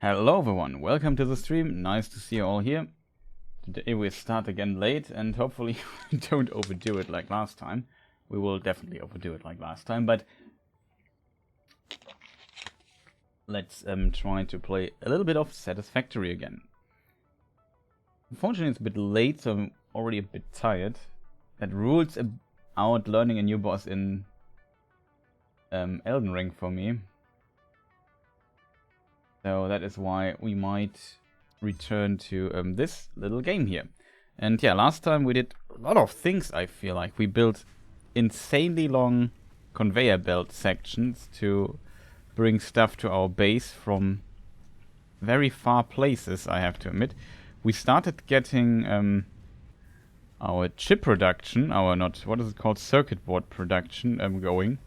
Hello everyone, welcome to the stream. Nice to see you all here. Today we start again late and hopefully we don't overdo it like last time. We will definitely overdo it like last time, but let's try to play a little bit of Satisfactory again. Unfortunately it's a bit late, so I'm already a bit tired. That rules out learning a new boss in Elden Ring for me. So that is why we might return to this little game here. And yeah, last time we did a lot of things, I feel like. We built insanely long conveyor belt sections to bring stuff to our base from very far places, I have to admit. We started getting our chip production, what is it called, circuit board production going.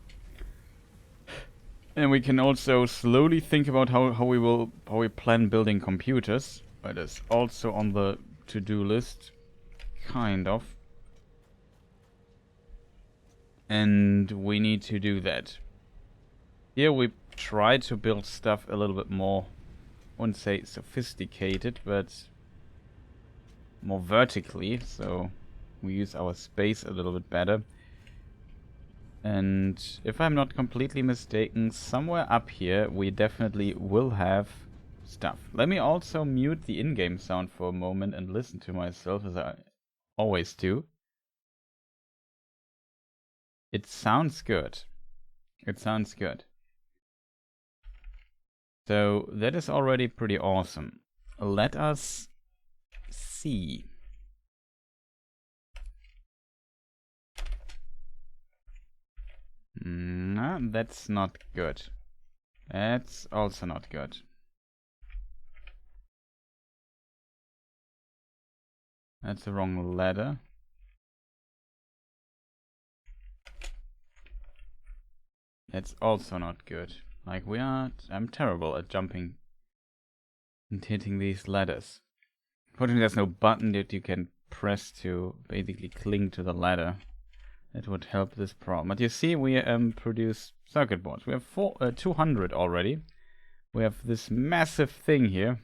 And we can also slowly think about how we plan building computers. It is also on the to-do list, kind of. And we need to do that. Here we try to build stuff a little bit more, I wouldn't say sophisticated, but more vertically. So we use our space a little bit better. And if I'm not completely mistaken, somewhere up here we definitely will have stuff. Let me also mute the in-game sound for a moment and listen to myself, as I always do. It sounds good. It sounds good. So that is already pretty awesome. Let us see. No, that's not good. That's also not good. That's the wrong ladder. That's also not good. Like I'm terrible at jumping and hitting these ladders. Fortunately, there's no button that you can press to basically cling to the ladder. That would help this problem. But you see, we produce circuit boards. We have 200 already. We have this massive thing here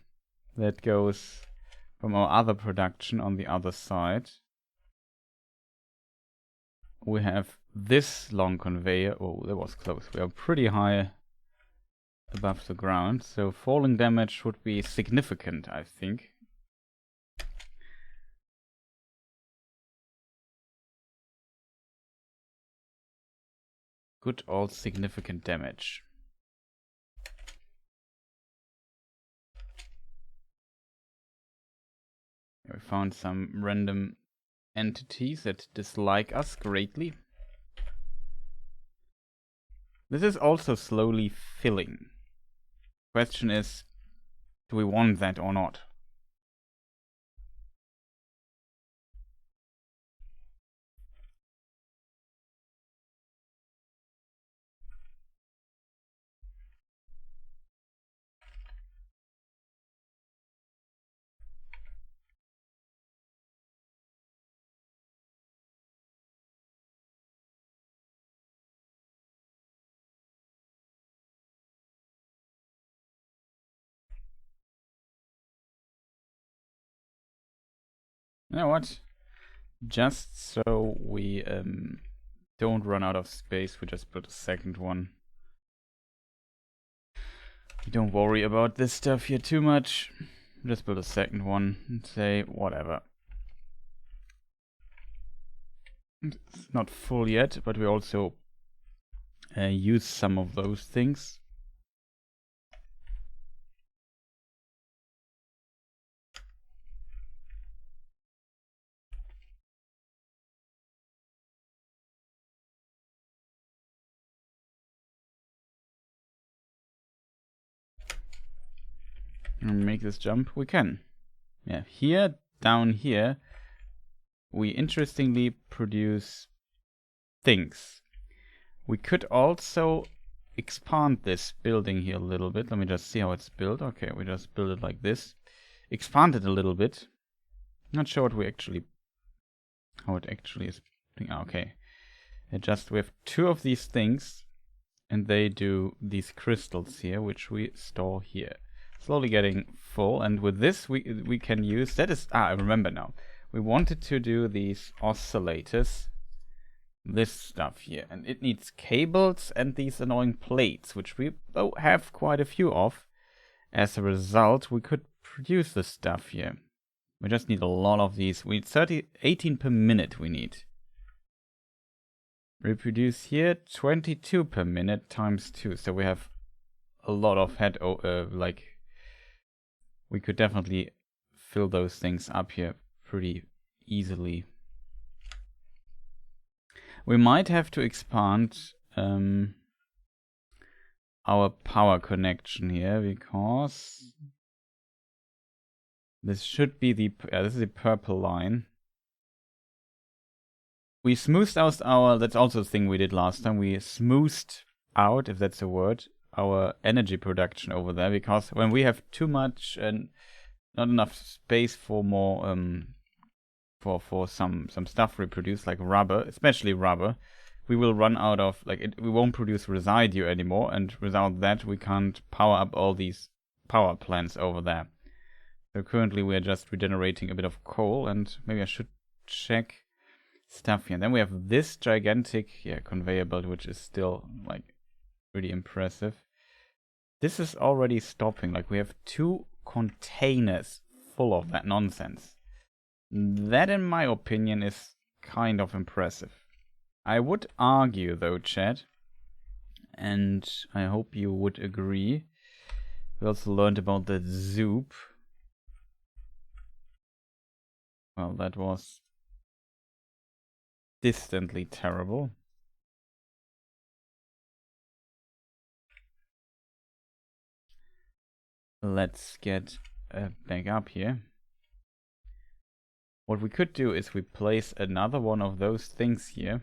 that goes from our other production on the other side. We have this long conveyor. Oh, that was close. We are pretty high above the ground, so falling damage would be significant, I think. Good old significant damage. We found some random entities that dislike us greatly. This is also slowly filling. Question is, do we want that or not? You know what? Just so we don't run out of space, we just put a second one. We don't worry about this stuff here too much. Just build a second one and say whatever. It's not full yet, but we also use some of those things. And make this jump, we can. Yeah, here, down here, we interestingly produce things. We could also expand this building here a little bit. Let me just see how it's built. Okay, we just build it like this. Expand it a little bit. Not sure what we actually, how it actually is. Okay, we have two of these things, and they do these crystals here, which we store here. slowly getting full, and with this we can use, that is, I remember now. We wanted to do these oscillators, this stuff here, and it needs cables and these annoying plates, which we have quite a few of. As a result, we could produce this stuff here. We just need a lot of these. We need 18 per minute we need. Reproduce here, 22 per minute times 2. So we have a lot of like, we could definitely fill those things up here pretty easily. We might have to expand our power connection here, because this should be the, this is the purple line. We smoothed out our, that's also a thing we did last time, we smoothed out, if that's a word, our energy production over there, because when we have too much and not enough space for more, for some stuff we produce, like rubber, especially rubber, we will run out of, like, we won't produce residue anymore, and without that we can't power up all these power plants over there. So currently we are just regenerating a bit of coal, and maybe I should check stuff here. And then we have this gigantic conveyor belt, which is still like really impressive. This is already stopping, like we have 2 containers full of that nonsense. That, in my opinion, is kind of impressive. I would argue though, chat, and I hope you would agree, we also learned about the Zoop. Well, that was distantly terrible. Let's get back up here. What we could do is we place another one of those things here.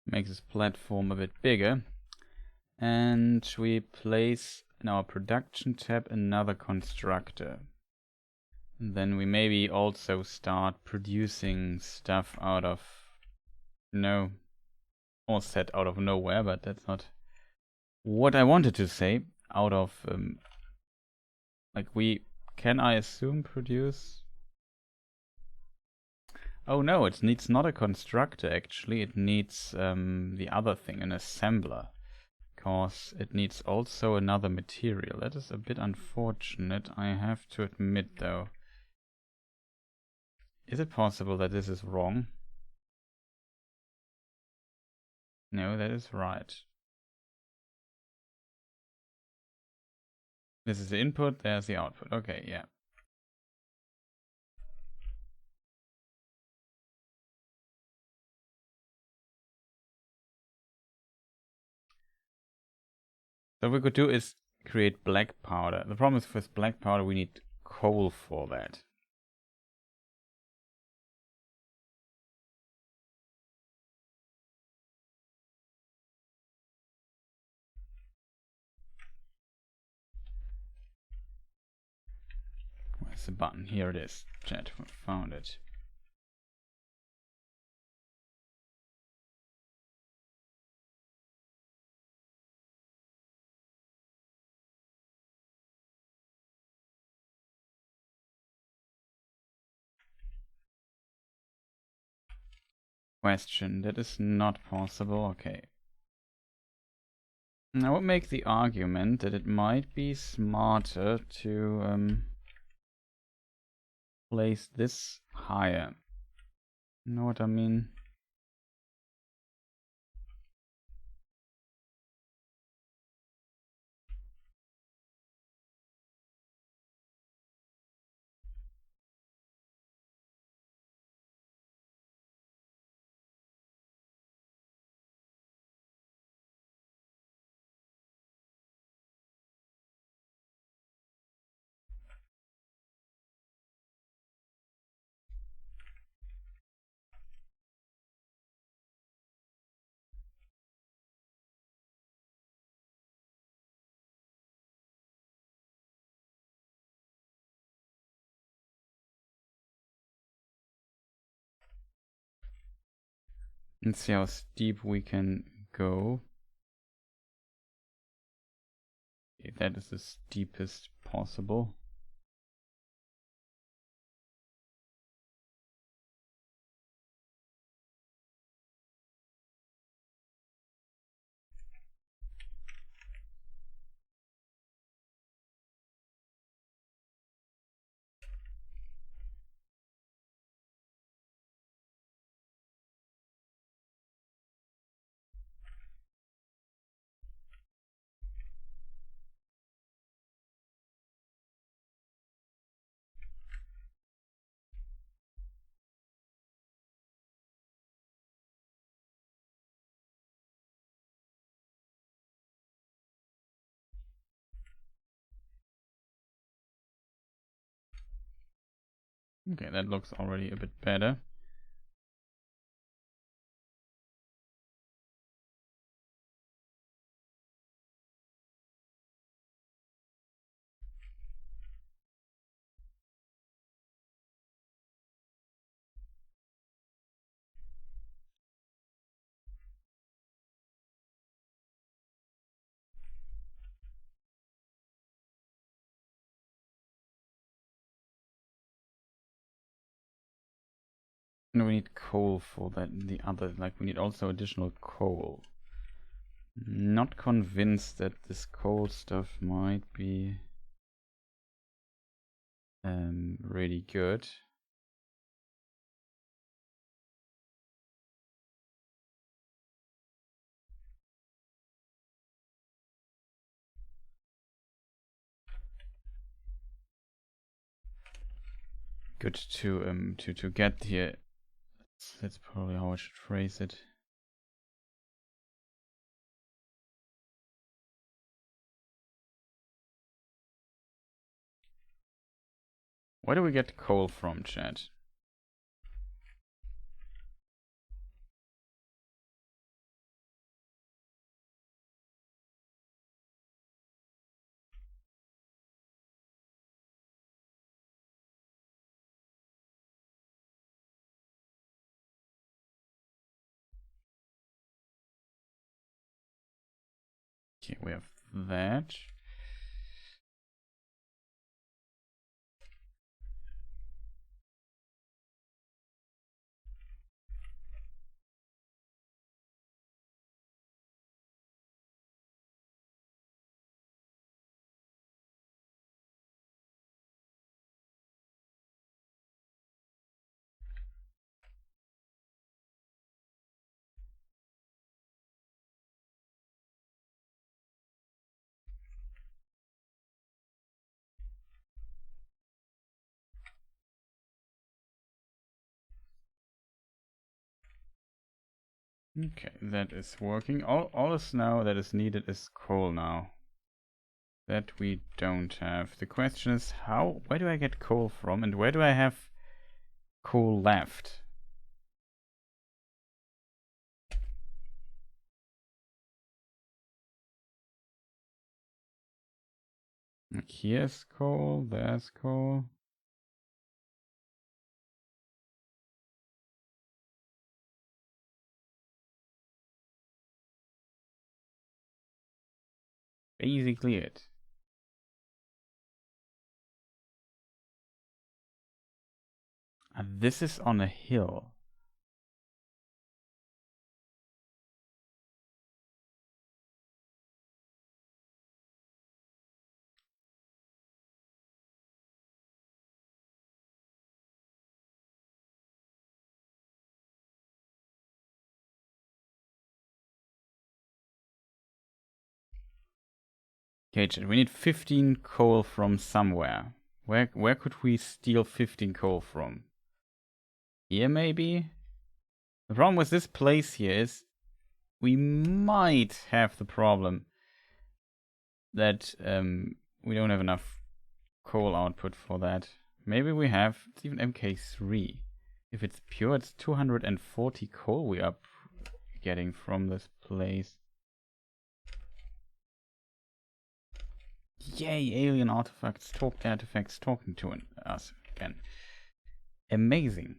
Make this platform a bit bigger. And we place in our production tab another constructor. And then we maybe also start producing stuff out of, no, almost said out of nowhere, but that's not what I wanted to say. Out of, like, we can, I assume, produce. Oh no, it needs not a constructor actually, it needs the other thing, an assembler. Because it needs also another material. That is a bit unfortunate, I have to admit though. Is it possible that this is wrong? No, that is right. This is the input, there's the output. Okay, yeah. So what we could do is create black powder. The problem is with black powder we need coal for that. Where's the button? Here it is. Chat, we found it. Question, that is not possible. Okay. I would make the argument that it might be smarter to place this higher. You know what I mean? Let's see how steep we can go. Okay, that is the steepest possible. Okay, that looks already a bit better. No, we need coal for that. The other, like, we need also additional coal. Not convinced that this coal stuff might be really good. Good to get here. That's probably how I should phrase it. Where do we get coal from, chat? Okay, we have that. Okay, that is working. All is now that is needed is coal now. That we don't have. The question is where do I get coal from and where do I have coal left? Like here's coal, there's coal. Basically it. And this is on a hill. Okay, we need 15 coal from somewhere. Where could we steal 15 coal from? Here maybe? The problem with this place here is we might have the problem that we don't have enough coal output for that. Maybe we have. It's even MK3. If it's pure, it's 240 coal we are getting from this place. Yay, alien artifacts talking to us again. Amazing.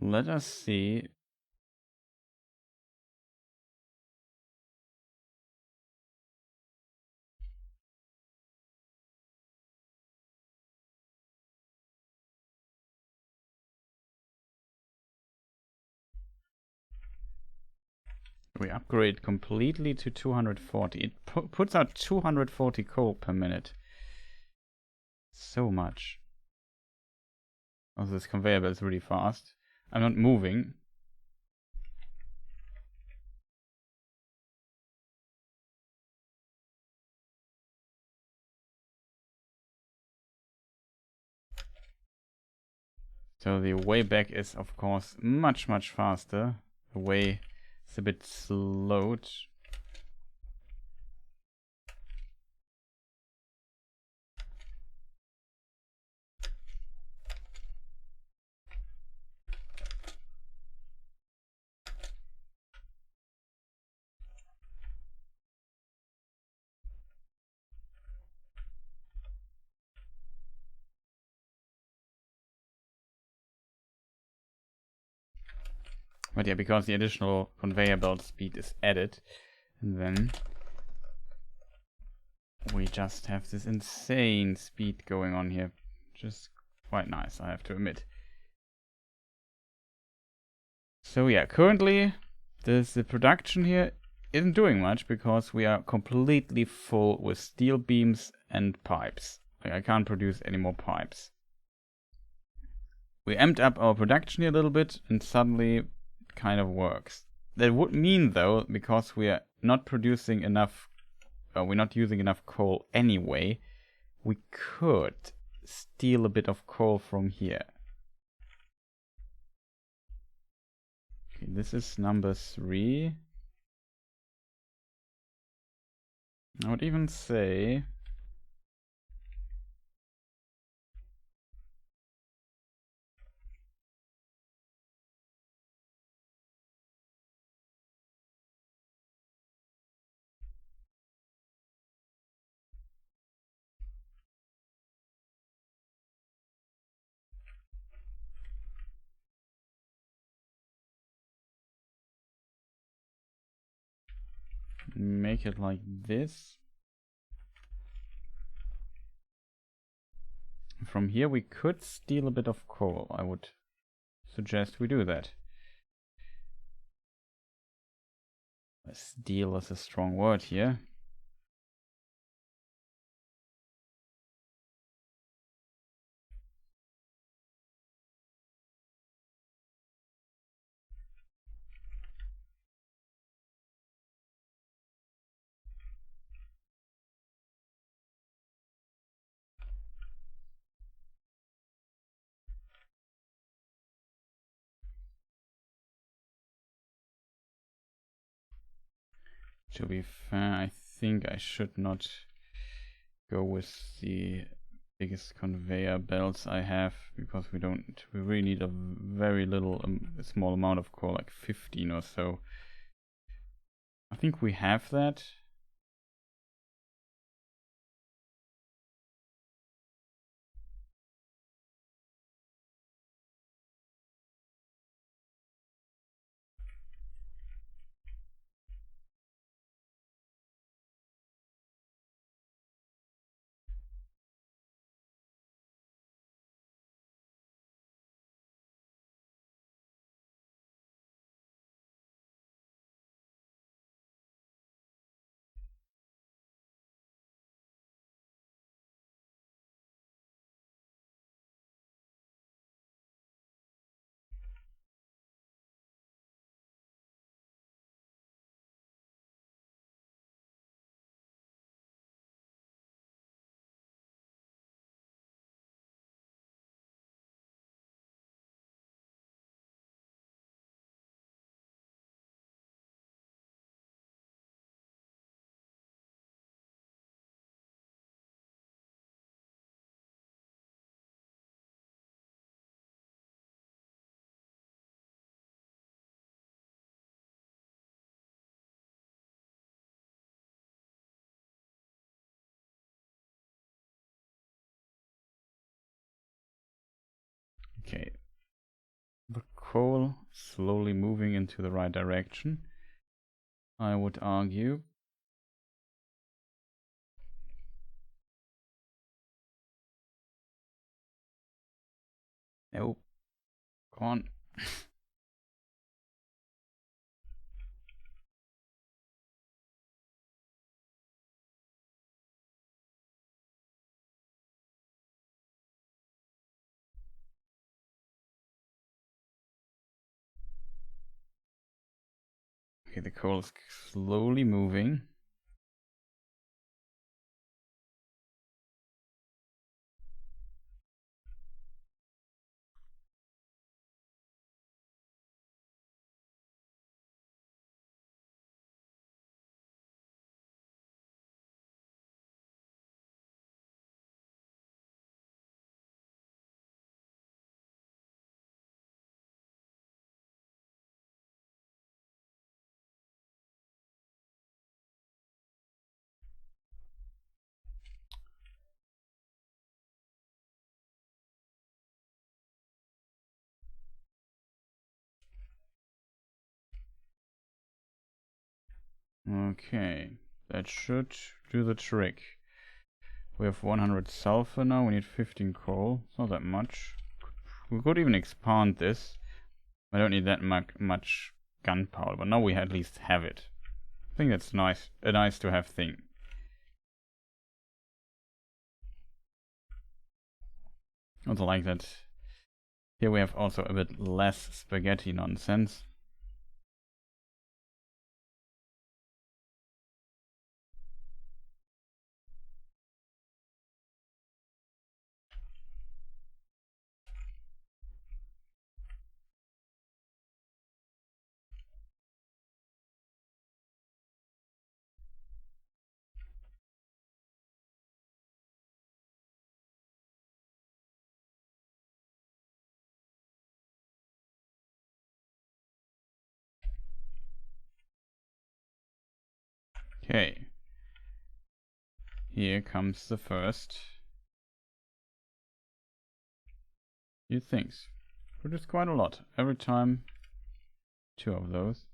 Let us see. We upgrade completely to 240. It puts out 240 coal per minute. So much. Also, this conveyor belt is really fast. I'm not moving. So the way back is, of course, much, much faster. The way is a bit slowed. But yeah, because the additional conveyor belt speed is added, and then we just have this insane speed going on here. Just quite nice, I have to admit. So yeah, currently the production here isn't doing much because we are completely full with steel beams and pipes. Like, I can't produce any more pipes. We amped up our production here a little bit and suddenly it kind of works. That would mean though, because we are not producing enough, we're not using enough coal anyway, we could steal a bit of coal from here. Okay, this is number 3. I would even say make it like this. From here we could steal a bit of coal. I would suggest we do that. Steal is a strong word here. To be fair, I think I should not go with the biggest conveyor belts I have, because we really need a very little, a small amount of coal, like 15 or so. I think we have that. Okay. The coal slowly moving into the right direction, I would argue. Nope. Come on. Okay, the coal is slowly moving. Okay, that should do the trick. We have 100 sulfur now, we need 15 coal. It's not that much. We could even expand this. I don't need that much gunpowder, but now we at least have it. I think that's nice, a nice to have thing. Also like that. Here we have also a bit less spaghetti nonsense. Okay. Here comes the first few things. Produce quite a lot. Every time, 2 of those.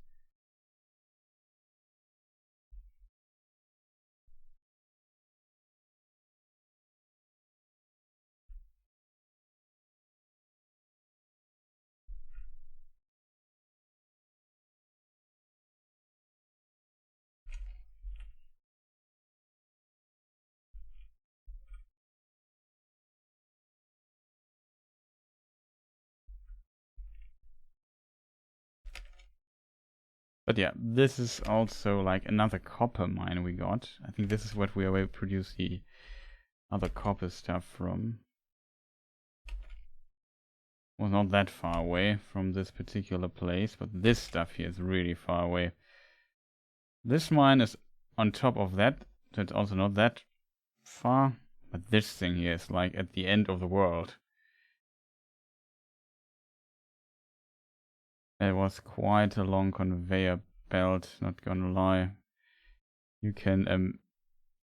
But yeah, this is also like another copper mine we got. I think this is what we are able to produce the other copper stuff from. Well, not that far away from this particular place, but this stuff here is really far away. This mine is on top of that, so it's also not that far. But this thing here is like at the end of the world. It was quite a long conveyor belt, not gonna lie. You can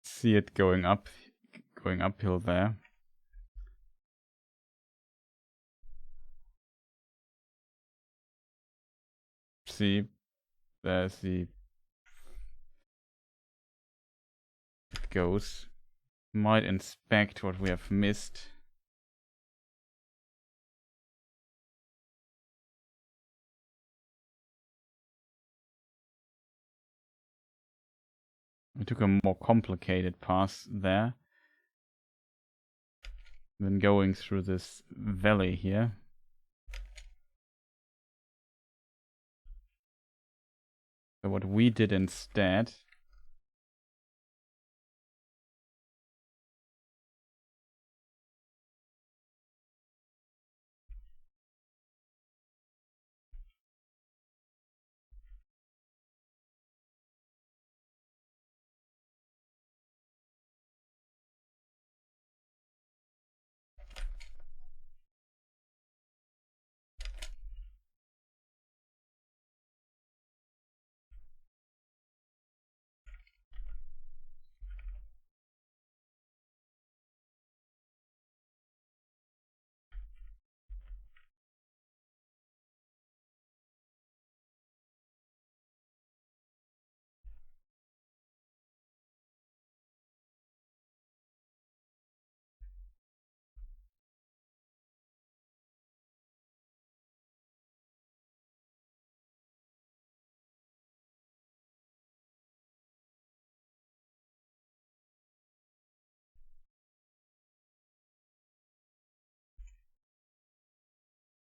see it going uphill there. See, there's the it goes. Might inspect what we have missed. We took a more complicated path there than going through this valley here. So what we did instead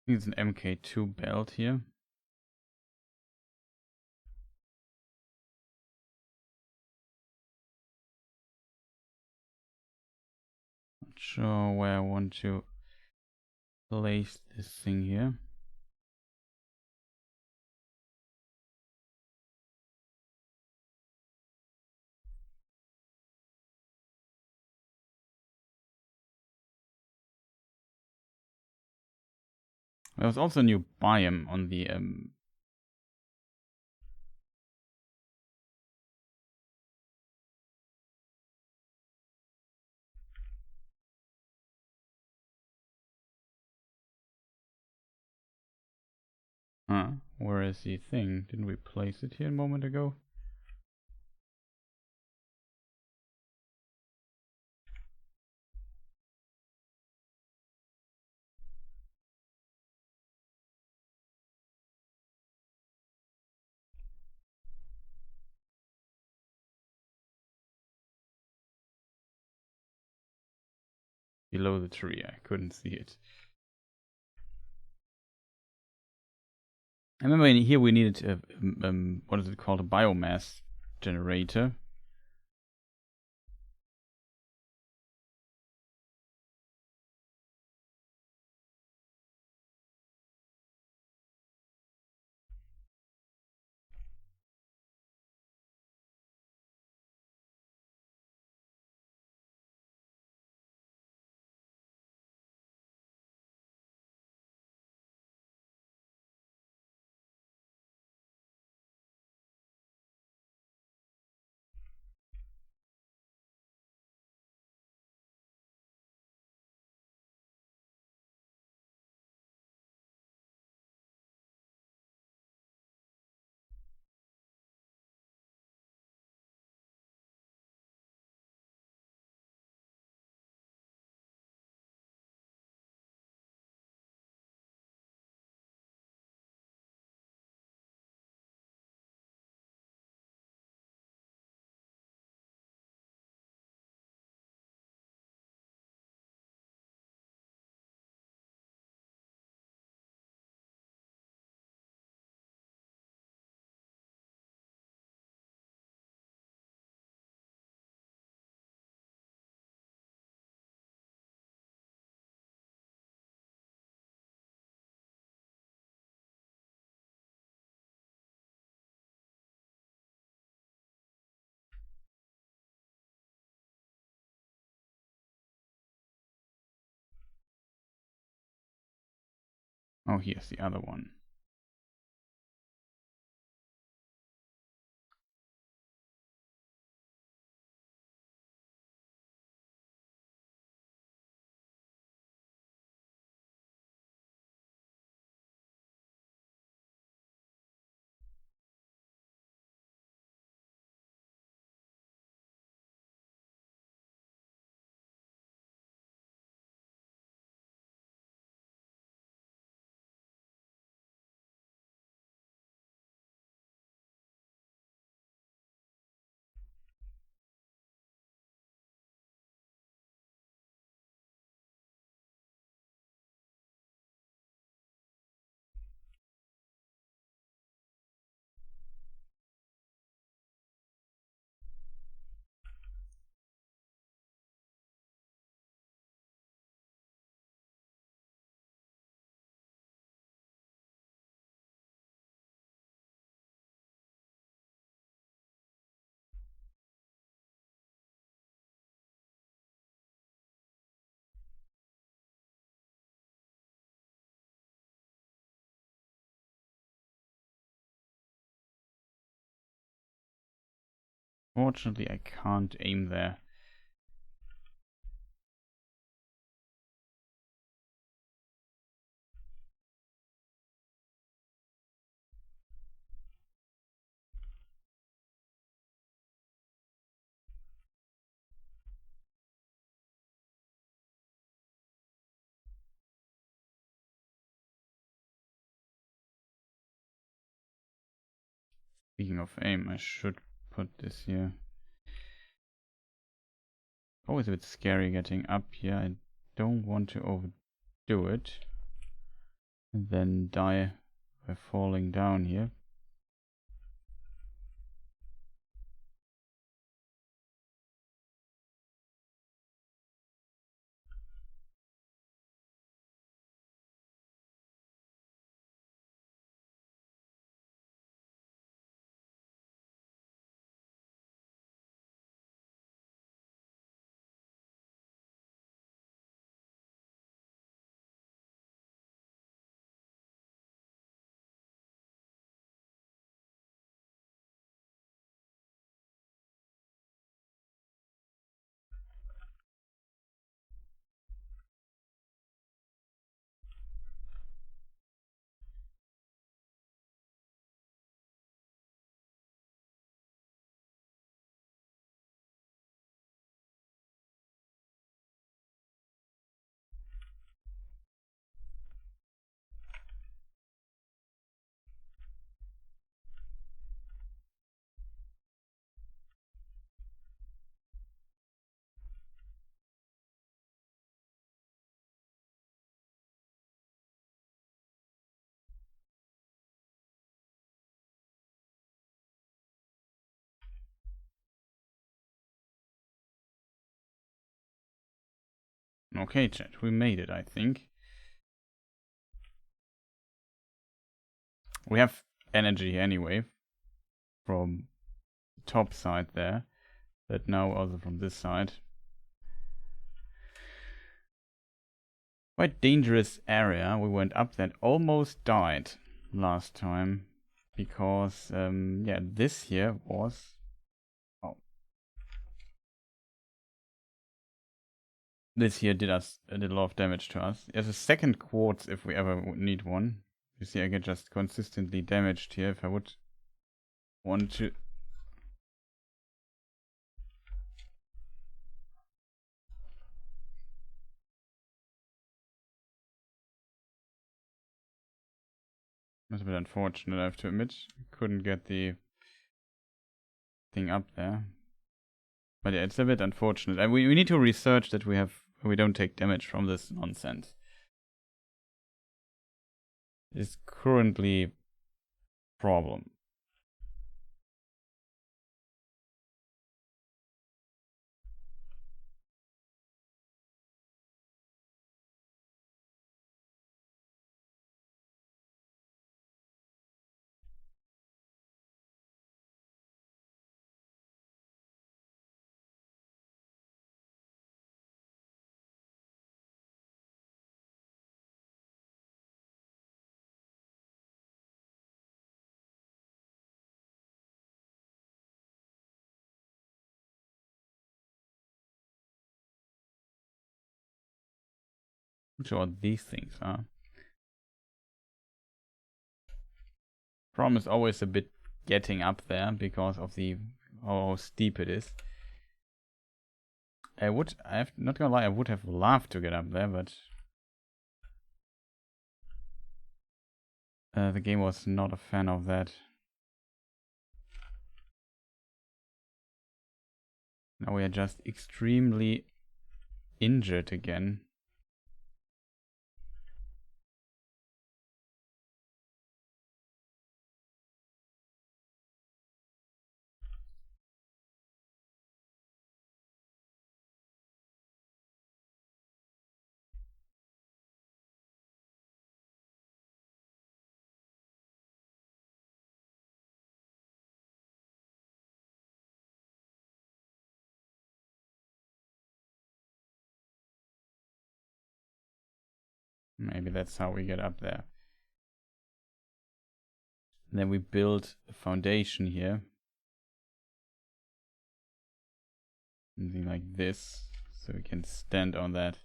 think it's an MK2 belt here. Not sure where I want to place this thing here. There was also a new biome on the where is the thing? Didn't we place it here a moment ago? Below the tree, I couldn't see it. I remember in here we needed a, what is it called, a biomass generator. Oh, here's the other one. Fortunately, I can't aim there. Speaking of aim, I should put this here. Always a bit scary getting up here. I don't want to overdo it. and then die by falling down here. Okay, chat, we made it, I think. We have energy anyway from the top side there, but now also from this side. Quite dangerous area. We went up that almost died last time because yeah, this here was this here did a lot of damage to us. There's a second quartz if we ever need one. You see, I get just consistently damaged here. If I would want to. That's a bit unfortunate, I have to admit. Couldn't get the thing up there. But yeah, it's a bit unfortunate. And we need to research that we don't take damage from this nonsense. It's currently a problem. Not sure what these things are. Problem is always a bit getting up there because of how steep it is. I'm not gonna lie, I would have loved to get up there, but the game was not a fan of that. Now we are just extremely injured again. Maybe that's how we get up there. And then we build a foundation here. Something like this, so we can stand on that.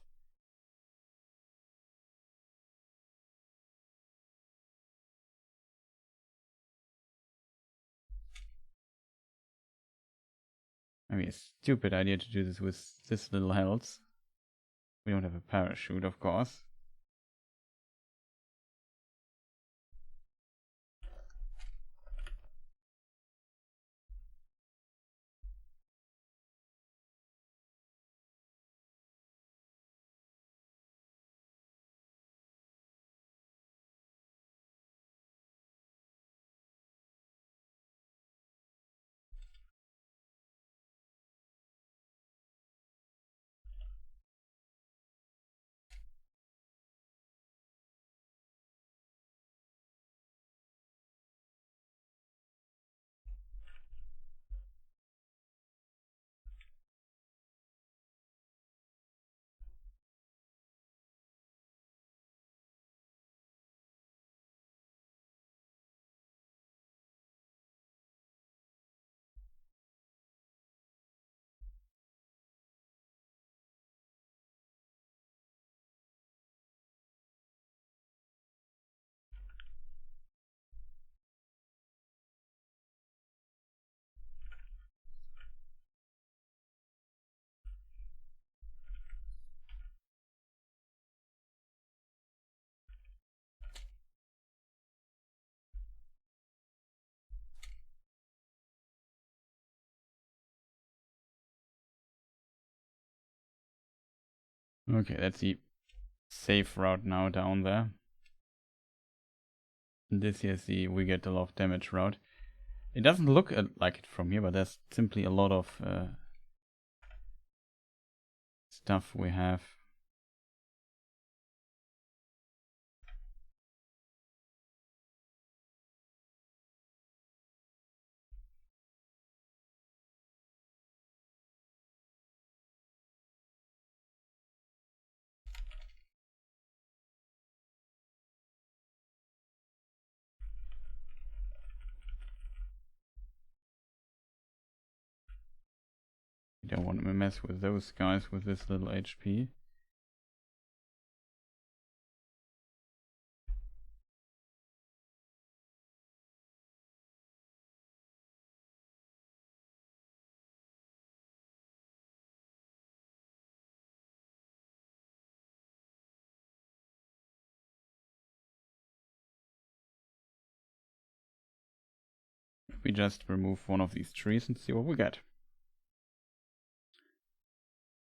I mean, a stupid idea to do this with this little health. We don't have a parachute, of course. Okay, that's the safe route now down there. And this here is the we get a lot of damage route. It doesn't look like it from here, but there's simply a lot of stuff we have. You don't want to mess with those guys with this little HP. We just remove one of these trees and see what we get.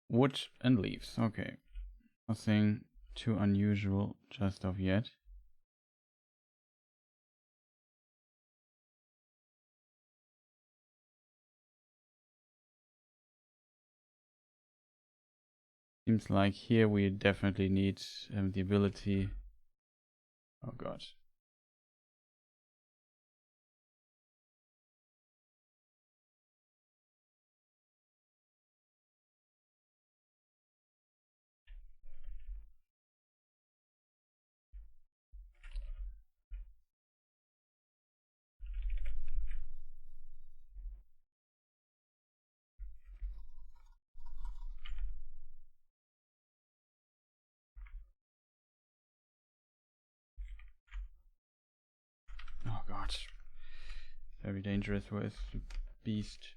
Wood and leaves, okay. Nothing too unusual just of yet. Seems like here we definitely need the ability. Oh god. Oh god. Very dangerous with the beast.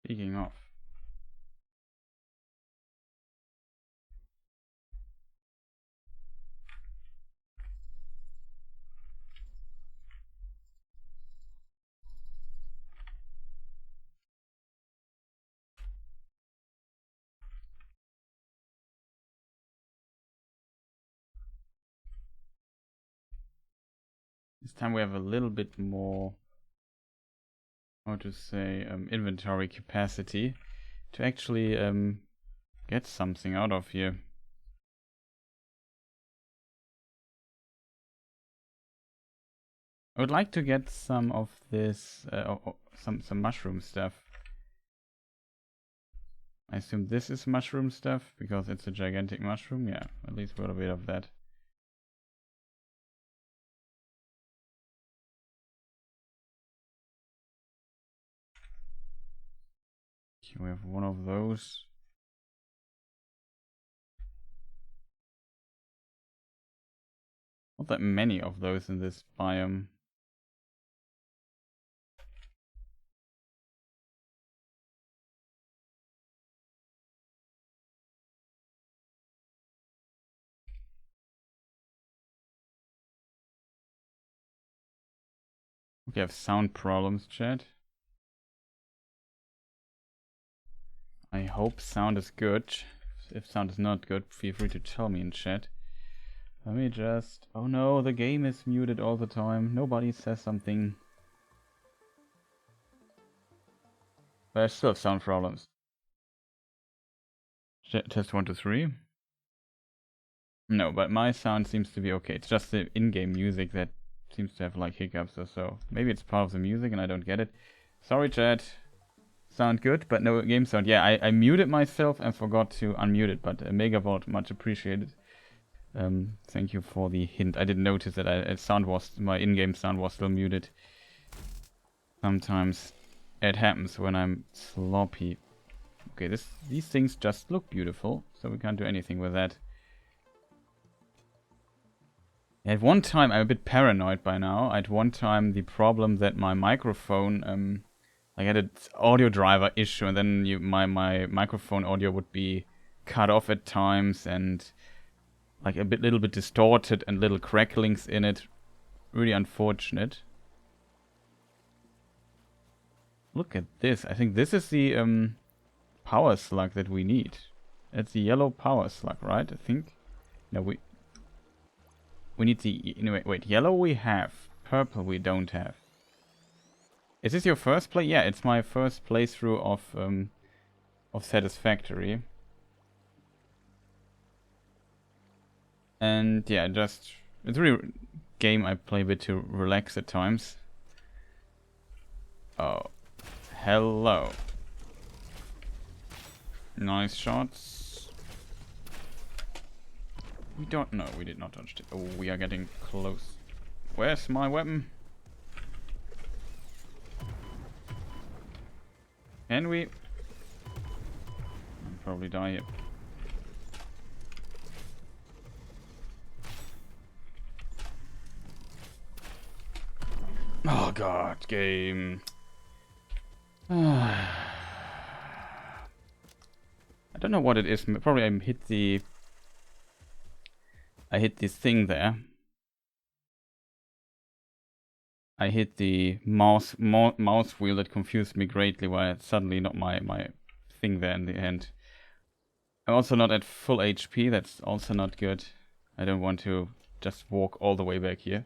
Speaking of. This time we have a little bit more, how to say, inventory capacity to actually get something out of here. I would like to get some of this, some mushroom stuff. I assume this is mushroom stuff because it's a gigantic mushroom. Yeah, at least a little bit of that. We have one of those. Not that many of those in this biome. We have sound problems, chat. I hope sound is good. If sound is not good, feel free to tell me in chat. Let me just... Oh no, the game is muted all the time. Nobody says something. But I still have sound problems. Test 1, 2, 3. No, but my sound seems to be okay. It's just the in-game music that seems to have like hiccups or so. Maybe it's part of the music and I don't get it. Sorry, chat. sound good, but no game sound. Yeah, I muted myself and forgot to unmute it, but Megavolt, much appreciated. Thank you for the hint. I didn't notice that my in-game sound was still muted. Sometimes it happens when I'm sloppy. Okay, these things just look beautiful, so we can't do anything with that. At one time, I'm a bit paranoid by now. At one time, the problem that my microphone, I had an audio driver issue, and then my microphone audio would be cut off at times, and like little bit distorted, and little cracklings in it. Really unfortunate. Look at this. I think this is the power slug that we need. It's the yellow power slug, right? I think. No, we need the... Anyway, wait. Yellow we have. Purple we don't have. Is this your first play? Yeah, it's my first playthrough of Satisfactory. And yeah, it's a really game I play a bit to relax at times. Oh. Hello. Nice shots. We don't know. We did not touch it. Oh, we are getting close. Where's my weapon? Can we? I'll probably die here. Oh god, game. I don't know what it is. Probably I hit this thing there. I hit the mouse wheel that confused me greatly. Why it's suddenly not my thing there in the end. I'm also not at full HP. That's also not good. I don't want to just walk all the way back here.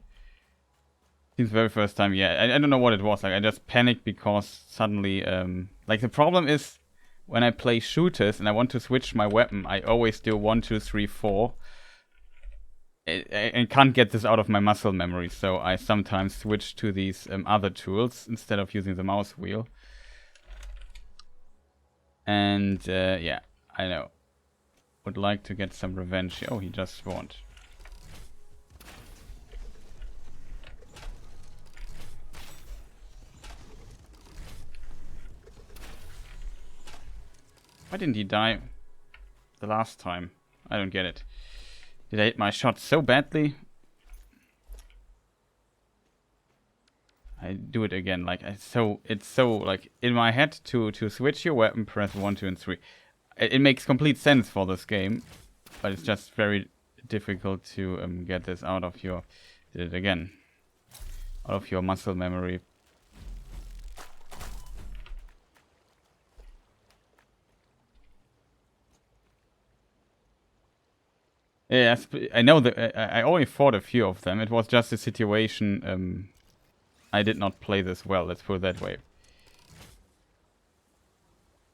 Seems very first time. Yeah, I don't know what it was. Like I just panicked because suddenly, like the problem is when I play shooters and I want to switch my weapon, I always do 1, 2, 3, 4. I can't get this out of my muscle memory, so I sometimes switch to these other tools instead of using the mouse wheel. And yeah, I know. Would like to get some revenge. Oh, he just spawned. Why didn't he die the last time? I don't get it. Did I hit my shot so badly? I do it again. Like it's so like in my head to switch your weapon, press 1, 2, and 3. It makes complete sense for this game, but it's just very difficult to get this out of your out of your muscle memory. Yes, I know that I only fought a few of them. It was just a situation. I did not play this well. Let's put it that way.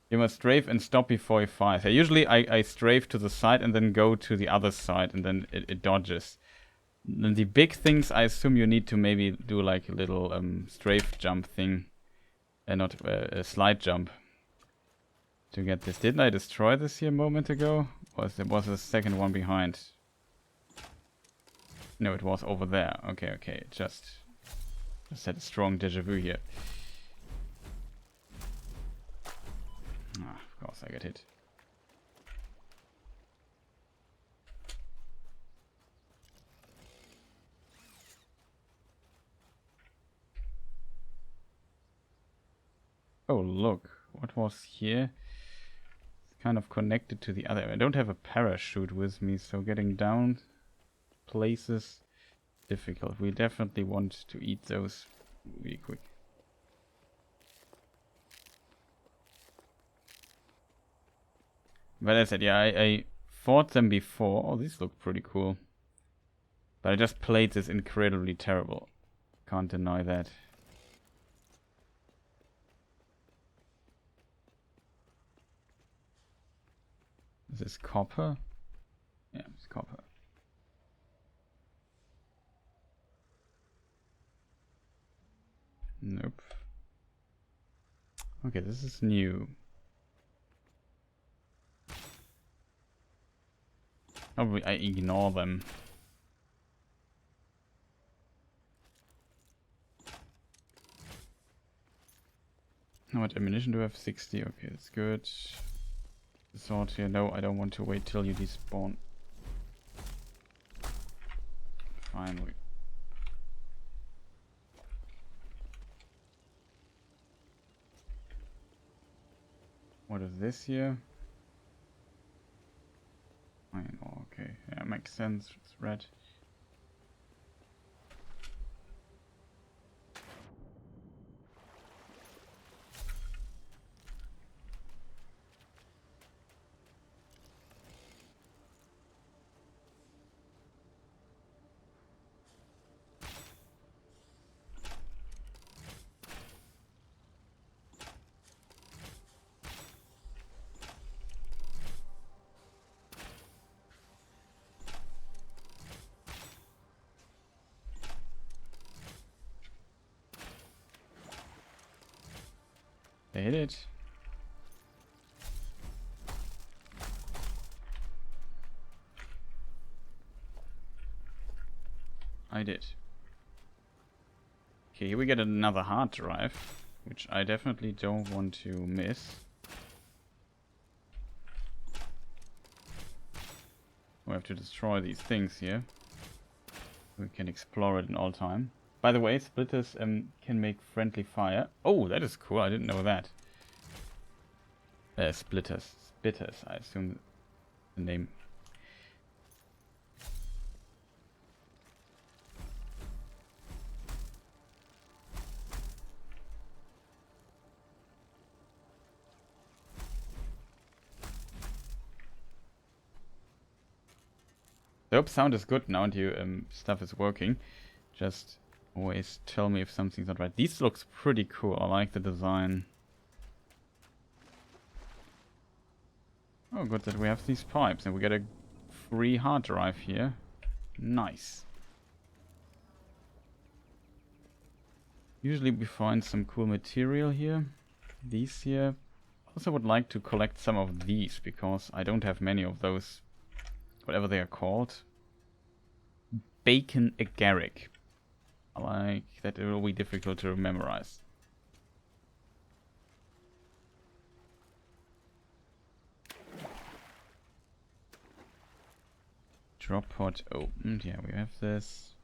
You must strafe and stop before you fire. So usually I strafe to the side and then go to the other side, and then it dodges. Then the big things, I assume you need to maybe do like a little strafe jump thing, and not a slide jump to get this. Didn't I destroy this here a moment ago? Was the second one behind? No, it was over there. Okay. Just had a strong déjà vu here. Ah, of course I get hit. Oh, look. What was here? It's kind of connected to the other. I don't have a parachute with me, so getting down places difficult. We definitely want to eat those really quick. But as I said, yeah, I fought them before. Oh, these look pretty cool. But I just played this incredibly terrible. Can't deny that. Is this copper? Yeah, it's copper. Nope. Okay, this is new. Probably I ignore them. How much ammunition do I have? 60. Okay, that's good. The sword here. No, I don't want to wait till you despawn. Finally. What is this here? Iron ore, okay. Yeah, makes sense. It's red. They hit it. I did. Okay, here we get another hard drive, which I definitely don't want to miss. We have to destroy these things here. We can explore it in all time. By the way, splitters can make friendly fire. Oh, that is cool. I didn't know that. Splitters. Spitters, I assume the name. I hope sound is good now and your stuff is working. Just always tell me if something's not right. These looks pretty cool. I like the design. Oh, good that we have these pipes and we get a free hard drive here. Nice. Usually we find some cool material here. These here. Also would like to collect some of these because I don't have many of those. Whatever they are called. Bacon agaric. I like that it will be difficult to memorize. Drop pod opened. Yeah, we have this.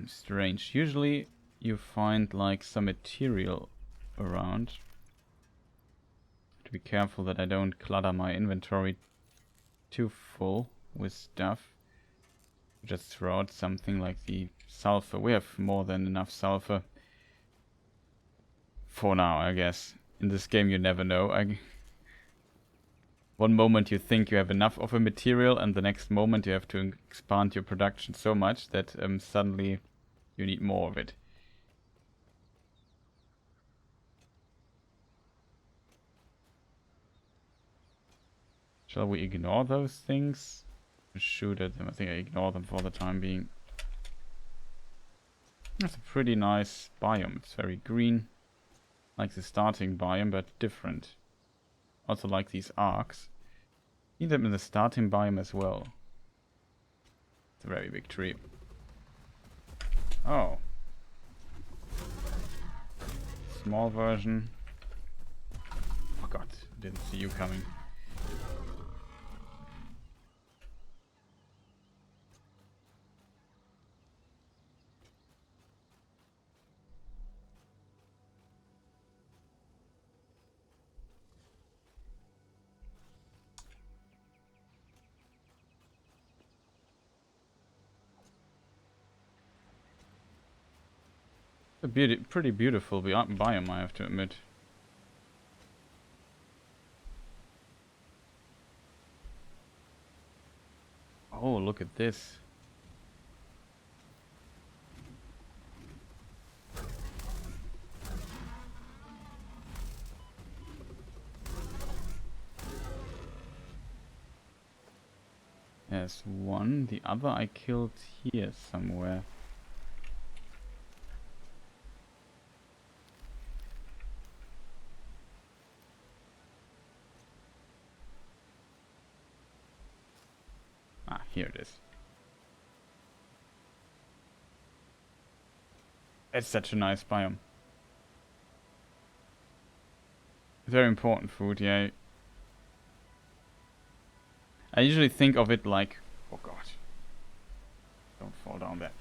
Strange. Usually you find like some material around. To be careful that I don't clutter my inventory too full with stuff. Just throw out something like the sulfur. We have more than enough sulfur. For now, I guess. In this game you never know. One moment you think you have enough of a material and the next moment you have to expand your production so much that suddenly you need more of it. Shall we ignore those things? Shoot at them. I think I ignore them for the time being. That's a pretty nice biome. It's very green. Like the starting biome, but different. Also like these arcs. Need them in the starting biome as well. It's a very big tree. Oh. Small version. Oh god, didn't see you coming. A pretty beautiful biome, I have to admit. Oh, look at this. There's one. The other I killed here somewhere. Here it is. It's such a nice biome. Very important food, yeah. I usually think of it like, oh god, don't fall down there,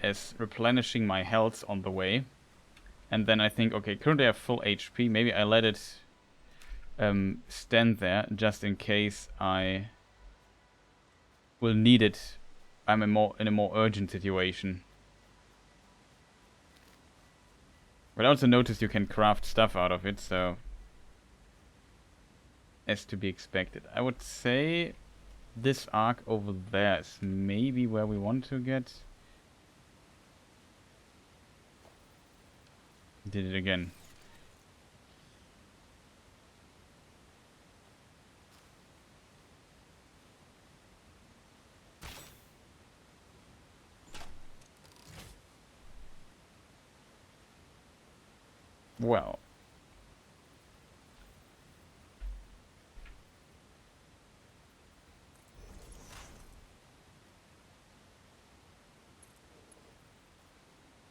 as replenishing my health on the way. And then I think, okay, currently I have full HP, maybe I let it stand there just in case I will need it. I'm in a more urgent situation. But I also noticed you can craft stuff out of it, so as to be expected. I would say this arc over there is maybe where we want to get. Did it again. Well.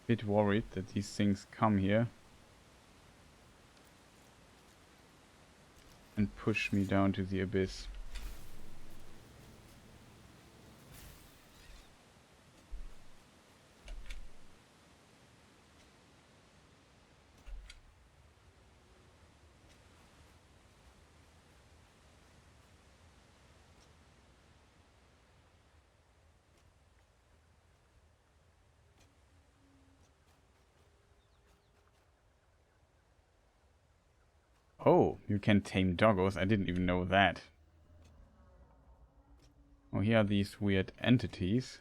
Bit worried that these things come here and push me down to the abyss. Oh, you can tame doggos. I didn't even know that. Oh, here are these weird entities.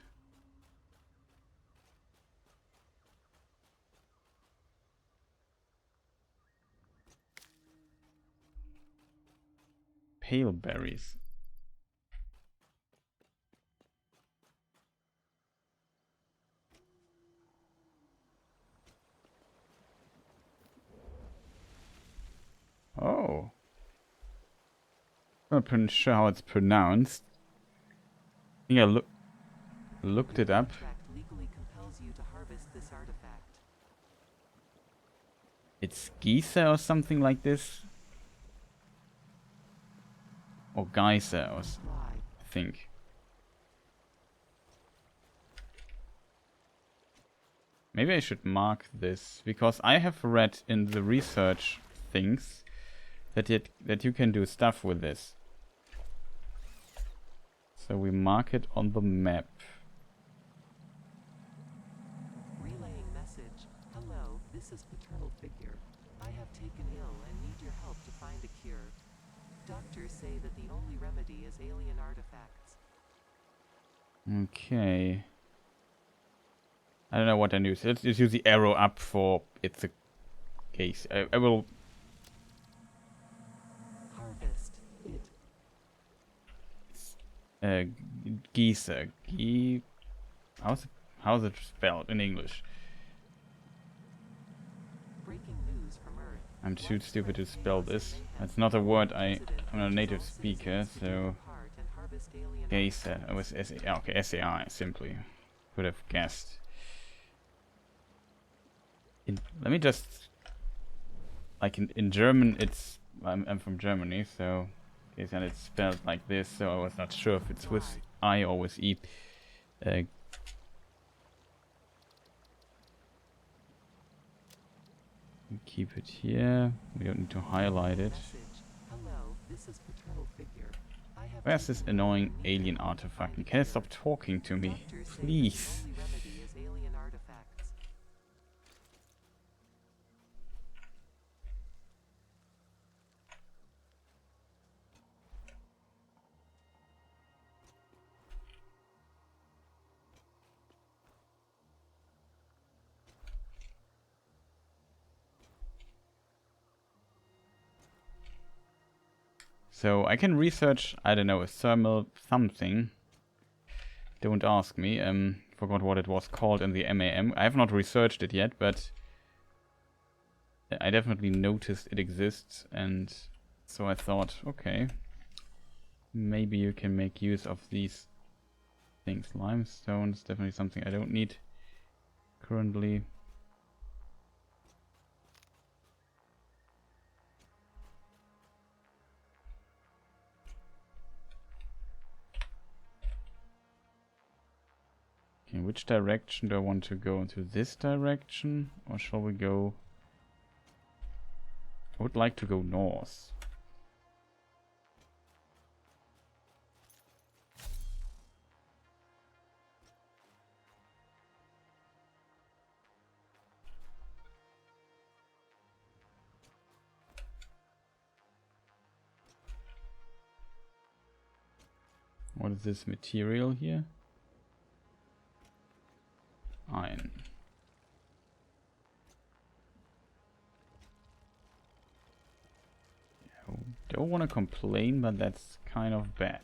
Pale berries. Oh. I'm not sure how it's pronounced. I think I looked it up. Legally compels you to harvest this artifact. It's Geyser or something like this. Or Geyser, or I think. Maybe I should mark this, because I have read in the research things that you can do stuff with this. So we mark it on the map. Relaying message. Hello, this is paternal figure. I have taken ill and need your help to find a cure. Doctors say that the only remedy is alien artifacts. Okay. I don't know what I use. Let's just use the arrow up for it's a case. I will. Harvest it. Geyser. How's it spelled in English? Breaking news from Earth. I'm too stupid to spell this. It's not a word I'm not a native speaker, so Geyser. It was okay, S-A-I simply. Could have guessed. Let me just like in German it's I'm from Germany, so okay, and it's spelled like this, so I was not sure if it's with I or with E. Keep it here. We don't need to highlight it. Hello, this is paternal figure. Where's this annoying alien artifact? Can it stop talking to me? Please. So I can research, I don't know, a thermal something. Don't ask me. Forgot what it was called in the MAM. I have not researched it yet, but I definitely noticed it exists, and so I thought, okay, maybe you can make use of these things. Limestone is definitely something I don't need currently. In which direction do I want to go? Into this direction? Or shall we go... I would like to go north. What is this material here? Iron. Don't want to complain, but that's kind of bad.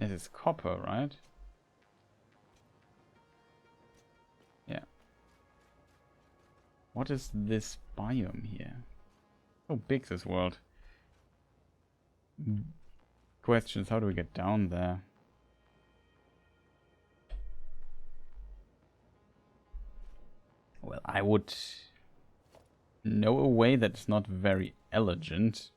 This is copper, right? Yeah. What is this biome here? How big this world? Questions, how do we get down there? Well, I would know a way that's not very elegant.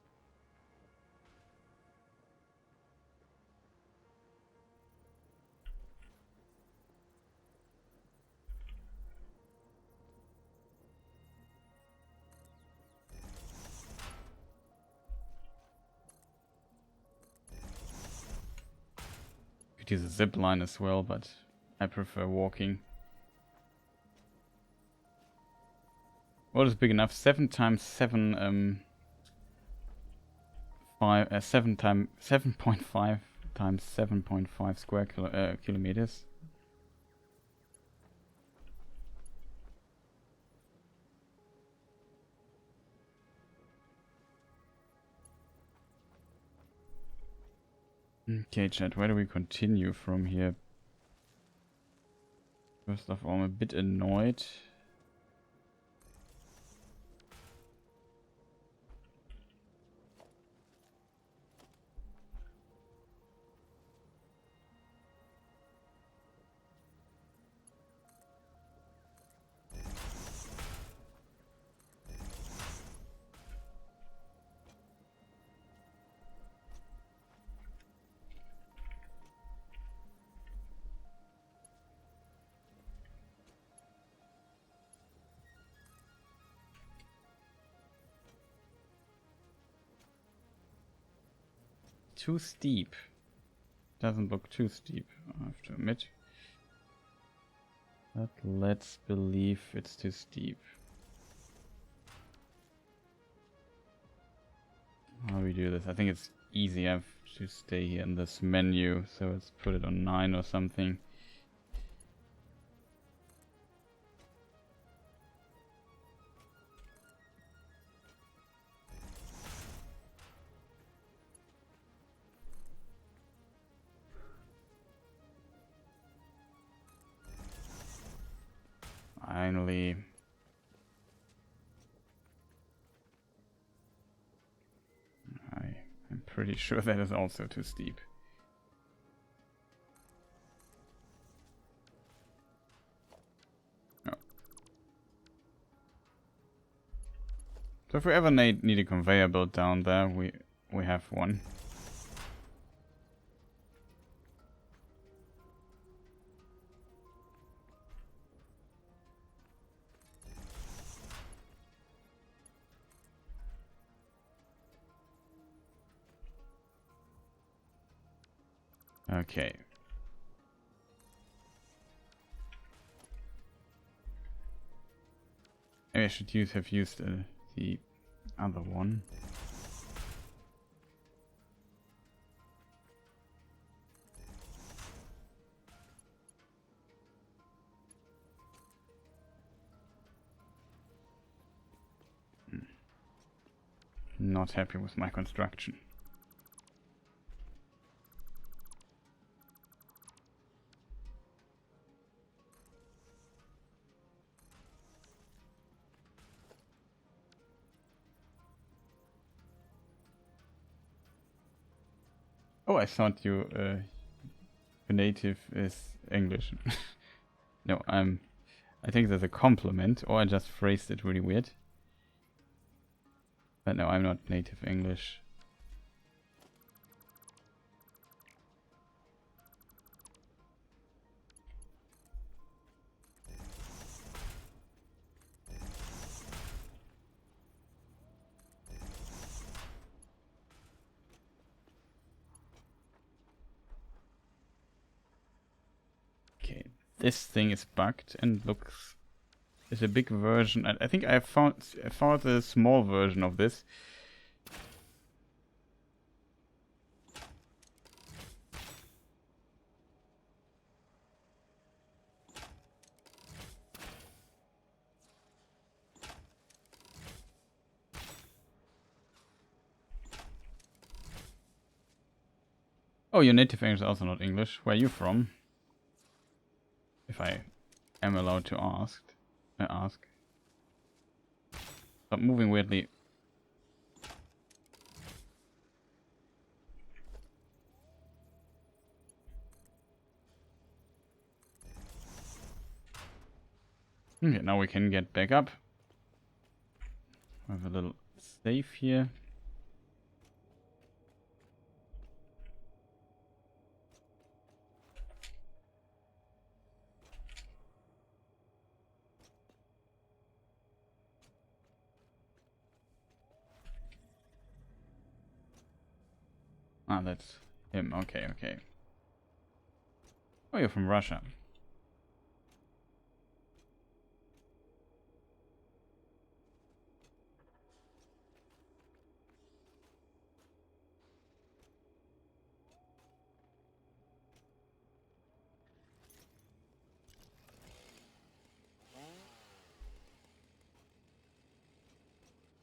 Could use a zip line as well, but I prefer walking. What is big enough? 7 times 7 7.5 times 7.5 square kilometers. Okay, chat, where do we continue from here? First of all, I'm a bit annoyed. Too steep. Doesn't look too steep, I have to admit. But let's believe it's too steep. How do we do this? I think it's easy. I have to stay here in this menu, so let's put it on 9 or something. Finally. I'm pretty sure that is also too steep. Oh. So if we ever need a conveyor belt down there, we have one. Okay. Maybe I should have used the other one. not happy with my construction. Oh, I thought you your native is English. No, I think that's a compliment, or I just phrased it really weird. But no, I'm not native English. Okay, this thing is bugged and looks... It's a big version. I think I found a small version of this. Oh, your native English is also not English. Where are you from? If I am allowed to ask. Stop moving weirdly. Okay, now we can get back up. We have a little save here. Ah, that's him. Okay, okay. Oh, you're from Russia.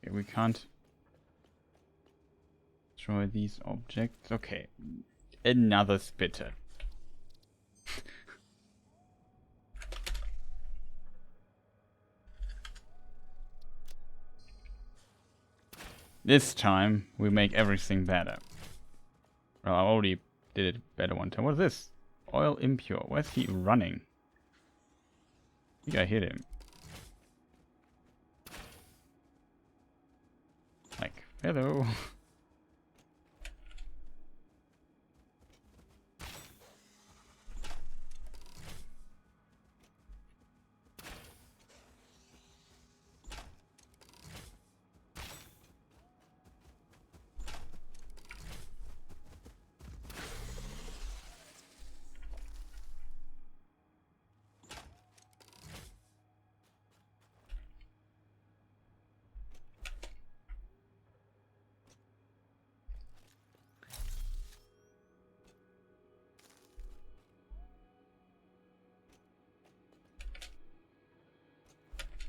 Okay, we can't destroy these objects. Okay. Another spitter. This time we make everything better. Well, I already did it better one time. What is this? Oil impure. Where's he running? I think I hit him. Like, hello.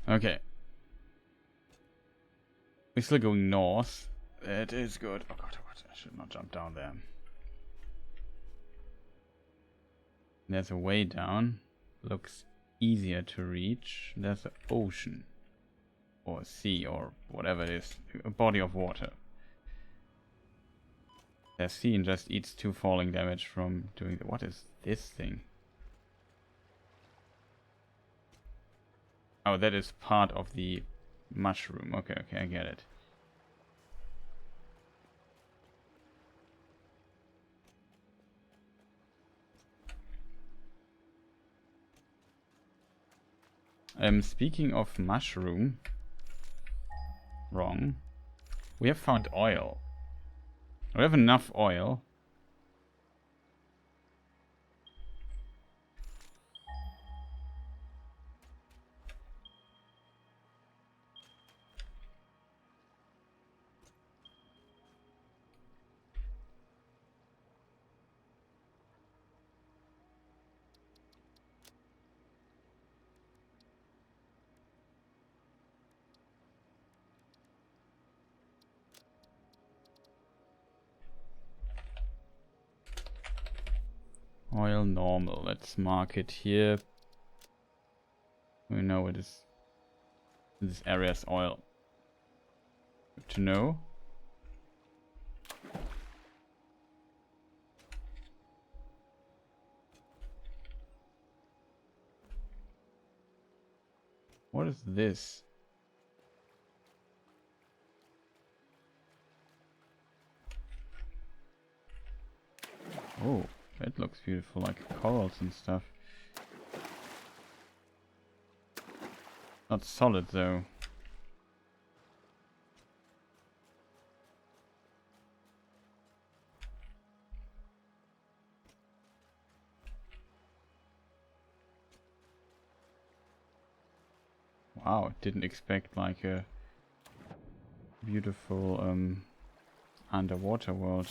Okay. We're still going north. That is good. Oh god, I should not jump down there. There's a way down. Looks easier to reach. There's an ocean. Or a sea, or whatever it is. A body of water. The sea and just eats 2 falling damage from doing the... What is this thing? Oh, that is part of the mushroom. Okay, okay, I get it. Speaking of mushroom... Wrong. We have found oil. We have enough oil. Oil normal. Let's mark it here. We know it is. This area is oil. Good to know. What is this? Oh, that looks beautiful, like corals and stuff. Not solid though. Wow, didn't expect like a beautiful underwater world.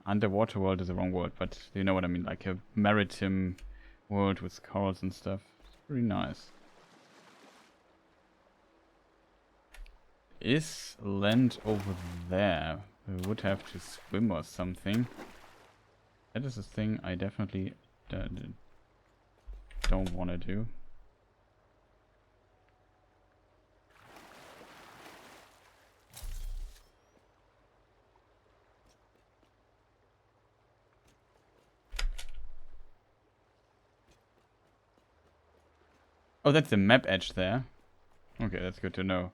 Underwater world is the wrong word, but you know what I mean, like a maritime world with corals and stuff. It's pretty nice. Is land over there? We would have to swim or something. That is a thing I definitely don't want to do. Oh, that's the map edge there. Okay, that's good to know.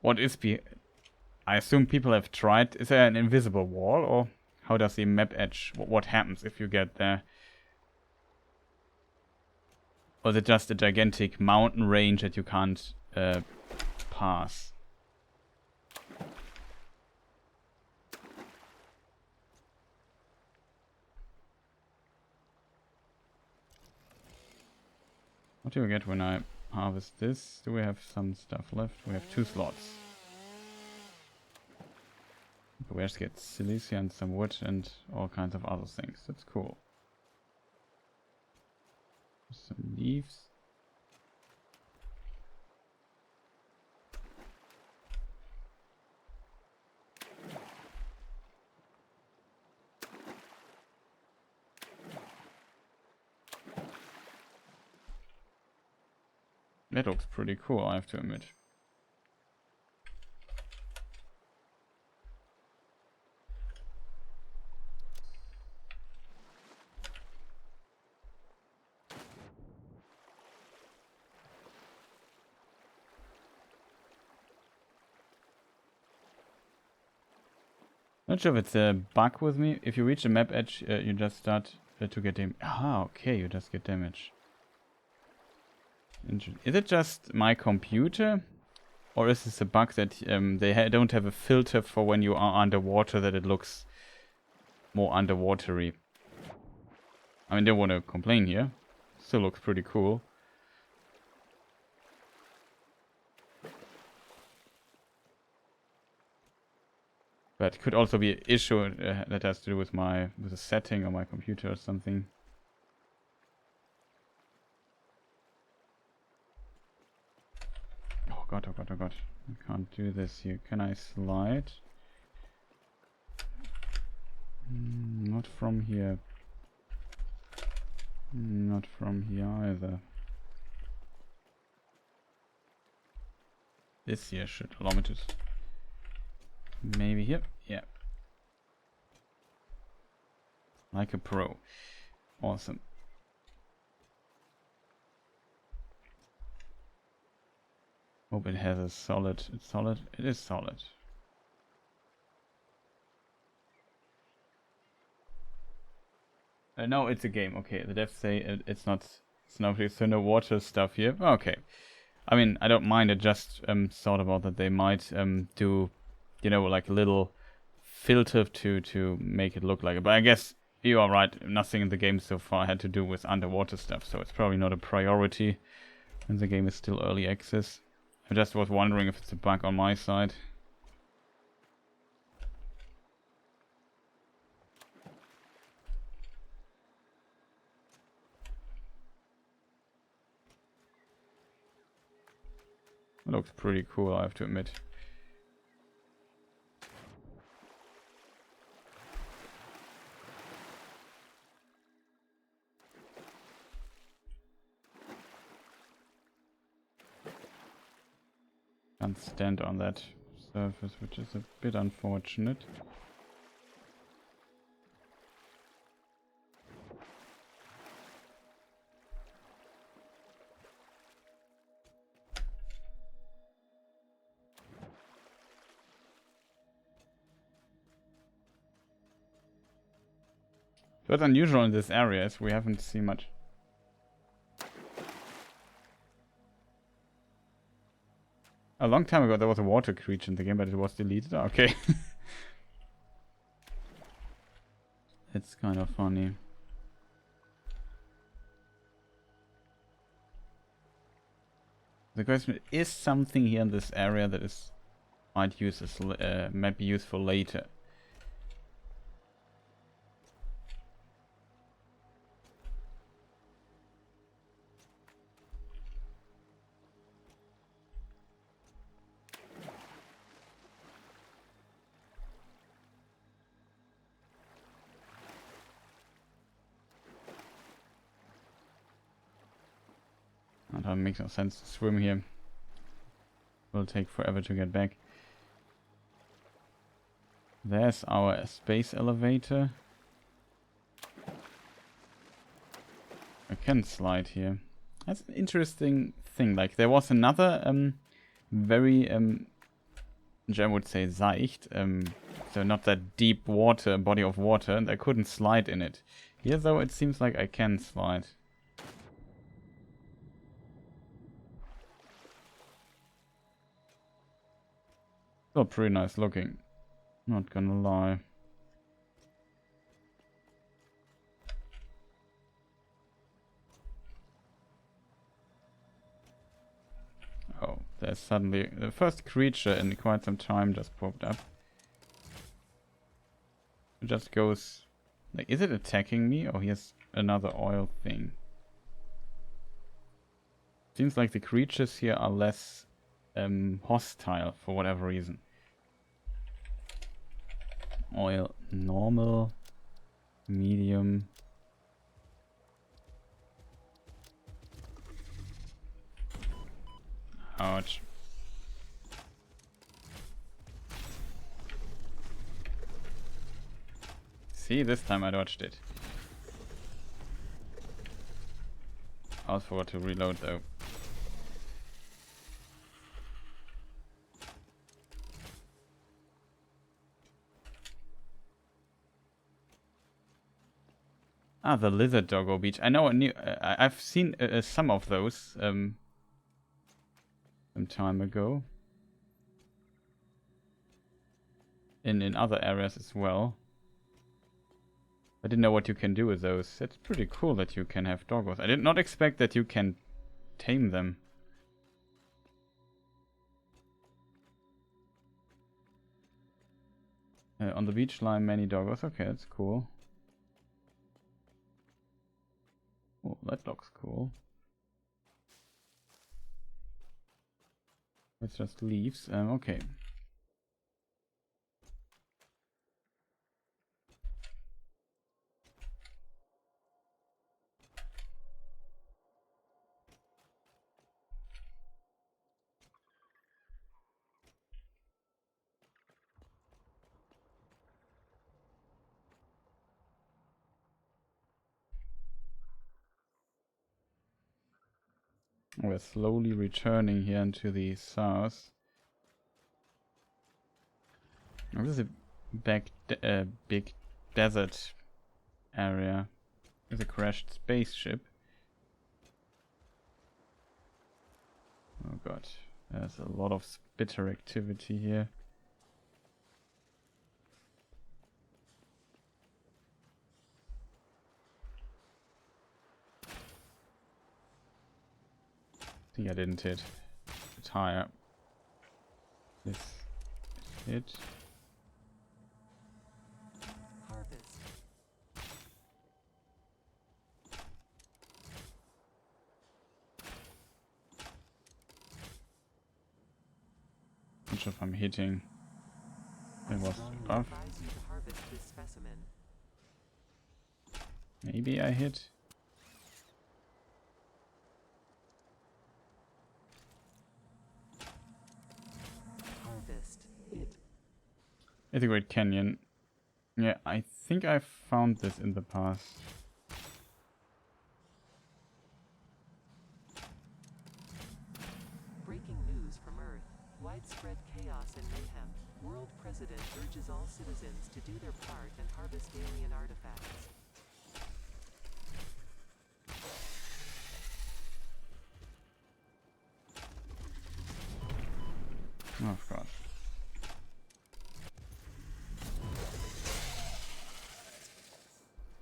What is I assume people have tried. Is there an invisible wall, or how does the map edge? What happens if you get there? Or is it just a gigantic mountain range that you can't pass? What do we get when I harvest this? Do we have some stuff left? We have 2 slots. We just get silesia and some wood and all kinds of other things. That's cool. Some leaves. That looks pretty cool, I have to admit. Not sure if it's a bug with me. If you reach the map edge, you just start to get damage. Ah, okay, you just get damage. Is it just my computer? Or is this a bug that they don't have a filter for when you are underwater, that it looks more underwatery? I mean, don't want to complain here. Still looks pretty cool. But could also be an issue that has to do with a setting on my computer or something. Oh god, oh god, oh god. I can't do this here. Can I slide? Not from here. Not from here either. This here should allow me to... Maybe here? Yeah. Like a pro. Awesome. Hope it has a solid... It's solid? It is solid. No, it's a game. Okay, the devs say it's not... It's no water stuff here. Okay. I mean, I don't mind. I just thought about that they might do... You know, like a little filter to make it look like it. But I guess you are right. Nothing in the game so far had to do with underwater stuff, so it's probably not a priority. And the game is still early access. I just was wondering if it's a bug on my side. It looks pretty cool, I have to admit. Can't stand on that surface, which is a bit unfortunate. What's unusual in this area is we haven't seen much. A long time ago there was a water creature in the game, but it was deleted. Okay. It's kind of funny. The question is something here in this area that is might be useful later. That makes no sense to swim here. Will take forever to get back. There's our space elevator. I can slide here. That's an interesting thing. Like there was another very I would say seicht, so not that deep water body of water, and I couldn't slide in it. Here though it seems like I can slide. Still pretty nice looking, not gonna lie. Oh, there's suddenly the first creature in quite some time just popped up. It just goes like, is it attacking me? Oh, here's another oil thing. Seems like the creatures here are less hostile for whatever reason. Oil, normal, medium. Ouch. See, this time I dodged it. I also forgot to reload though. Ah, the lizard doggo beach. I know. I've seen some of those some time ago. In other areas as well. I didn't know what you can do with those. It's pretty cool that you can have doggos. I did not expect that you can tame them. On the beach line, many doggos. Okay, that's cool. Oh, that looks cool. It's just leaves. Okay. We're slowly returning here into the south. This is a big desert area. There's a crashed spaceship. Oh god, there's a lot of spitter activity here. I think I didn't hit the tire. This hit. Harvest. Not sure if I'm hitting. It was I off. advise you to harvest this specimen. Maybe I hit. It's a great canyon. Yeah, I think I found this in the past. Breaking news from Earth. Widespread chaos and mayhem. World President urges all citizens to do their part and harvest alien artifacts. Oh, of course.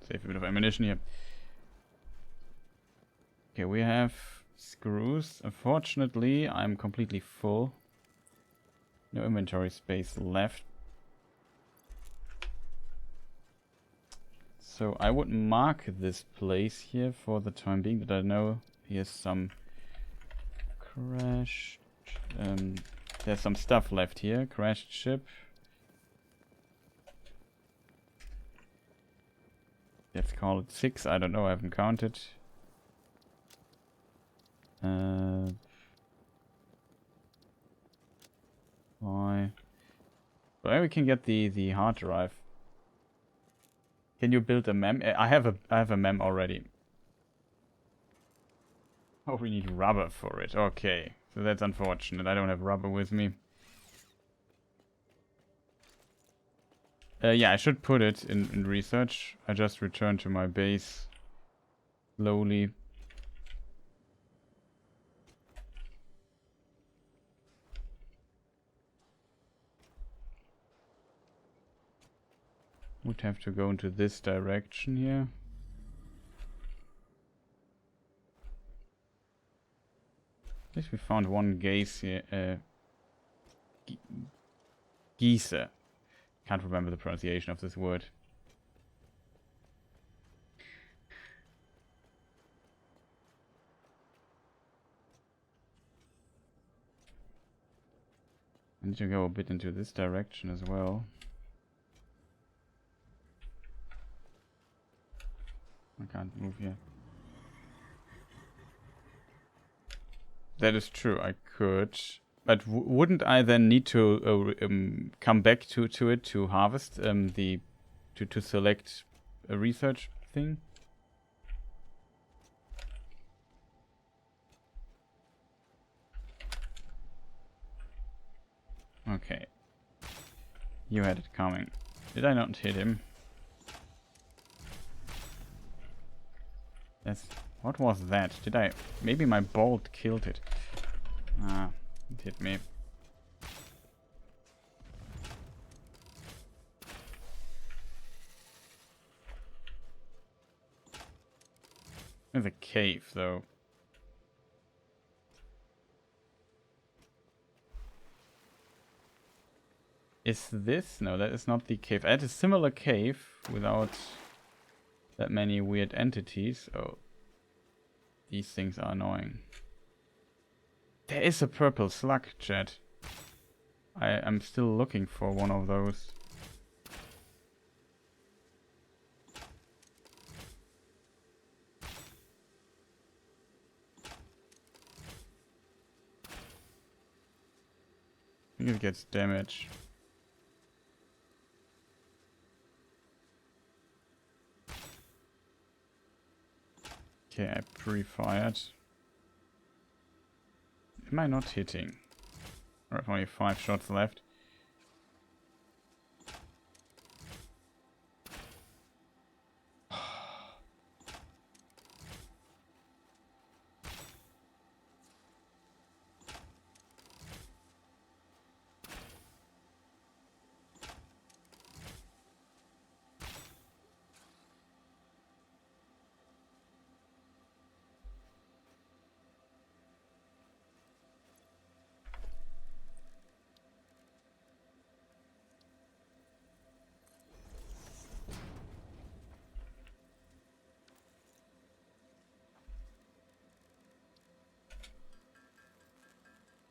Save a bit of ammunition here. Okay, we have screws. Unfortunately, I'm completely full. No inventory space left. So I would mark this place here for the time being, that I know here's some crashed... there's some stuff left here. Crashed ship. Let's call it 6. I don't know, I haven't counted. Why? Well, we can get the hard drive. Can you build a mem? I have a mem already. Oh, we need rubber for it. Okay, so that's unfortunate. I don't have rubber with me. Yeah, I should put it in research. I just returned to my base slowly. Would have to go into this direction here. At least we found one gaze here. Geyser. Can't remember the pronunciation of this word. I need to go a bit into this direction as well. I can't move here. That is true, I could. But wouldn't I then need to come back to it to harvest to select a research thing? Okay. You had it coming. Did I not hit him? What was that? Did I... Maybe my bolt killed it. Ah, it hit me. There's a cave, though. Is this? No, that is not the cave. I had a similar cave without that many weird entities. Oh. These things are annoying. There is a purple slug, chat. I am still looking for one of those. I think it gets damage. Okay, I pre-fired. Am I not hitting? I have only 5 shots left.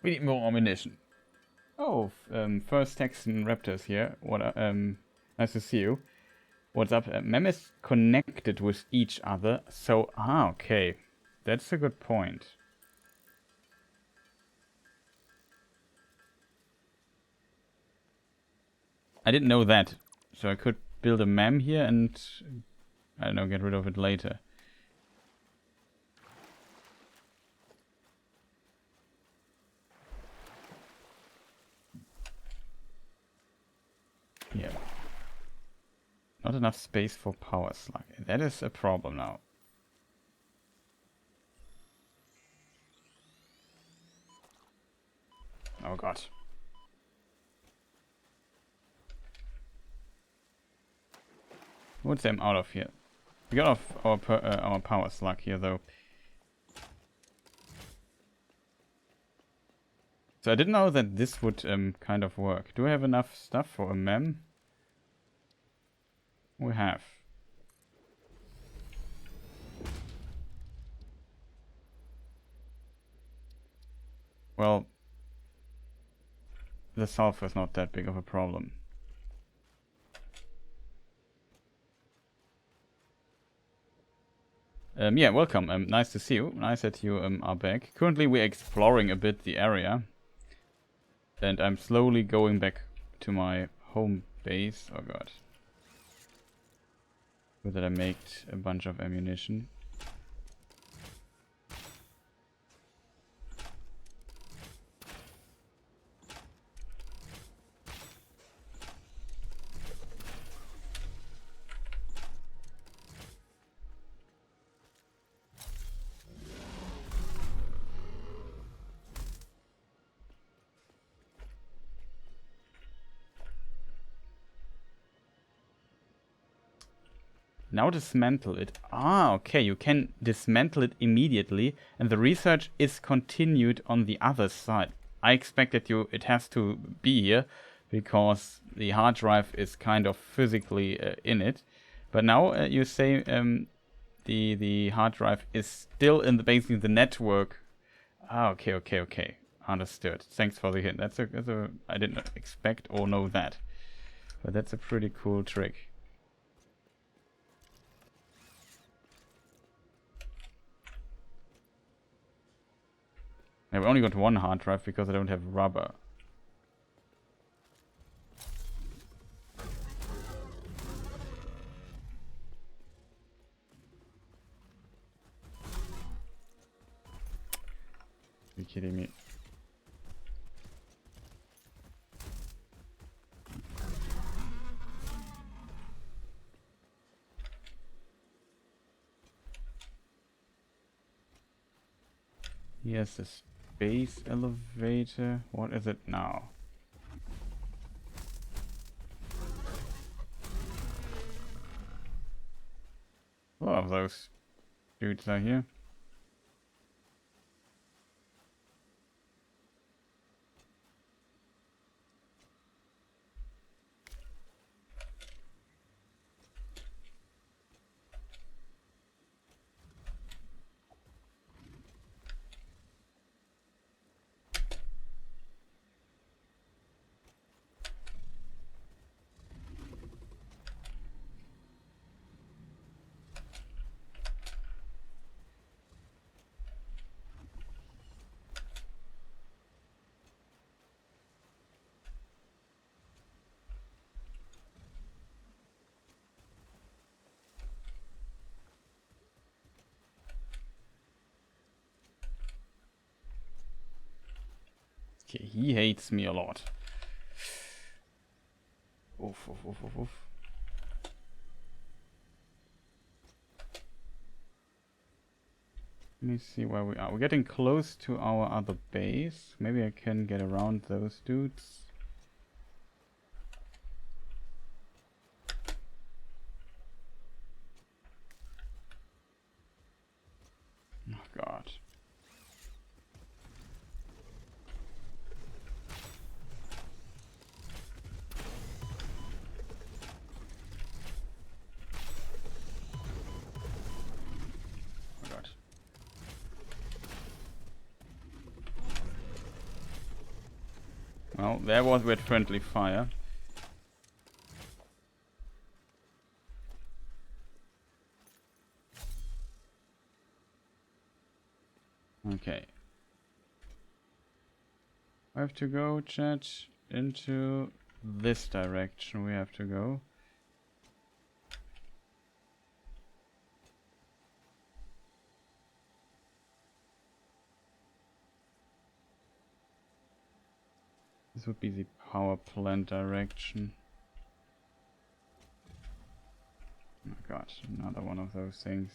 We need more ammunition. Oh, first Texan Raptors here. What? Nice to see you. What's up? Mem is connected with each other, so okay, that's a good point. I didn't know that. So I could build a mem here and, I don't know, get rid of it later. Yeah. Not enough space for power slug. That is a problem now. Oh god. What's them out of here? We got off our power slug here though. So I didn't know that this would kind of work. Do I have enough stuff for a mem? We have. Well, the sulfur is not that big of a problem. Yeah, welcome. Nice to see you. Nice that you are back. Currently, we're exploring a bit the area. And I'm slowly going back to my home base. Oh god. With that I made a bunch of ammunition. Now dismantle it. Ah, okay, you can dismantle it immediately, and the research is continued on the other side. I expected it has to be here, because the hard drive is kind of physically in it. But now you say the hard drive is still in basically the network. Ah, okay. Understood. Thanks for the hint. That's a I didn't expect or know that. But that's a pretty cool trick. I've only got one hard drive because I don't have rubber. Are you kidding me? Here's the space elevator. What is it now? A lot of those dudes are here. Okay, he hates me a lot. Oof. Let me see where we are. We're getting close to our other base. Maybe I can get around those dudes. Oh god. Well, there was with friendly fire. Okay. I have to go, chat, into this direction we have to go. This would be the power plant direction. Oh my god, another one of those things.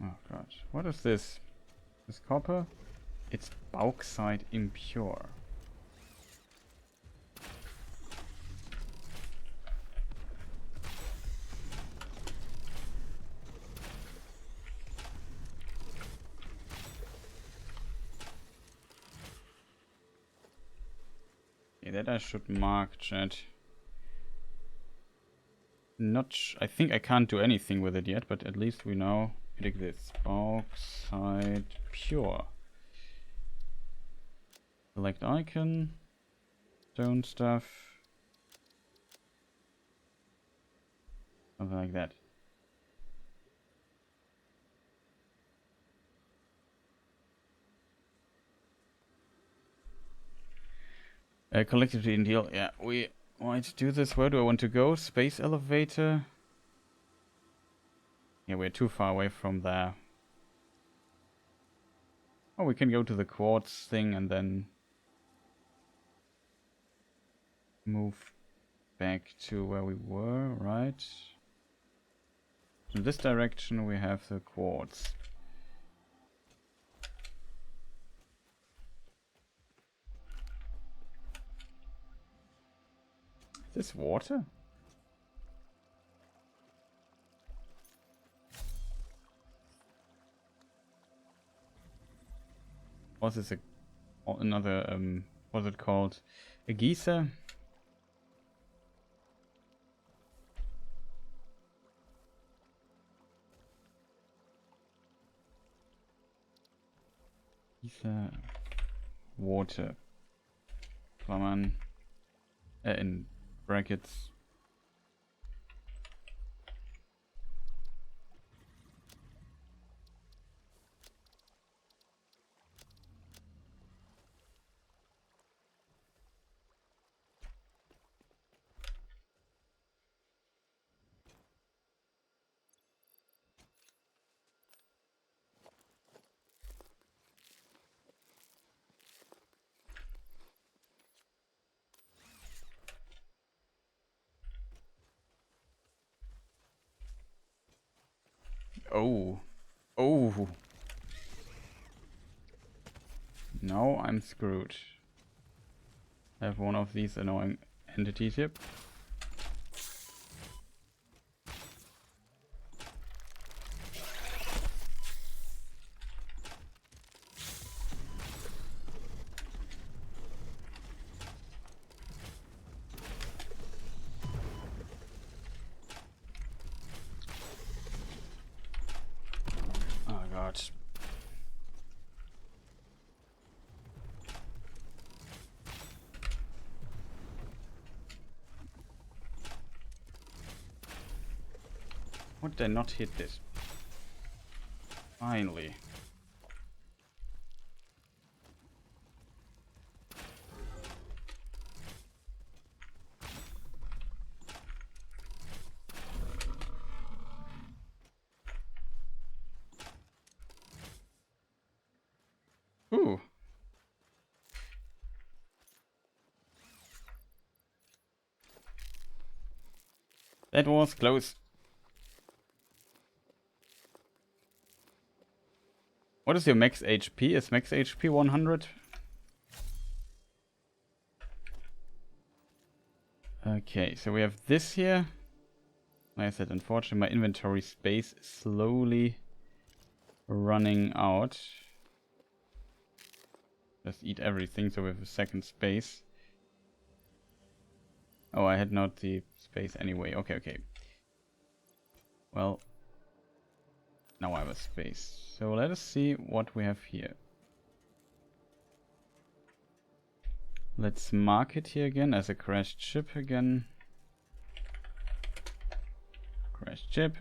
Oh god, what is this? This copper? It's bauxite impure. Okay, that I should mark, chat. I think I can't do anything with it yet, but at least we know it exists. Bauxite pure. Select icon. Stone stuff. Something like that. Collectively in deal. Yeah, we might do this. Where do I want to go? Space elevator. Yeah, we're too far away from there. Oh, we can go to the quartz thing and then move back to where we were, right? In this direction we have the quartz. Is this water? Or is this another, what's it called? A geyser? Geyser. Water. Klammern. In brackets. Oh. Oh. Now I'm screwed. I have one of these annoying entities here. Oh god. How did I not hit this? Finally. Ooh. That was close. What is your max HP? Is max HP 100? Okay, so we have this here. Like I said, unfortunately my inventory space is slowly running out. Just eat everything so we have a second space. Oh, I had not the space anyway. Okay, okay. Well, now I have a space. So let us see what we have here. Let's mark it here again as a crashed ship again. Crashed ship.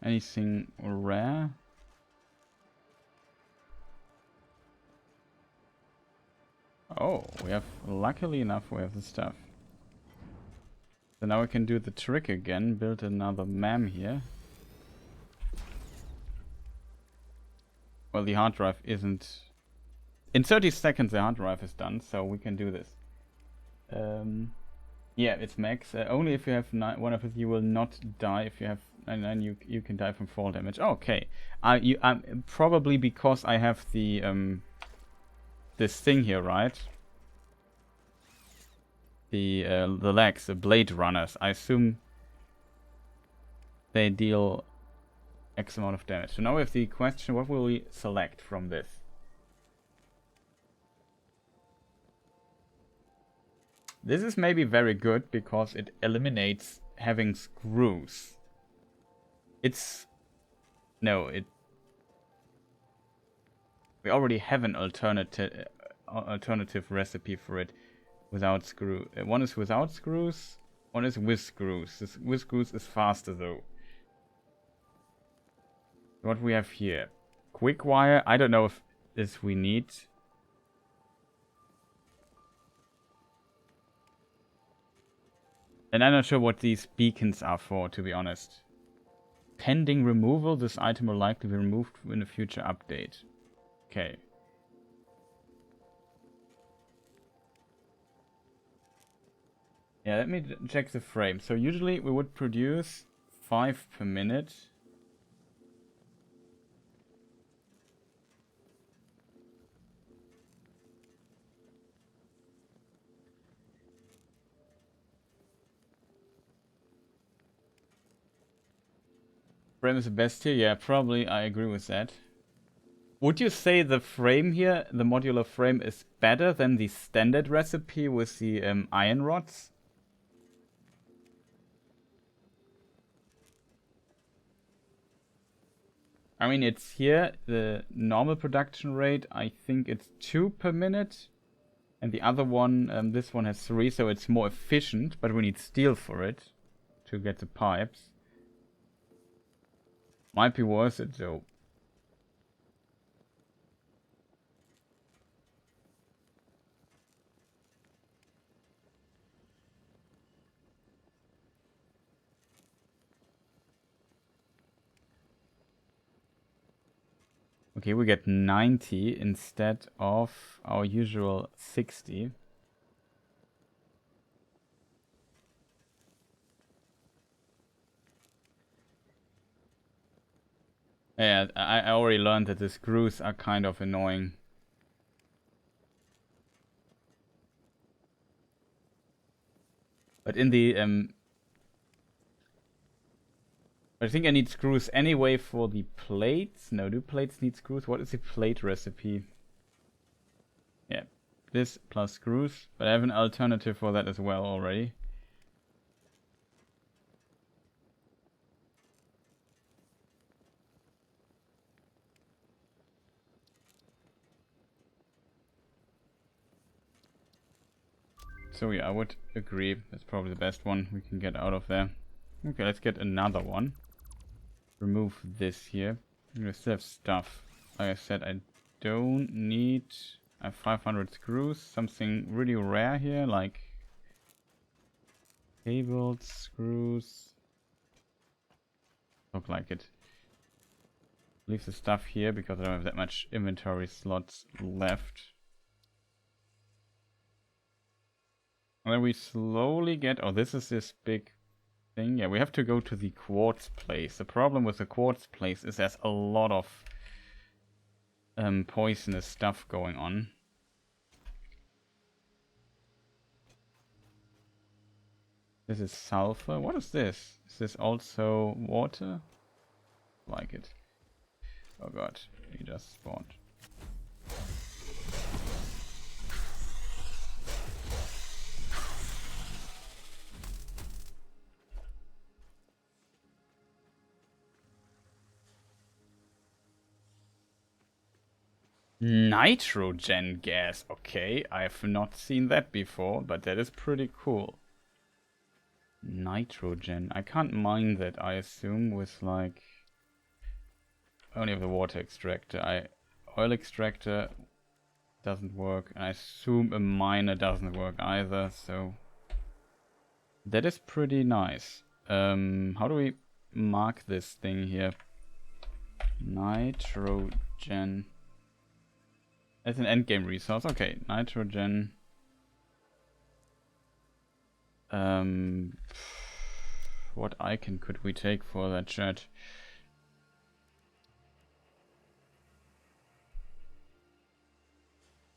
Anything rare? Oh, we have, luckily enough, we have the stuff. So now we can do the trick again, build another MAM here. Well, the hard drive isn't... In 30 seconds the hard drive is done, so we can do this. Yeah, it's max. Only if you have one of it, you will not die. If you have 99, you can die from fall damage. Oh, okay. Probably because I have the this thing here, right? The legs, the blade runners. I assume they deal X amount of damage. So now we have the question: what will we select from this? This is maybe very good because it eliminates having screws. It's... No, it... We already have an alternative recipe for it without screw. One is without screws, one is with screws. This with screws is faster though. What we have here? Quick wire. I don't know if this we need. And I'm not sure what these beacons are for, to be honest. Pending removal, this item will likely be removed in a future update. Okay. Yeah, let me check the frame. So usually we would produce 5 per minute. Frame is the best here? Yeah, probably. I agree with that. Would you say the frame here, the modular frame, is better than the standard recipe with the iron rods? I mean, it's here, the normal production rate, I think it's 2 per minute. And the other one, this one has 3, so it's more efficient, but we need steel for it to get the pipes. Might be worth it though. Okay, we get 90 instead of our usual 60. Yeah, I already learned that the screws are kind of annoying. But in the I think I need screws anyway for the plates. No, do plates need screws? What is the plate recipe? Yeah, this plus screws. But I have an alternative for that as well already. So yeah, I would agree. That's probably the best one we can get out of there. Okay, let's get another one. Remove this here. We still have stuff. Like I said, I don't need... I have 500 screws. Something really rare here, like... cables, screws... Look like it. Leave the stuff here because I don't have that much inventory slots left. And then we slowly get... Oh, this is this big thing. Yeah, we have to go to the quartz place. The problem with the quartz place is there's a lot of poisonous stuff going on. This is sulfur. What is this? Is this also water? Like it. Oh god, he just spawned. Nitrogen gas. Okay, I've not seen that before, but that is pretty cool. Nitrogen. I can't mine that, I assume, with like... only have the water extractor. Oil extractor doesn't work. I assume a miner doesn't work either, so that is pretty nice. How do we mark this thing here? Nitrogen. As an endgame resource. Okay, nitrogen. What icon could we take for that chat?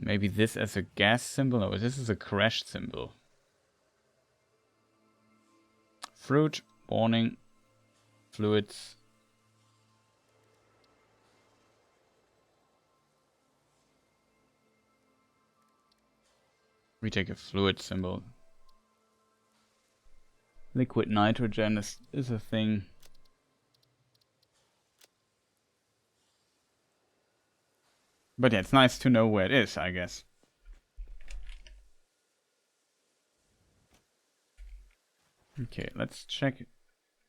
Maybe this as a gas symbol? No, this is a crash symbol. Fruit, warning, fluids. We take a fluid symbol. Liquid nitrogen is a thing. But yeah, it's nice to know where it is, I guess. Okay, let's check.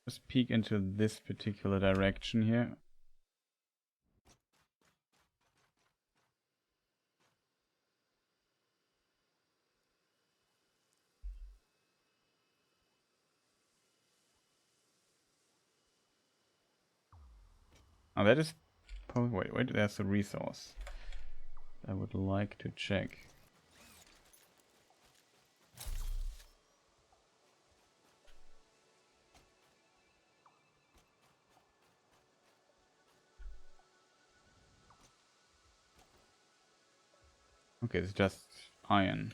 Let's peek into this particular direction here. Oh, that is probably... Wait, there's a resource I would like to check. Okay, it's just iron.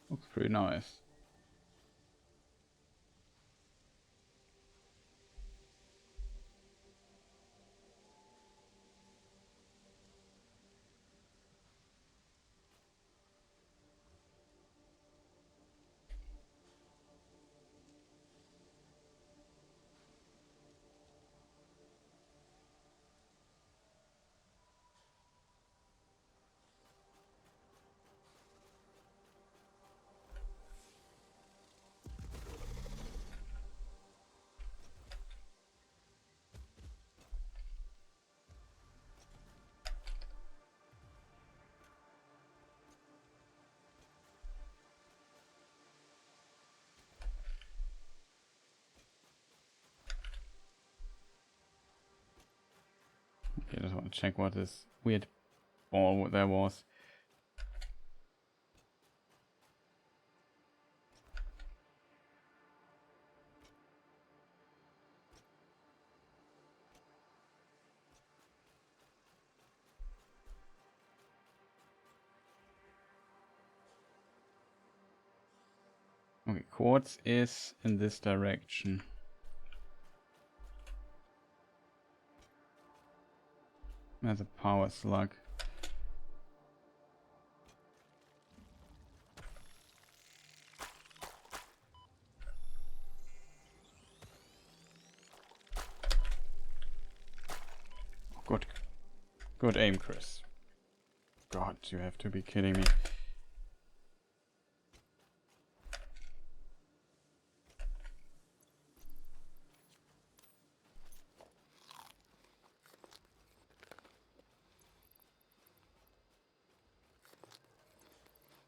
Looks pretty nice. Okay, I just want to check what this weird ball there was. Okay, quartz is in this direction. There's a power slug. Good. Good aim, Chris. God, you have to be kidding me.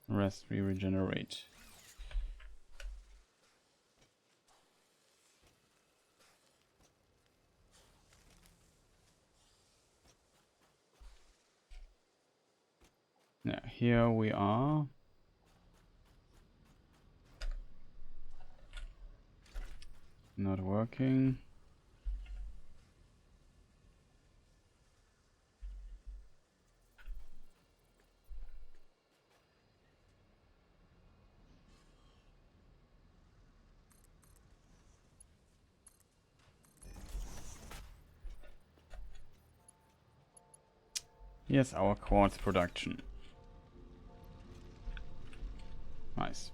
Rest, we regenerate. Now, here we are. Not working. Yes, our quartz production. Nice.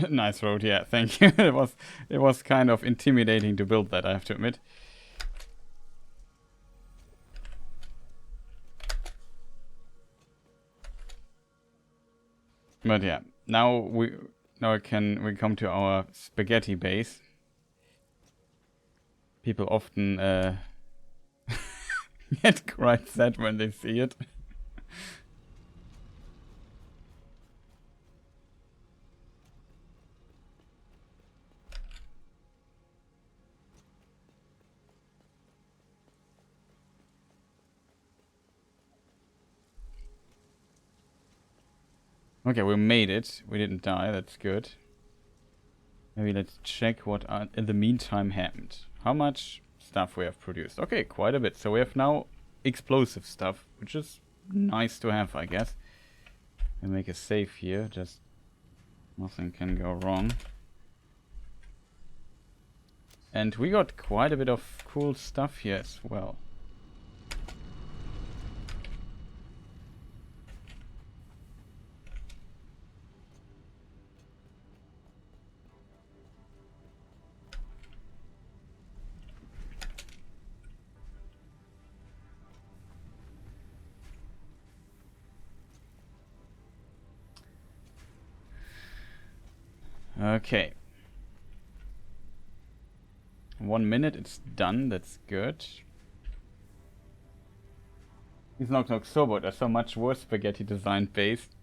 Nice road, yeah, thank you. It was kind of intimidating to build that, I have to admit. But yeah, now we come to our spaghetti base. People often get quite sad when they see it. Okay, we made it. We didn't die. That's good. Maybe let's check what in the meantime happened. How much stuff we have produced. Okay, quite a bit. So we have now explosive stuff, which is nice to have, I guess. We make a save here. Just nothing can go wrong. And we got quite a bit of cool stuff here as well. Okay. 1 minute, it's done. That's good. These Knock Knock Sobot are so much worse spaghetti design based.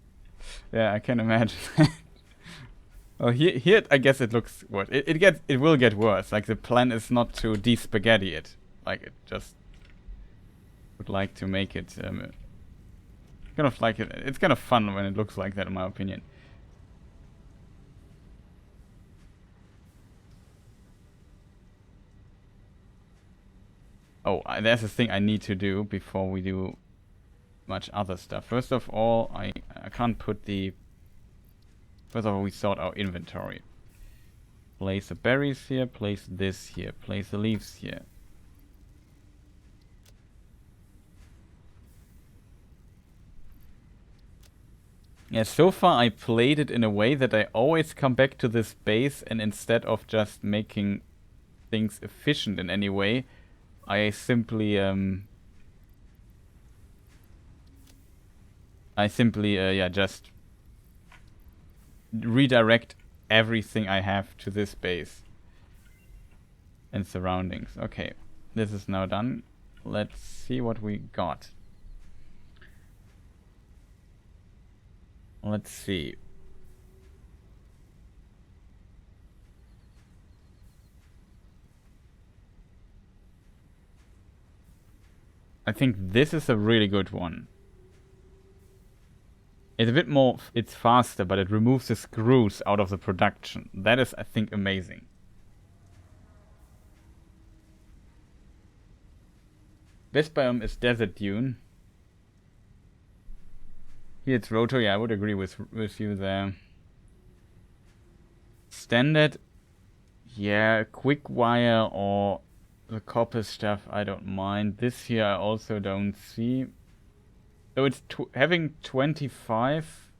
Yeah, I can imagine. Oh, here I guess it looks worse. It will get worse. Like the plan is not to de-spaghetti it. Like it just would like to make it kind of like it. It's kind of fun when it looks like that, in my opinion. Oh, there's a thing I need to do before we do much other stuff. First of all, I can't put the... First of all, we sort our inventory. Place the berries here, place this here, place the leaves here. Yeah, so far I played it in a way that I always come back to this base, and instead of just making things efficient in any way, I simply just redirect everything I have to this base and surroundings. Okay, this is now done. Let's see what we got. Let's see. I think this is a really good one. It's a bit more, it's faster, but it removes the screws out of the production. That is, I think, amazing. Best biome is desert dune. Here it's rotor, yeah, I would agree with you there. Standard, yeah, quick wire or the copper stuff, I don't mind. This here I also don't see. So it's having 25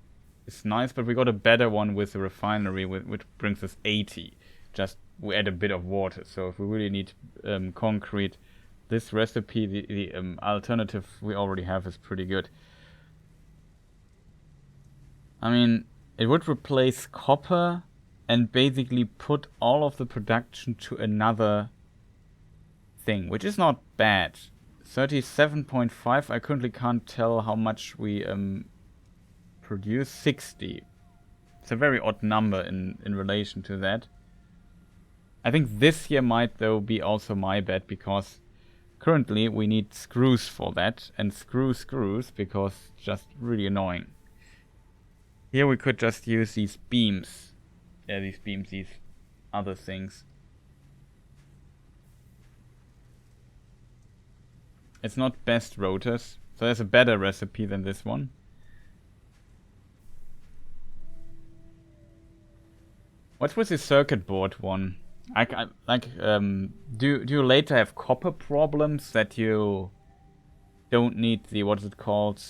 is nice, but we got a better one with the refinery, which brings us 80. Just we add a bit of water. So if we really need concrete, this recipe, the alternative we already have is pretty good. I mean, it would replace copper and basically put all of the production to another thing, which is not bad. 37.5, I currently can't tell how much we produce. 60. It's a very odd number in relation to that. I think this here might though be also my bet, because currently we need screws for that, and screws because it's just really annoying. Here we could just use these beams. Yeah, these other things. It's not best rotors, so there's a better recipe than this one. What's with the circuit board one? Do you later have copper problems that you don't need the, what is it called?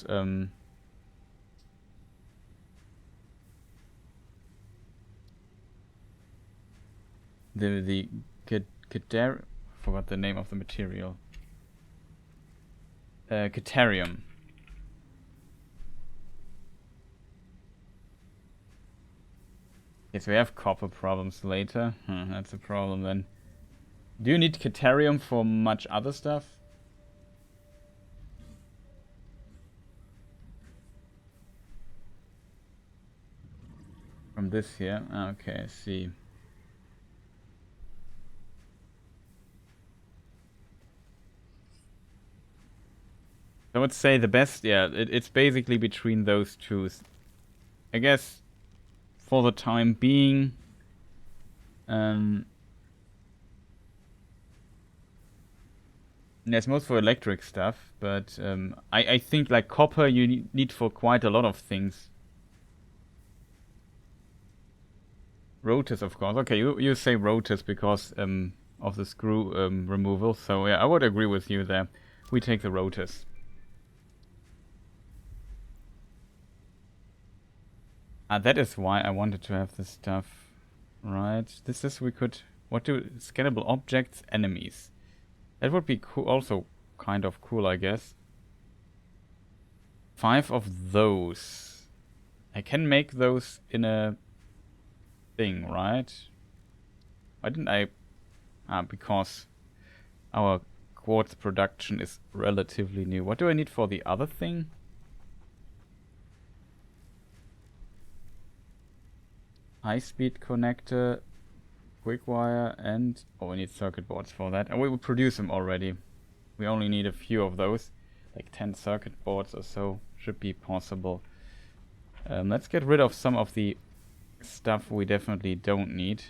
the forgot the name of the material. Caterium. Yes, we have copper problems later. That's a problem then. Do you need Caterium for much other stuff? From this here? Okay, I see. I would say the best, yeah, it's basically between those two. I guess for the time being, there's most for electric stuff, but I think like copper you need for quite a lot of things. Rotors, of course. Okay, you say rotors because of the screw removal. So yeah, I would agree with you there. We take the rotors. That is why I wanted to have this stuff. Right. This is we could... What do... Scannable objects, enemies. That would be cool. Also kind of cool, I guess. 5 of those. I can make those in a thing, right? Why didn't I... because our quartz production is relatively new. What do I need for the other thing? High-speed connector, quick wire, and... Oh, we need circuit boards for that. And we will produce them already. We only need a few of those. Like 10 circuit boards or so should be possible. Let's get rid of some of the stuff we definitely don't need.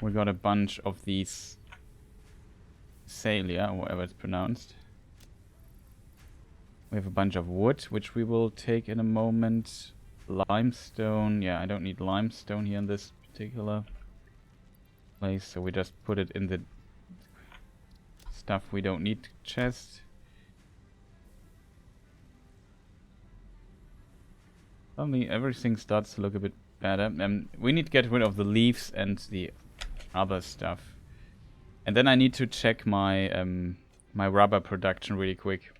We got a bunch of these Salia, or whatever it's pronounced. We have a bunch of wood, which we will take in a moment. Limestone. Yeah, I don't need limestone here in this particular place, so we just put it in the stuff we don't need chest. Suddenly everything starts to look a bit better. We need to get rid of the leaves and the other stuff. And then I need to check my my rubber production really quick.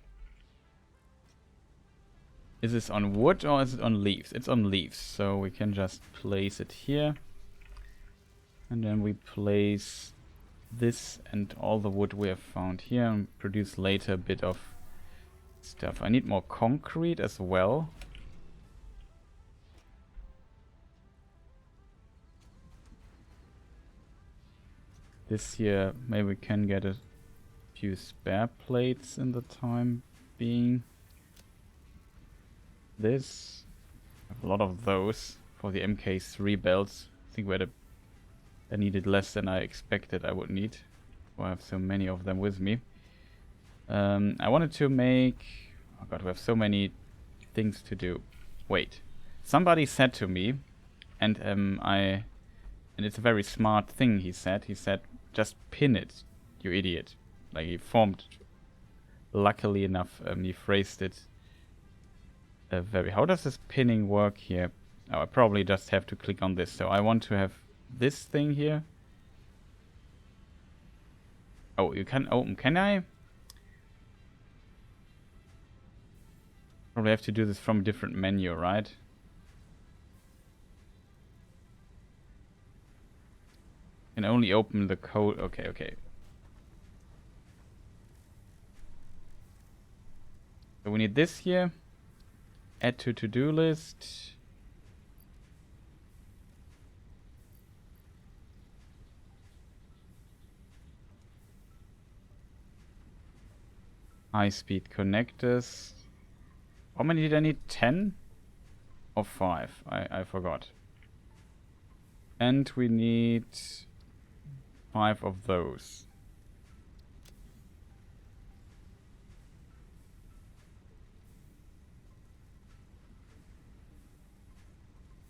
Is this on wood or is it on leaves? It's on leaves, so we can just place it here. And then we place this and all the wood we have found here and produce later a bit of stuff. I need more concrete as well. This here, maybe we can get a few spare plates in the time being. This, I have a lot of those for the MK3 belts. I think I needed less than I expected I would need. I have so many of them with me. I wanted to make... Oh god, we have so many things to do. Wait. Somebody said to me, and and it's a very smart thing he said. He said, just pin it, you idiot. Like he formed... Luckily enough, he phrased it very... How does this pinning work here? Oh, I probably just have to click on this. So I want to have this thing here. Oh, you can open. Can I? Probably have to do this from a different menu, right? Can only open the code. Okay, okay. So we need this here. Add to to-do list. High-speed connectors. How many did I need? 10? Or 5? I forgot. And we need 5 of those.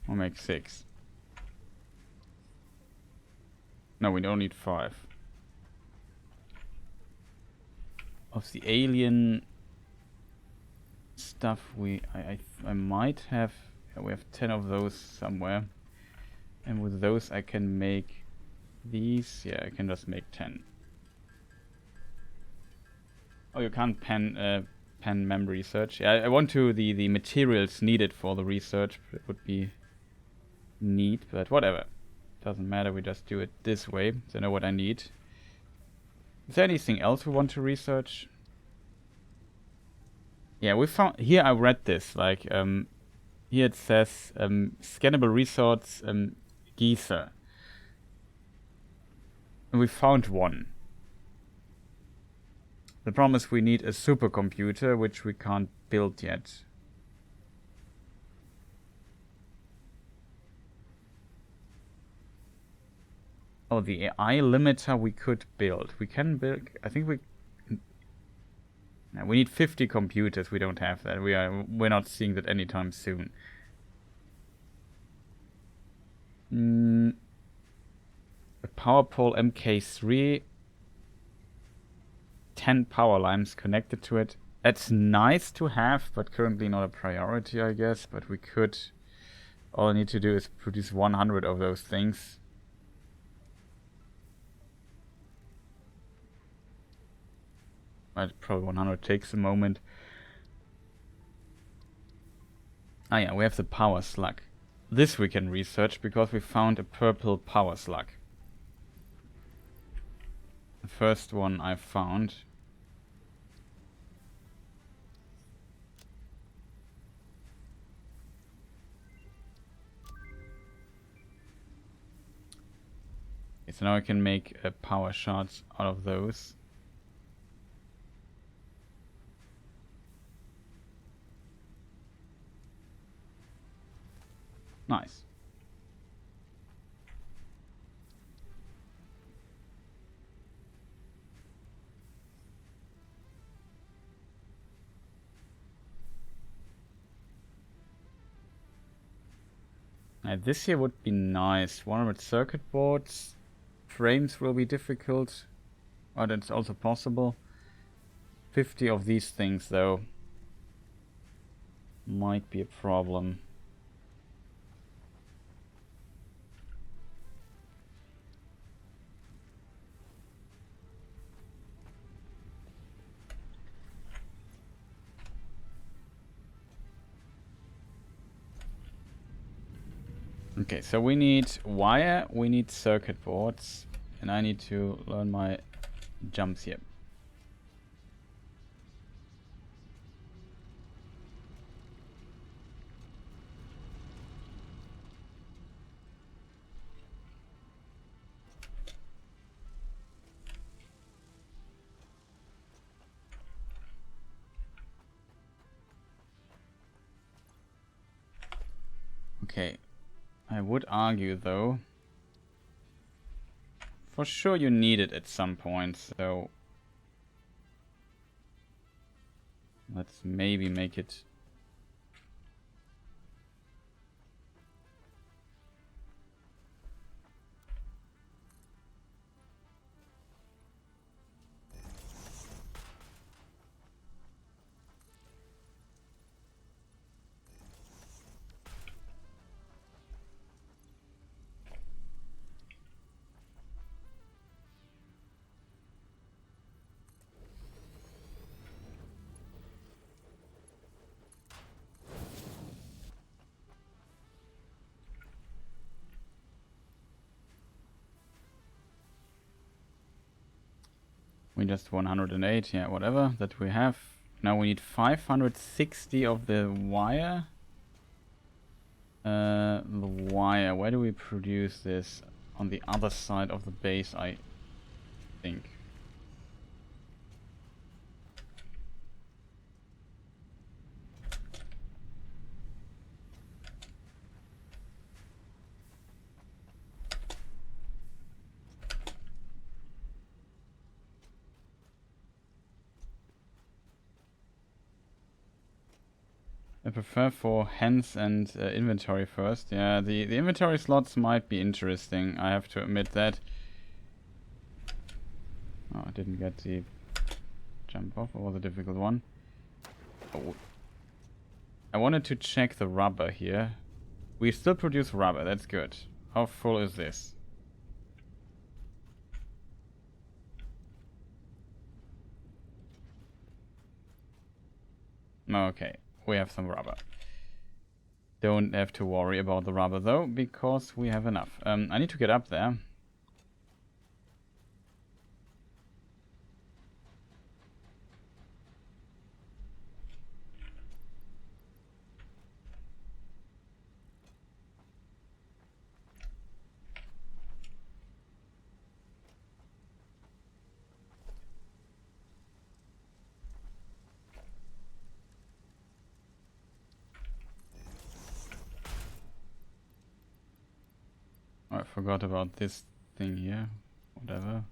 We'll make 6. No, we don't need 5. Of the alien stuff I might have. Yeah, we have 10 of those somewhere. And with those I can make these. Yeah, I can just make 10. Oh, you can't pen memory research. Yeah, I want to the materials needed for the research. It would be neat, but whatever. Doesn't matter, we just do it this way, so I know what I need. Is there anything else we want to research? Yeah, we found... Here I read this, like, here it says, scannable resource, Geyser. And we found one. The problem is we need a supercomputer, which we can't build yet. Oh, the AI limiter we could build. We can build... I think we... No, we need 50 computers. We don't have that. We're not seeing that anytime soon. A power pole MK3... 10 power lines connected to it. That's nice to have, but currently not a priority, I guess. But we could... All I need to do is produce 100 of those things. Probably 100 takes a moment. Ah yeah, we have the power slug. This we can research because we found a purple power slug. The first one I found. Okay, so now I can make power shards out of those. Nice. This here would be nice. 100 circuit boards. Frames will be difficult. Oh, that's also possible. 50 of these things, though, might be a problem. Okay, so we need wire, we need circuit boards, and I need to learn my jumps here. Okay. I would argue, though, for sure you need it at some point, so let's maybe make it... We just 108, yeah, whatever, that we have. Now we need 560 of the wire. The wire, where do we produce this? On the other side of the base, I think. I prefer for hands and inventory first. Yeah, the inventory slots might be interesting, I have to admit that. Oh, I didn't get the jump off, or was a difficult one. Oh. I wanted to check the rubber here. We still produce rubber, that's good. How full is this? Okay, we have some rubber. Don't have to worry about the rubber though, because we have enough. I need to get up there. I forgot about this thing here. Whatever.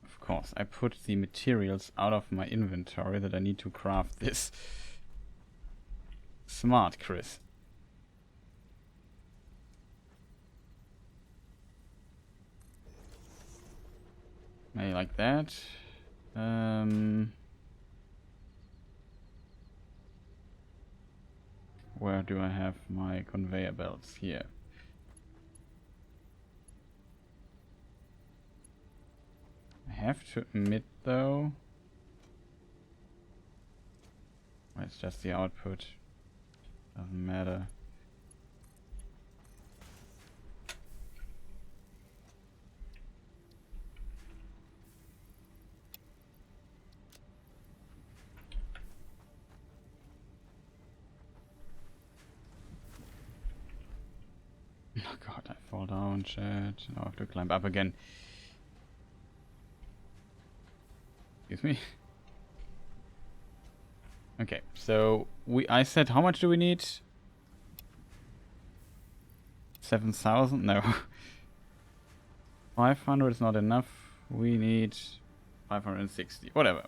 Of course, I put the materials out of my inventory that I need to craft this. Smart, Chris. Maybe like that. Where do I have my conveyor belts? Here. I have to admit though, it's just the output, doesn't matter. Oh god, I fall down, chat. Now I have to climb up again. Excuse me. Okay, so I said how much do we need? 7,000? No. 500 is not enough. We need 560. Whatever.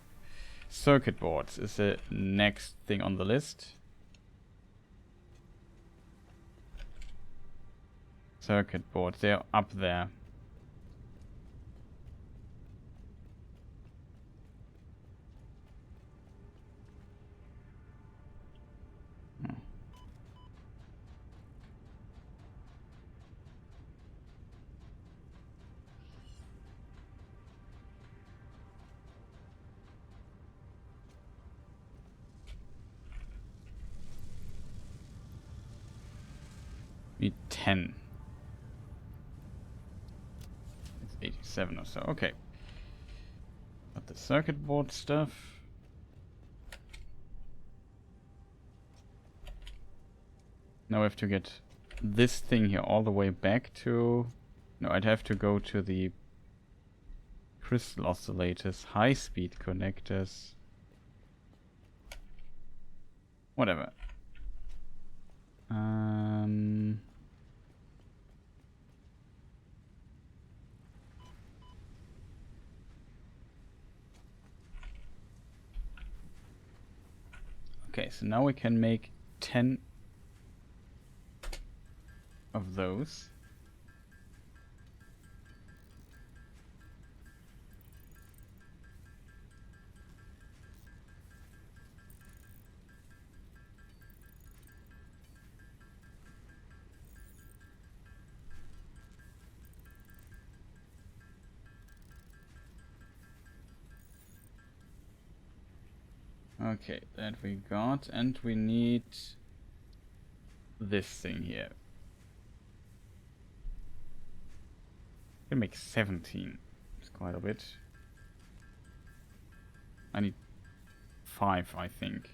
Circuit boards is the next thing on the list. Circuit boards, they're up there. Need 10. It's 87 or so. Okay. Got the circuit board stuff. Now we have to get this thing here all the way back to... No, I'd have to go to the crystal oscillators, high-speed connectors. Whatever. Okay, so now we can make 10 of those. Okay, that we got, and we need this thing here. Can make 17. It's quite a bit. I need 5, I think.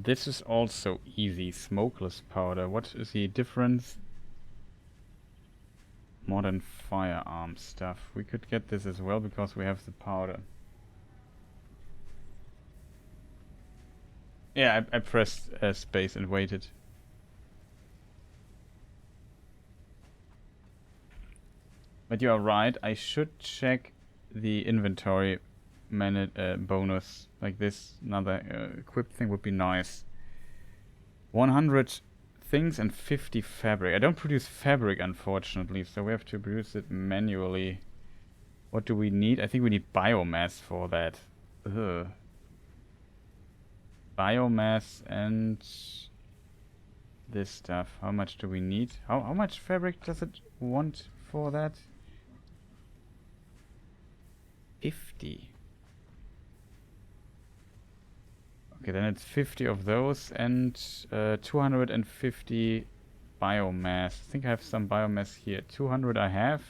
This is also easy. Smokeless powder. What is the difference? Modern firearm stuff. We could get this as well because we have the powder. Yeah, I pressed space and waited. But you are right. I should check the inventory bonus like this. Another equipped thing would be nice. 100 things and 50 fabric. I don't produce fabric, unfortunately, so we have to produce it manually. What do we need? I think we need biomass for that. Ugh. Biomass and this stuff. How much do we need? How much fabric does it want for that? 50. Okay, then it's 50 of those and 250 biomass. I think I have some biomass here. 200 I have.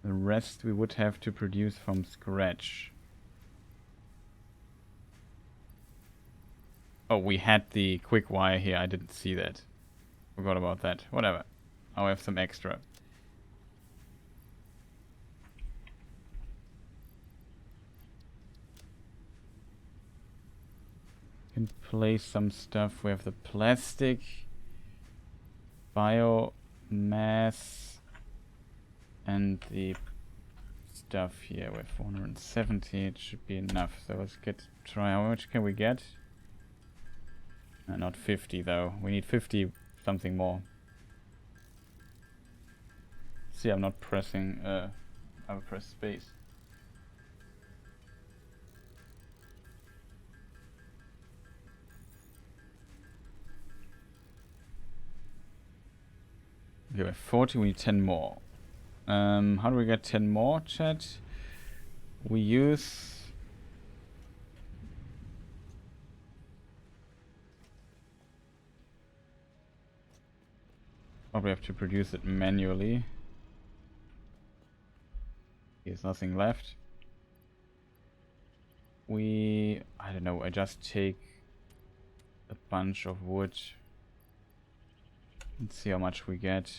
The rest we would have to produce from scratch. Oh, we had the quick wire here. I didn't see that. Forgot about that. Whatever. I'll have some extra. Can place some stuff. We have the plastic, biomass, and the stuff here. We have 470. It should be enough. So let's try. How much can we get? Not 50 though. We need 50 something more. See, I'm not pressing. I'll press space. Okay, we have 40, we need 10 more. How do we get 10 more, chat? We use... Probably have to produce it manually. There's nothing left. I don't know, I just take a bunch of wood. Let's see how much we get.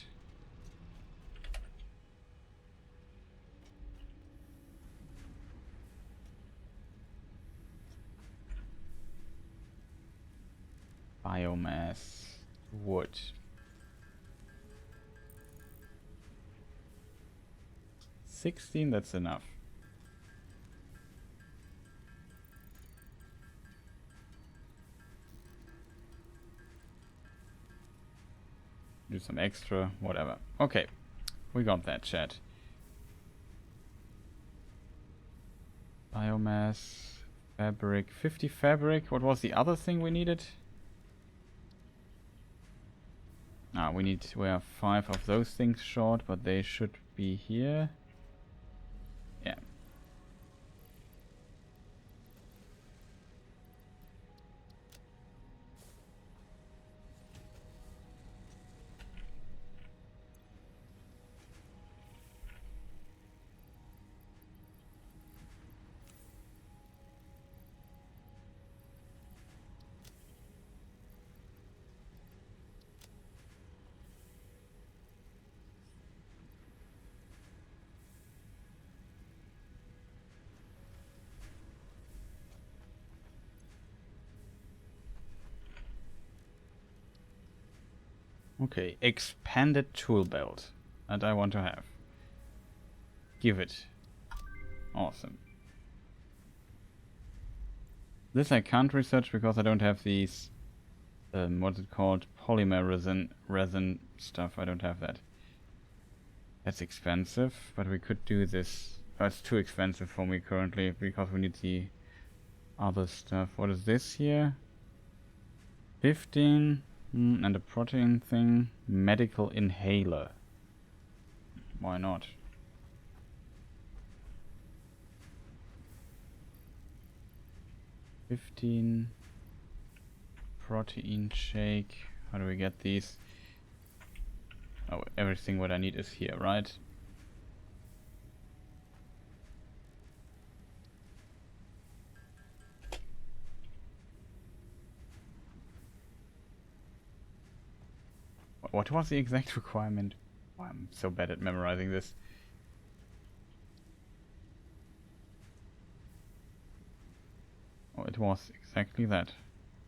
Biomass, wood. 16, that's enough. Do some extra, whatever. Okay, we got that, chat. Biomass, fabric, 50 fabric. What was the other thing we needed? We have 5 of those things short, but they should be here. Yeah. Okay, expanded tool belt. That I want to have. Give it. Awesome. This I can't research because I don't have these, what's it called? Polymer resin stuff. I don't have that. That's expensive, but we could do this. Oh, it's too expensive for me currently because we need the other stuff. What is this here? 15. And a protein thing. Medical inhaler. Why not? $15. Protein shake. How do we get these? Oh, everything what I need is here, right? What was the exact requirement? Oh, I'm so bad at memorizing this. Oh, it was exactly that.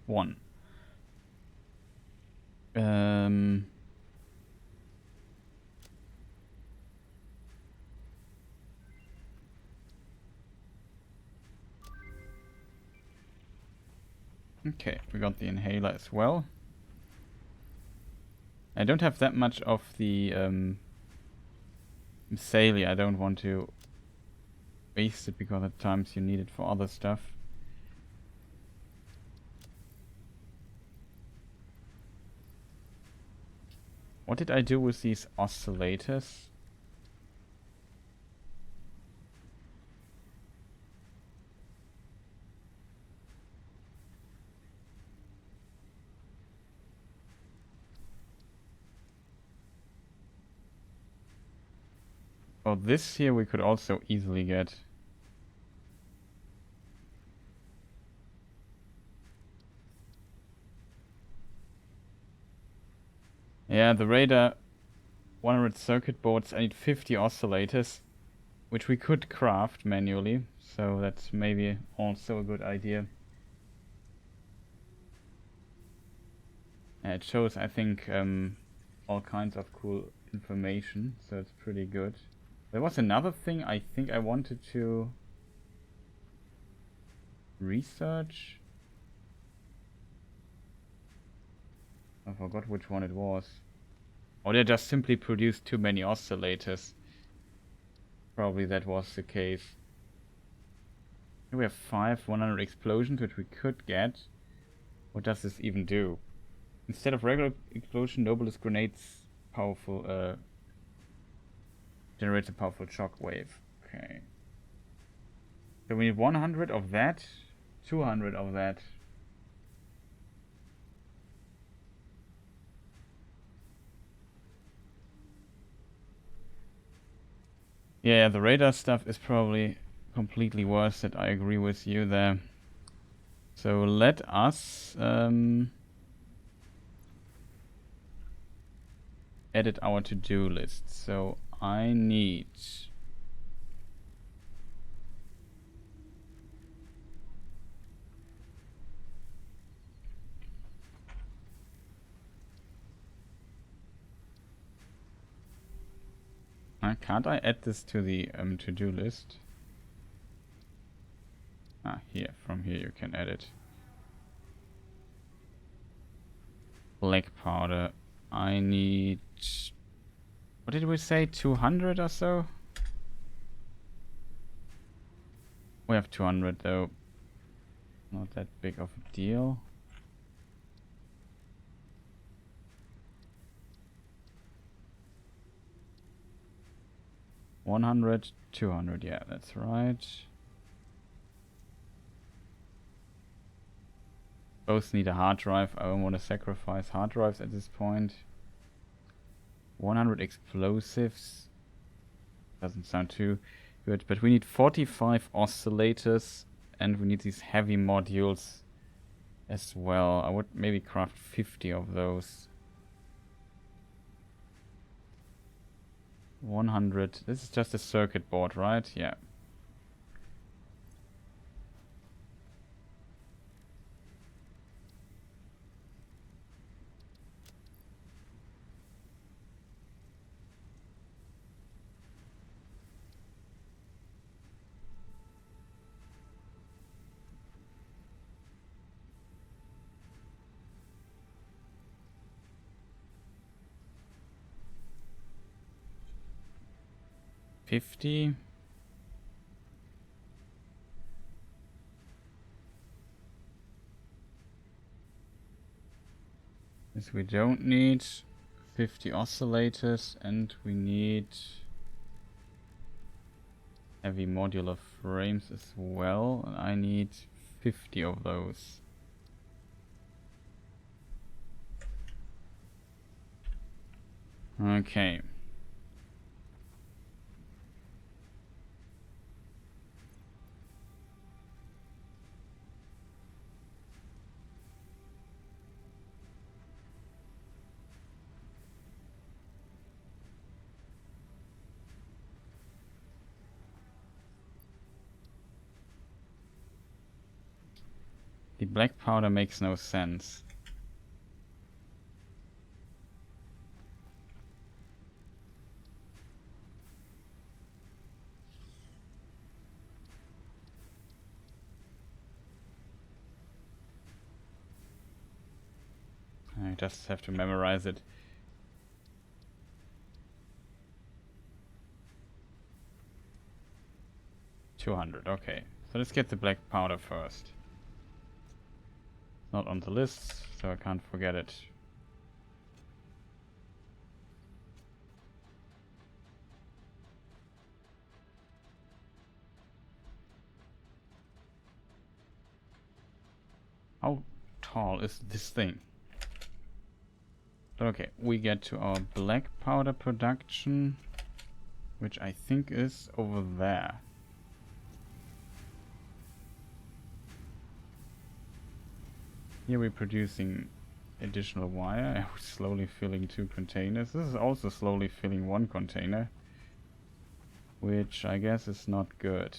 1. Okay, we got the inhaler as well. I don't have that much of the Salia. I don't want to waste it because at times you need it for other stuff. What did I do with these oscillators? Oh, this here we could also easily get. Yeah, the radar 100 circuit boards. I need 50 oscillators, which we could craft manually. So that's maybe also a good idea. It shows, I think, all kinds of cool information, so it's pretty good. There was another thing I think I wanted to research. I forgot which one it was. Or they just simply produced too many oscillators. Probably that was the case. Here we have 5 100 explosions, which we could get. What does this even do? Instead of regular explosion, Noblest grenades powerful generates a powerful shock wave. Okay. So we need 100 of that, 200 of that. Yeah, the radar stuff is probably completely worth it. I agree with you there. So let us edit our to-do list. So I need can't I add this to the to-do list? Here, from here you can edit. Black powder. I need... What did we say? 200 or so? We have 200 though. Not that big of a deal. $100, $200, yeah, that's right. Both need a hard drive. I don't want to sacrifice hard drives at this point. 100 explosives. Doesn't sound too good, but we need 45 oscillators and we need these heavy modules as well. I would maybe craft 50 of those. 100. This is just a circuit board, right? Yeah. $50. This we don't need. 50 oscillators, and we need heavy modular frames as well. And I need 50 of those. Okay. The black powder makes no sense. I just have to memorize it. $200, okay. So let's get the black powder first. Not on the list, so I can't forget it. How tall is this thing? Okay, we get to our black powder production, which I think is over there. Here we're producing additional wire. We're slowly filling 2 containers. This is also slowly filling 1 container, which I guess is not good.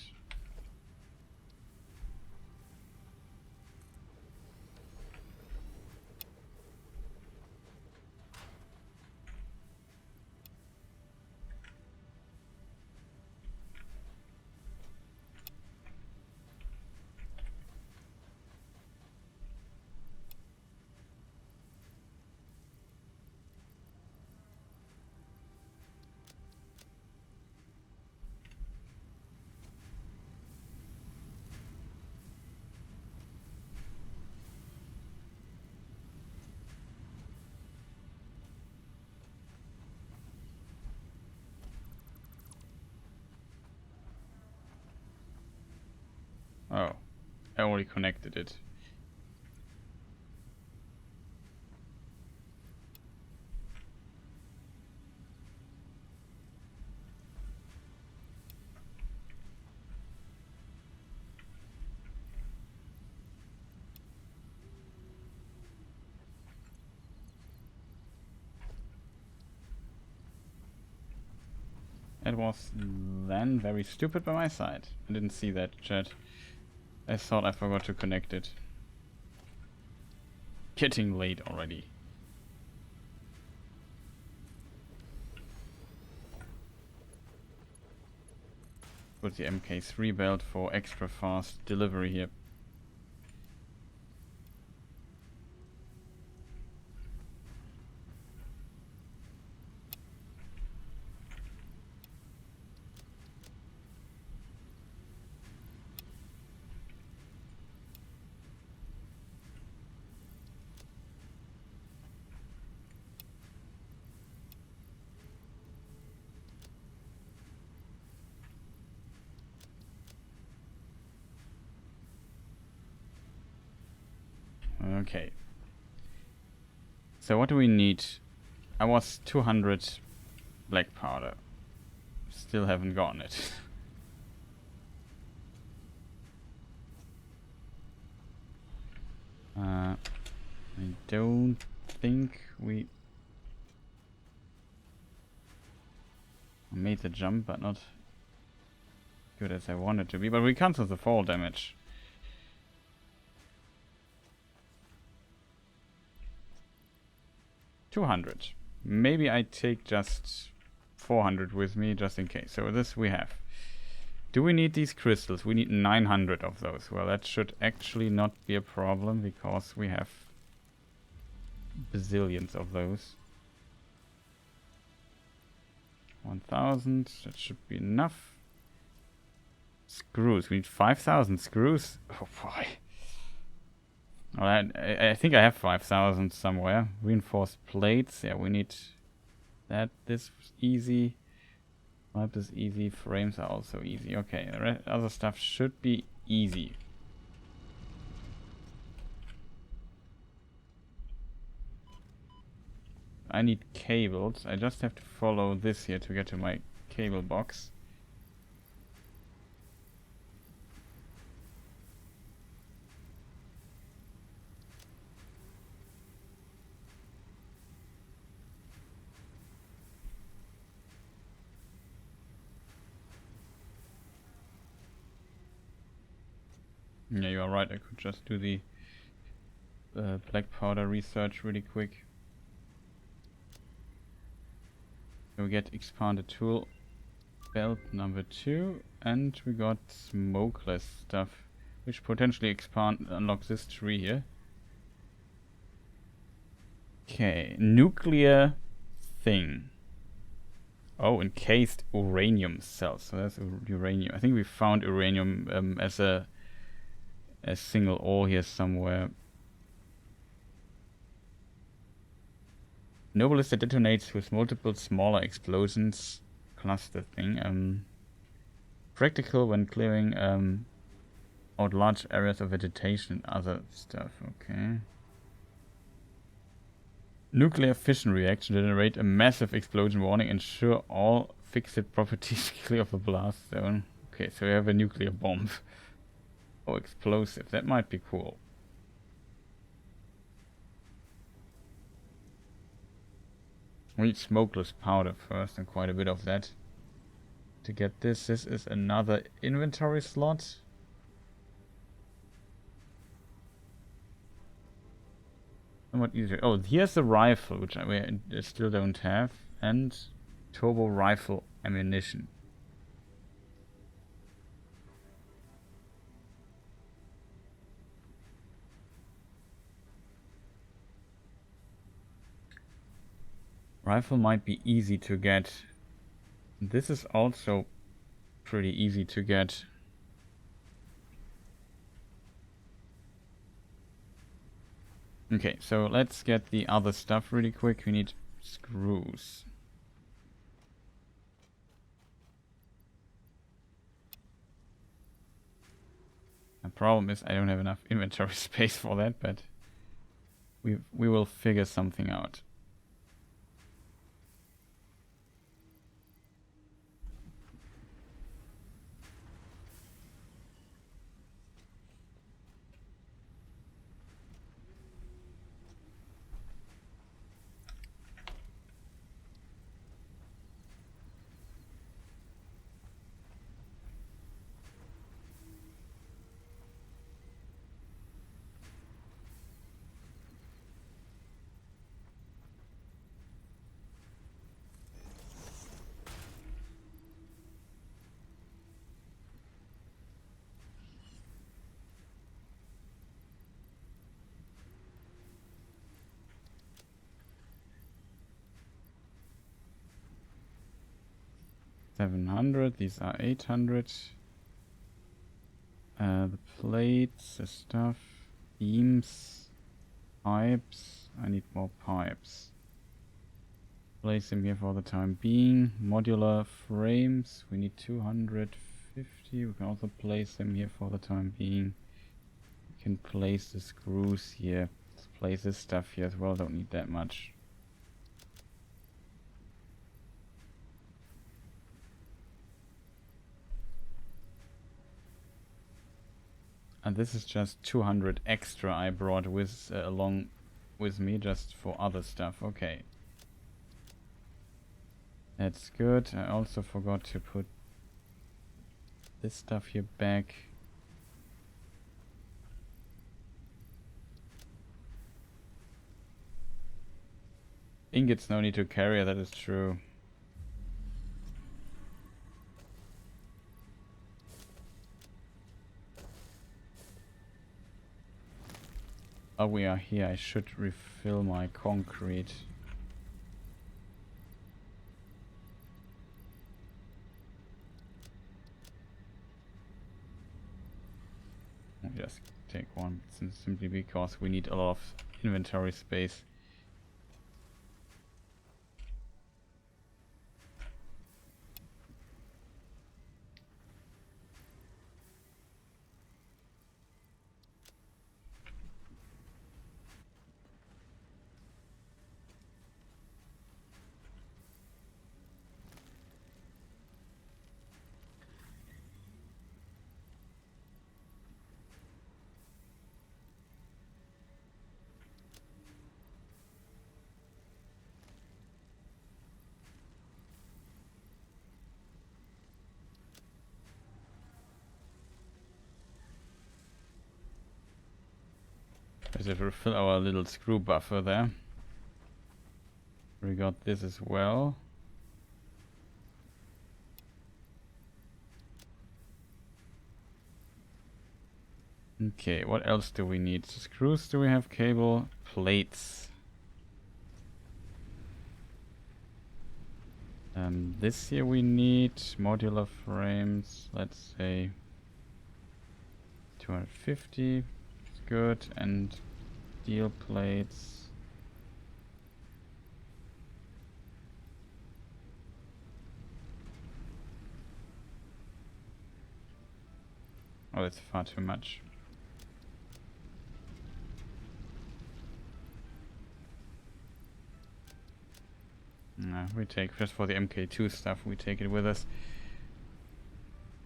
Oh, I already connected it. It was then very stupid by my side. I didn't see that, chat. I thought I forgot to connect it. Getting late already. Put the MK3 belt for extra fast delivery here. Okay. So what do we need? I was 200 black powder. Still haven't gotten it. I don't think we made the jump, but not good as I wanted to be. But we cancel the fall damage. $200. Maybe I take just 400 with me, just in case. So this we have. Do we need these crystals? We need 900 of those. Well, that should actually not be a problem, because we have bazillions of those. 1000, that should be enough. Screws, we need 5000 screws. Oh boy. Well, I think I have 5000 somewhere. Reinforced plates, yeah, we need that. This is easy. Pipe is easy. Frames are also easy. Okay, the other stuff should be easy. I need cables. I just have to follow this here to get to my cable box. Yeah, you are right. I could just do the black powder research really quick. So we get expanded tool belt number 2, and we got smokeless stuff, which potentially unlocks this tree here. Okay, nuclear thing. Oh, encased uranium cells. So that's uranium. I think we found uranium as a single ore here somewhere. Noble that detonates with multiple smaller explosions. Cluster thing. Practical when clearing out large areas of vegetation and other stuff. Okay. Nuclear fission reaction generate a massive explosion warning. Ensure all fixed properties clear of the blast zone. Okay, so we have a nuclear bomb. Oh, explosive. That might be cool. We need smokeless powder first, and quite a bit of that. To get this is another inventory slot. Somewhat easier. Oh, here's the rifle, which we still don't have, and turbo rifle ammunition. Rifle might be easy to get. This is also pretty easy to get. Okay, so let's get the other stuff really quick. We need screws. The problem is I don't have enough inventory space for that, but we will figure something out. $700. These are 800. The plates, the stuff, beams, pipes. I need more pipes. Place them here for the time being. Modular frames. We need 250. We can also place them here for the time being. We can place the screws here. Let's place this stuff here as well. Don't need that much. And this is just 200 extra I brought with along with me just for other stuff. Okay. That's good. I also forgot to put this stuff here back. Ingots no need to carry, that is true. Oh, we are here. I should refill my concrete. I'll just take one simply because we need a lot of inventory space. Just have to refill our little screw buffer there. We got this as well. Okay, what else do we need? Screws, do we have cable? Plates. This here we need modular frames, let's say 250, is good, and steel plates. Oh, that's far too much. No, we take, just for the MK2 stuff, we take it with us.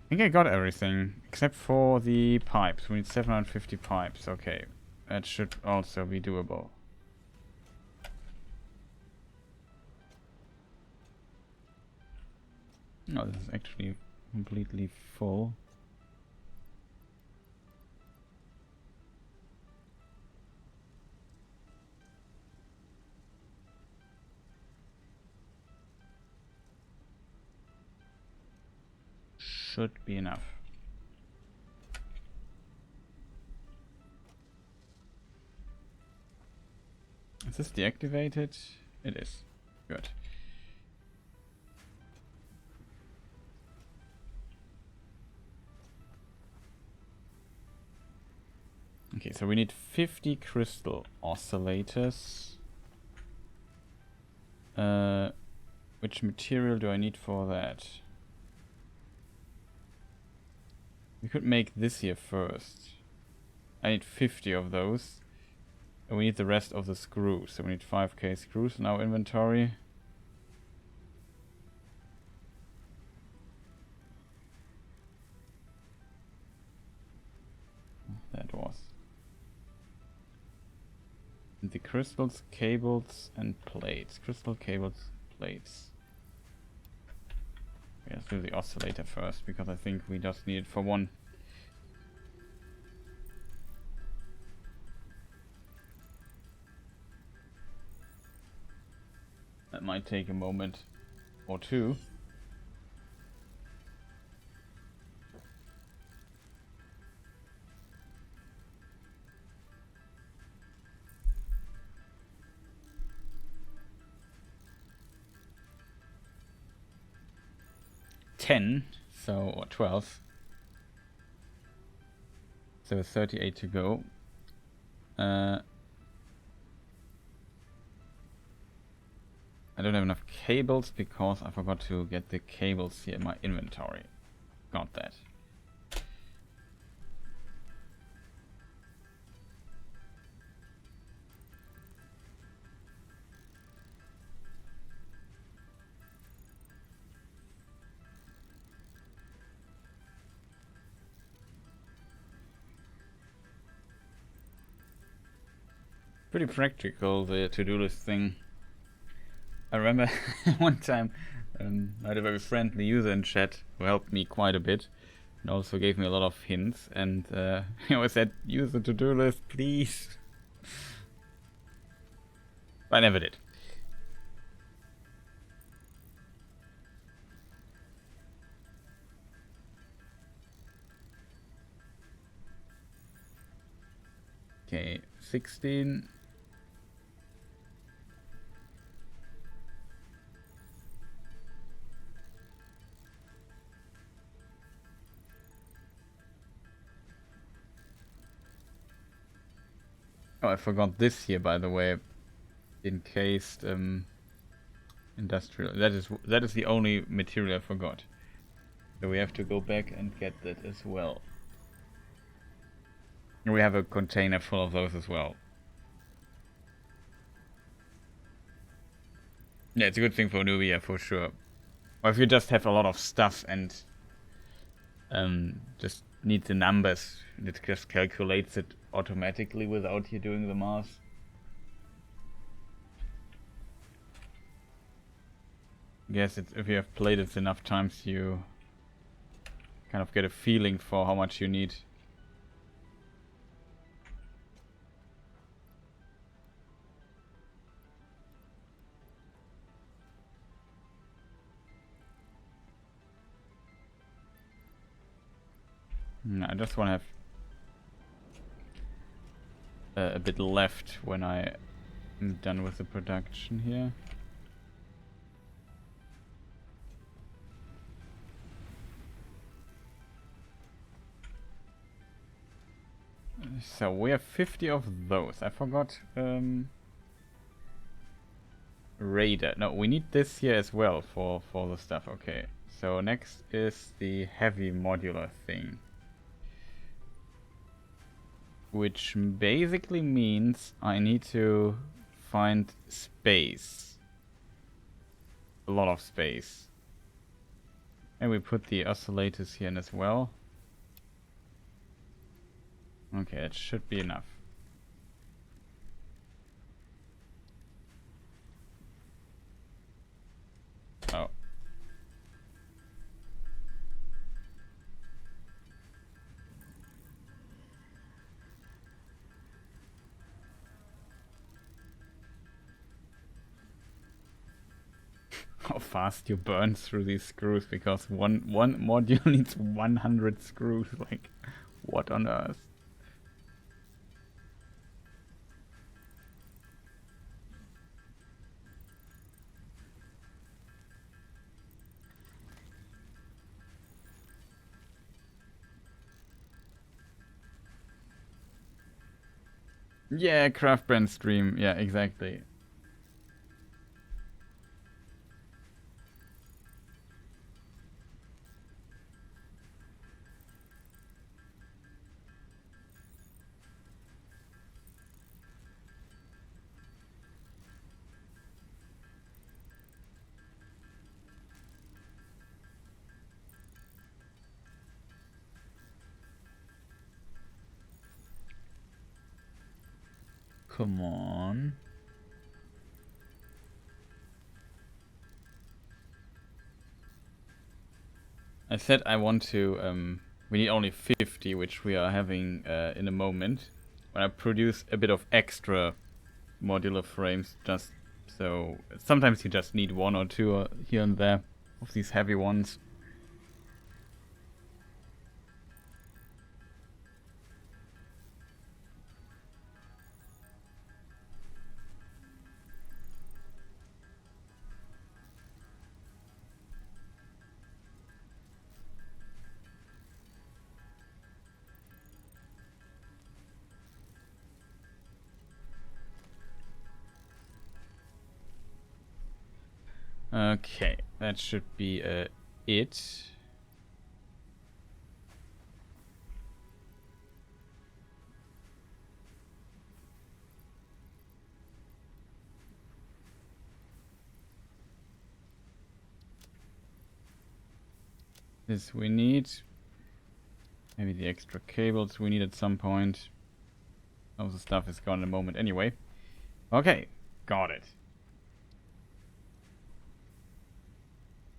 I think I got everything, except for the pipes. We need 750 pipes, okay. That should also be doable. No, this is actually completely full. Should be enough. Is this deactivated? It is. Good. Okay, so we need 50 crystal oscillators. Which material do I need for that? We could make this here first. I need 50 of those. And we need the rest of the screws. So we need 5k screws in our inventory. That was. And the crystals, cables, and plates. Crystal, cables, plates. Okay, let's do the oscillator first, because I think we just need it for one. That might take a moment or two. Or 12. So 38 to go. I don't have enough cables because I forgot to get the cables here in my inventory. Got that. Pretty practical, the to-do list thing. I remember one time I had a very friendly user in chat who helped me quite a bit and also gave me a lot of hints, and he always said, use the to-do list, please. But I never did. Okay, 16. Oh, I forgot this here, by the way. Encased industrial. That is the only material I forgot. So we have to go back and get that as well. We have a container full of those as well. Yeah, it's a good thing for Nubia for sure. Or if you just have a lot of stuff and just need the numbers, it just calculates it automatically without you doing the math. Yes, if you have played it enough times, you kind of get a feeling for how much you need. No, I just want to have a bit left when I am done with the production here. So we have 50 of those. I forgot Raider. No, we need this here as well for the stuff. Okay. So next is the heavy modular thing. Which basically means I need to find space. A lot of space. And we put the oscillators here in as well. Okay, it should be enough. Oh. How fast you burn through these screws, because one module needs 100 screws. Like, what on earth? Yeah, craft brand stream. Yeah, exactly. Come on. I said I want to, we need only 50, which we are having in a moment. When I produce a bit of extra modular frames, just so sometimes you just need one or two here and there of these heavy ones. Okay, that should be it. This we need. Maybe the extra cables we need at some point. All the stuff is gone in a moment anyway. Okay, got it.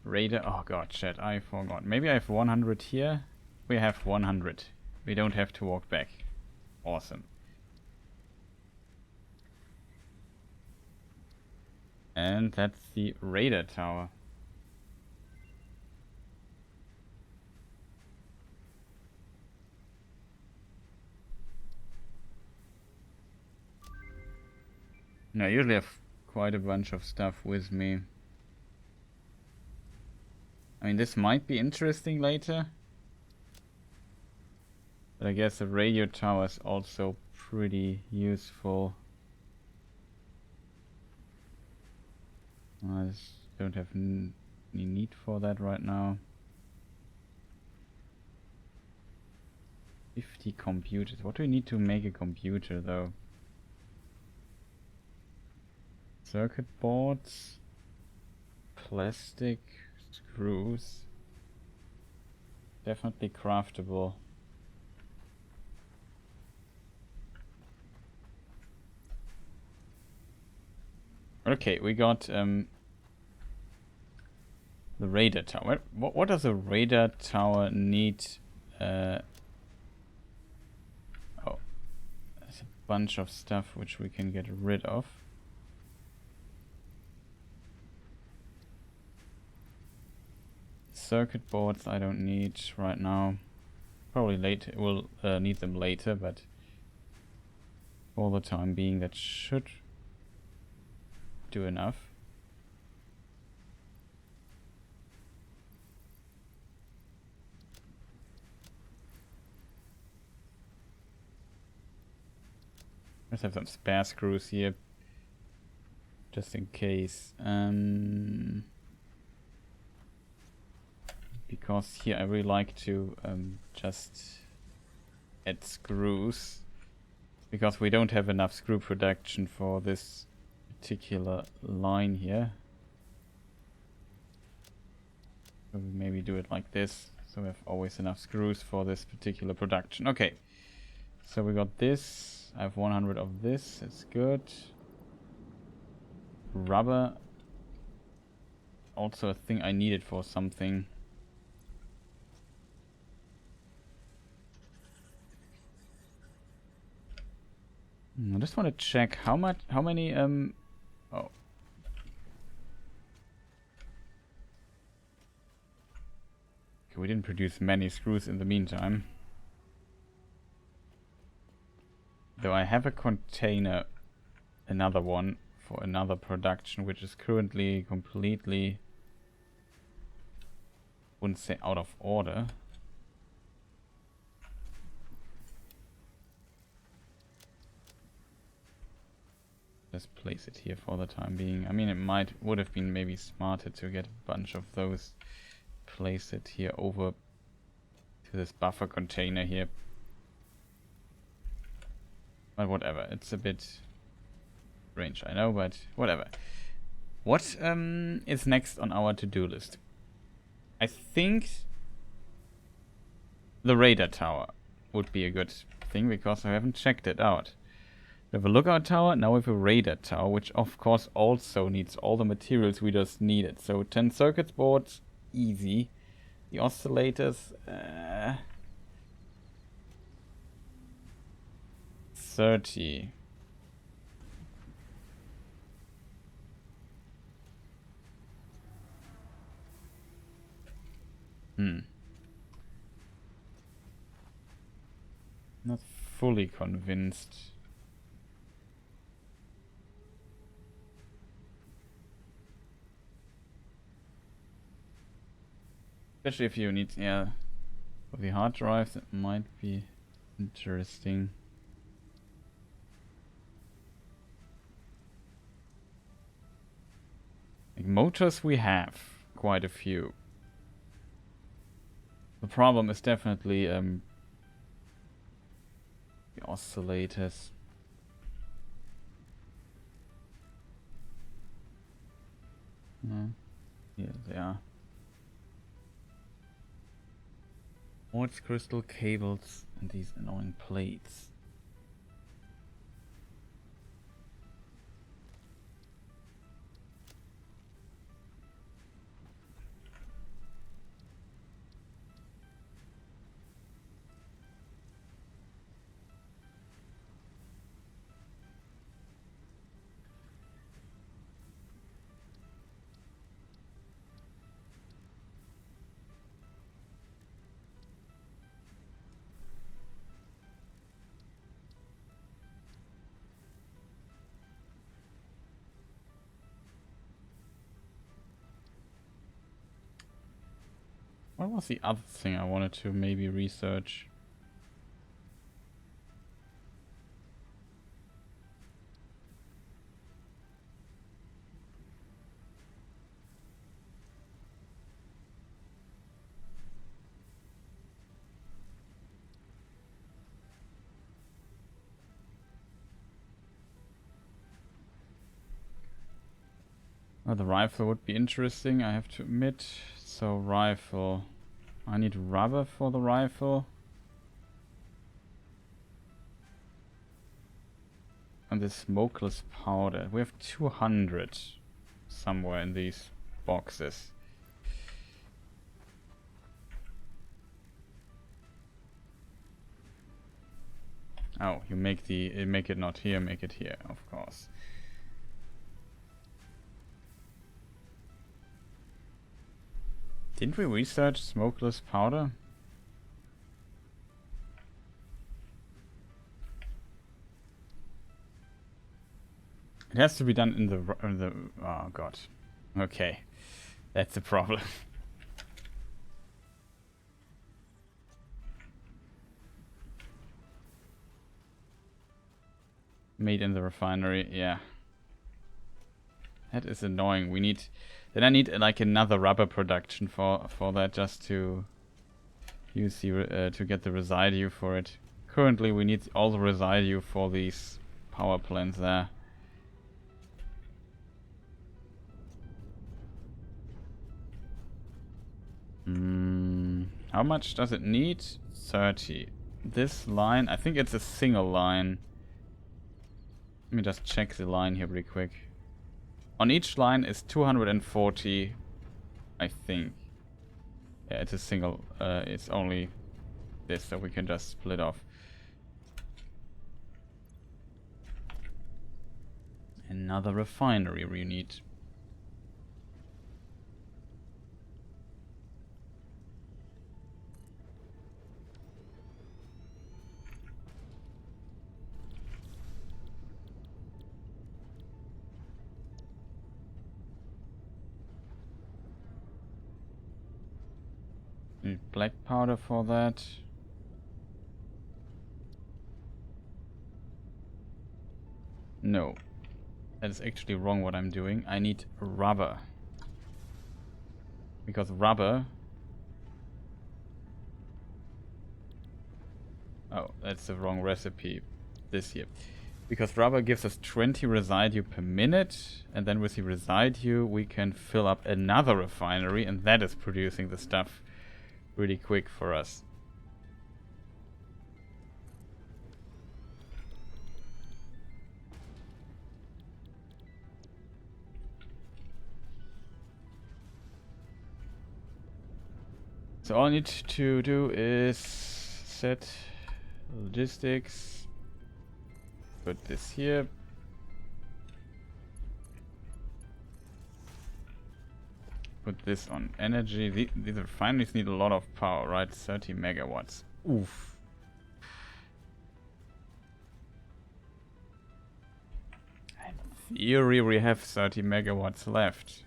Raider. Oh god, chat, I forgot. Maybe I have 100 here. We have 100. We don't have to walk back. Awesome. And that's the Raider tower. Now, I usually have quite a bunch of stuff with me. I mean, this might be interesting later. But I guess the radio tower is also pretty useful. I just don't have any need for that right now. 50 computers. What do we need to make a computer though? Circuit boards, plastic, screws. Definitely craftable. Okay, we got the radar tower. What does a radar tower need? Oh, there's a bunch of stuff which we can get rid of. Circuit boards I don't need right now. Probably later, we'll need them later, but for the time being that should do enough. Let's have some spare screws here, just in case. Because here I really like to just add screws, because we don't have enough screw production for this particular line here. So we maybe do it like this, so we have always enough screws for this particular production. Okay, so we got this. I have 100 of this, it's good. Rubber, also a thing I needed for something. I just want to check how many, oh. Okay, we didn't produce many screws in the meantime. Though I have a container, another one, for another production, which is currently completely, wouldn't say out of order. Just place it here for the time being. I mean, it would have been maybe smarter to get a bunch of those. Place it here over to this buffer container here. But whatever, it's a bit strange, I know, but whatever. What is next on our to-do list? I think the radar tower would be a good thing, because I haven't checked it out. We have a lookout tower, now we have a radar tower, which of course also needs all the materials we just needed. So 10 circuit boards, easy. The oscillators, 30. Not fully convinced. Especially if you need, yeah, for the hard drives, it might be interesting. Like motors, we have quite a few. The problem is definitely the oscillators. Here they are. Quartz crystal cables and these annoying plates. What was the other thing I wanted to maybe research? Oh, the rifle would be interesting, I have to admit. So rifle. I need rubber for the rifle. And the smokeless powder. We have 200 somewhere in these boxes. Oh, you make it not here, make it here, of course. Didn't we research smokeless powder? It has to be done in the oh god. Okay. That's the problem. Made in the refinery, yeah. That is annoying. We need... Then I need like another rubber production for that, just to use the to get the residue for it. Currently we need all the residue for these power plants there. How much does it need? 30. This line, I think it's a single line. Let me just check the line here pretty quick. On each line is 240, I think. Yeah, it's a single, it's only this, so we can just split off. Another refinery we need. Need black powder for that. No. That is actually wrong what I'm doing. I need rubber. Because rubber... Oh, that's the wrong recipe. This here. Because rubber gives us 20 residue per minute, and then with the residue we can fill up another refinery, and that is producing the stuff really quick for us. So all I need to do is set logistics, put this here, put this on energy. These refineries need a lot of power, right? 30 megawatts. Oof. In theory we have 30 megawatts left.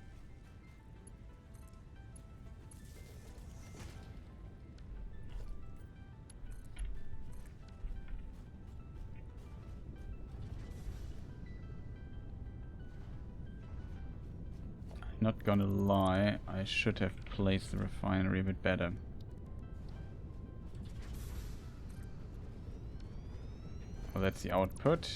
Not gonna lie, I should have placed the refinery a bit better. Oh, that's the output.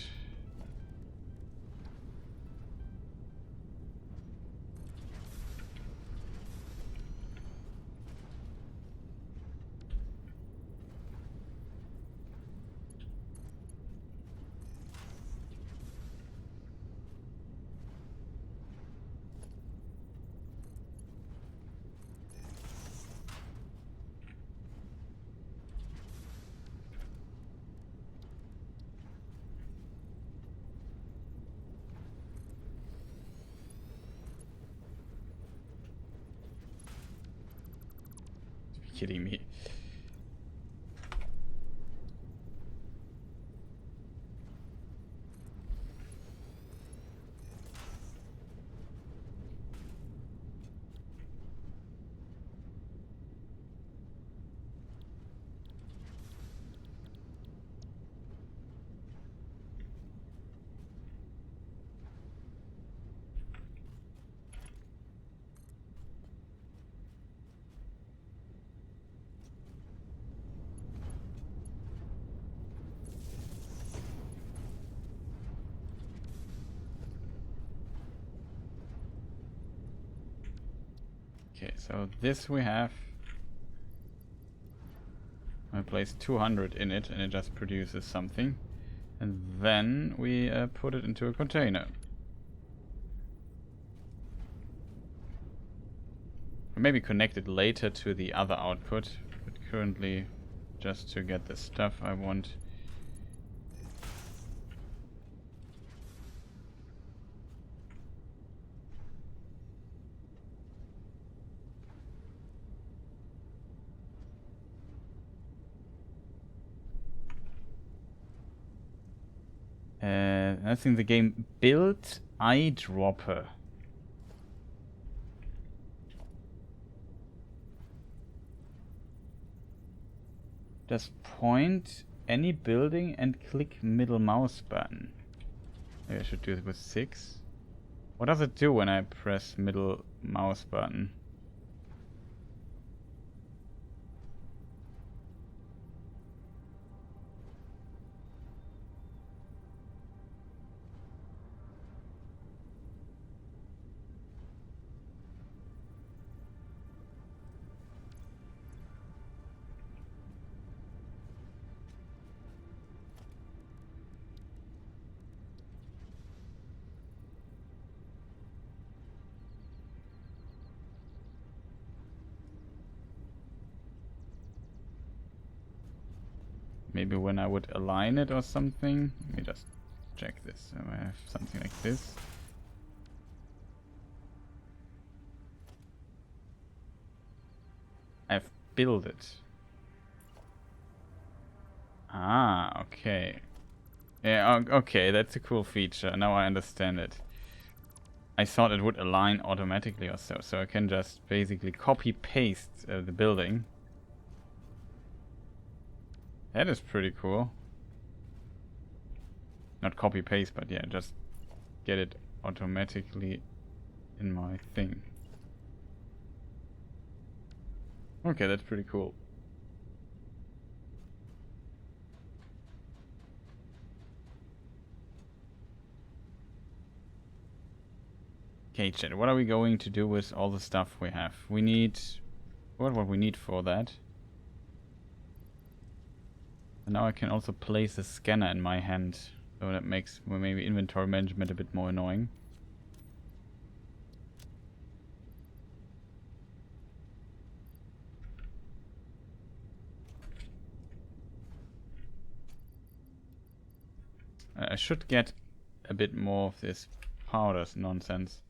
Kidding me. Okay, so this we have. I place 200 in it and it just produces something. And then we put it into a container. Or maybe connect it later to the other output, but currently just to get the stuff I want. I think the game built eyedropper. Just point any building and click middle mouse button. Maybe I should do it with 6. What does it do when I press middle mouse button? Maybe when I would align it or something. Let me just check this. So I have something like this. I've built it. Ah, okay. Yeah, okay, that's a cool feature. Now I understand it. I thought it would align automatically or so. So I can just basically copy-paste the building. That is pretty cool. Not copy-paste, but yeah, just get it automatically in my thing. Okay, that's pretty cool. Okay, chat, what are we going to do with all the stuff we have? We need... what we need for that? And now I can also place a scanner in my hand. So that makes maybe inventory management a bit more annoying. I should get a bit more of this powders nonsense.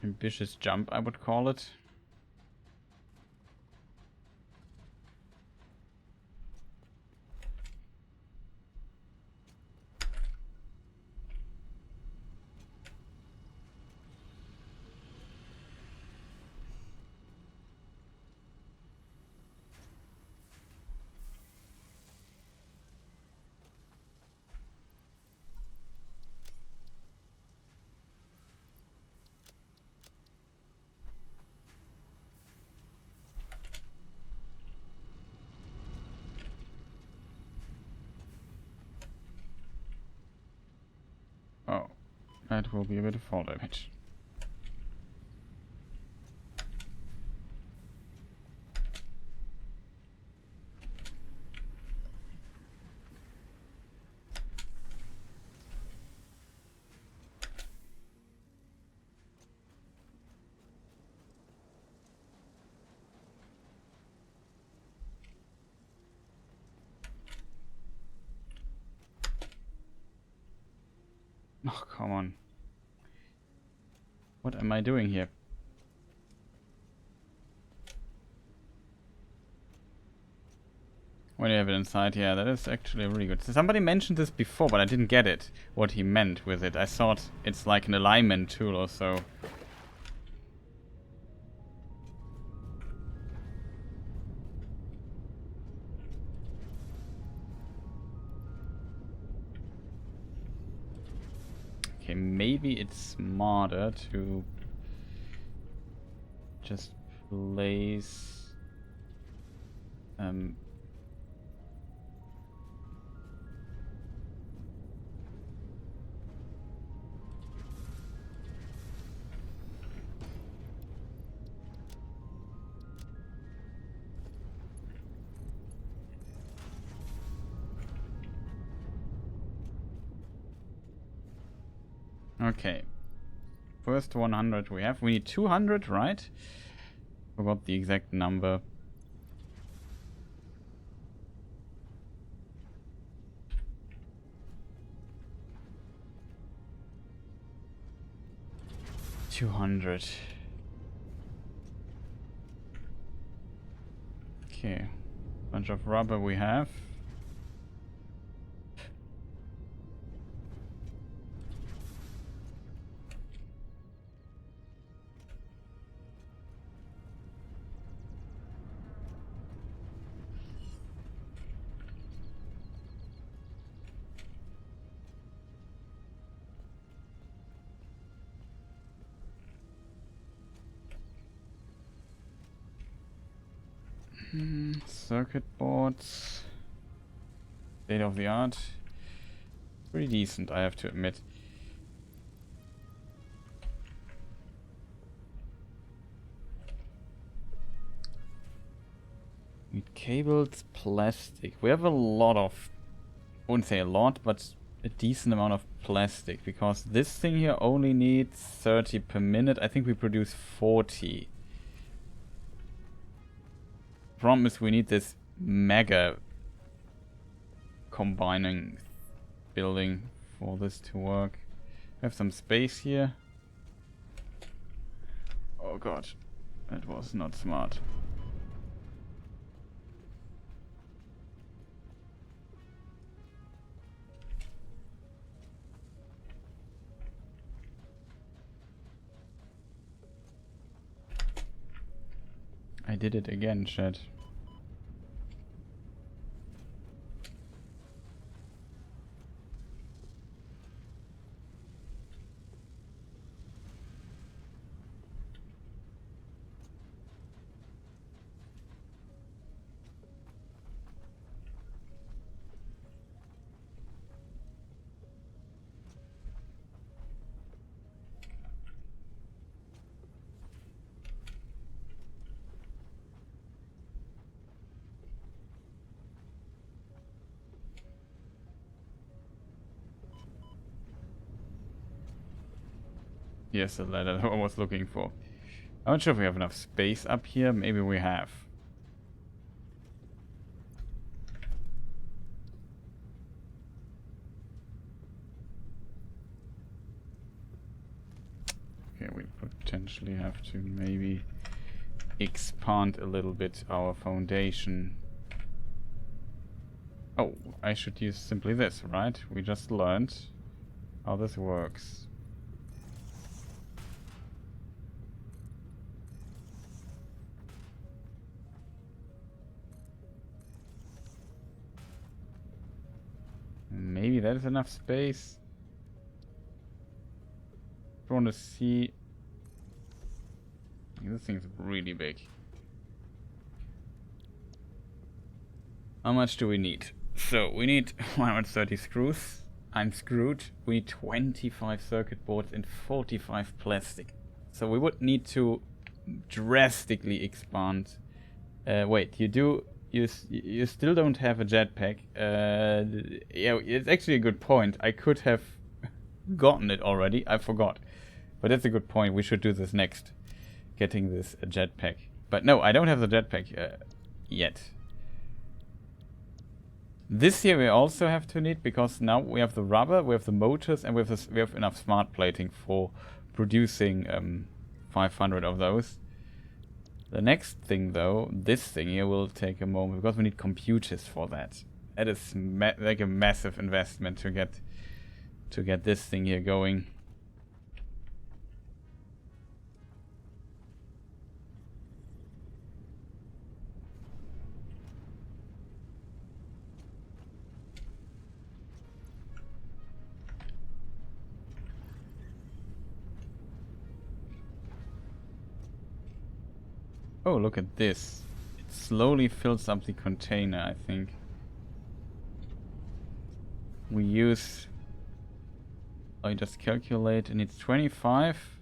Ambitious jump, I would call it. Oh, that will be a bit of fall damage. Oh, come on. What am I doing here? When you have it inside, yeah, that is actually really good. So somebody mentioned this before, but I didn't get it, what he meant with it. I thought it's like an alignment tool or so. Okay, maybe it's smarter to just place Okay. First 100 we have. We need 200, right? Forgot the exact number. $200. Okay. Bunch of rubber we have. Circuit boards. State of the art. Pretty decent, I have to admit. Need cables, plastic. We have a lot of, I wouldn't say a lot, but a decent amount of plastic, because this thing here only needs 30 per minute. I think we produce 40. Problem is we need this mega combining building for this to work. We have some space here. Oh god, that was not smart. I did it again, chat. Yes, the ladder I was looking for. I'm not sure if we have enough space up here. Maybe we have. Okay, we potentially have to maybe expand a little bit our foundation. Oh, I should use simply this, right? We just learned how this works. Maybe that is enough space. I want to see. This thing's really big. How much do we need? So we need 130 screws. I'm screwed. We need 25 circuit boards and 45 plastic. So we would need to drastically expand. Wait, you still don't have a jetpack. Yeah, it's actually a good point. I could have gotten it already. I forgot. But that's a good point. We should do this next. Getting this jetpack. But no, I don't have the jetpack yet. This here we also have to need, because now we have the rubber, we have the motors, and we have enough smart plating for producing 500 of those. The next thing though, this thing here will take a moment, because we need computers for that. That is like a massive investment to get this thing here going. Oh, look at this. It slowly fills up the container, I think. We use... I just calculate, and it's 25.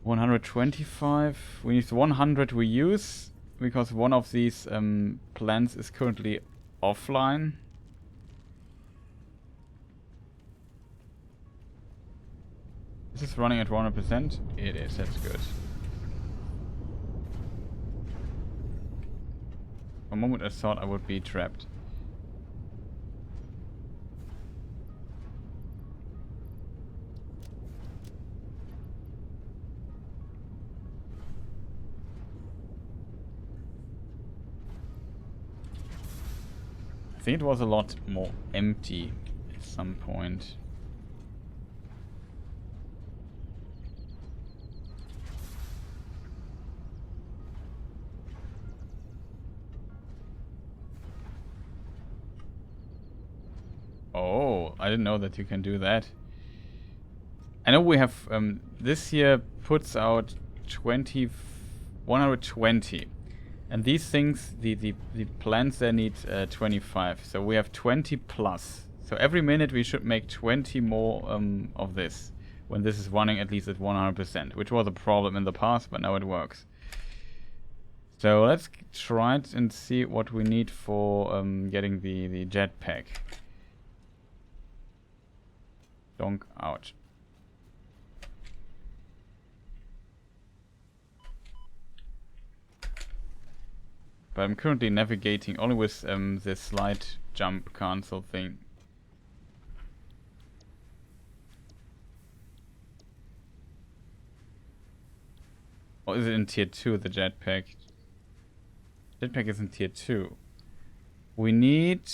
125. We need 100 we use, because one of these plants is currently offline. Is this running at 100%? It is, that's good. For a moment I thought I would be trapped. I think it was a lot more empty at some point. Oh, I didn't know that you can do that. I know we have, this here puts out 120. And these things, the plants there need 25. So we have 20 plus. So every minute we should make 20 more of this. When this is running at least at 100%. Which was a problem in the past, but now it works. So let's try it and see what we need for getting the jetpack. Donk out. But I'm currently navigating only with this slide jump cancel thing. Or is it in tier 2, the jetpack? Jetpack is in tier 2. We need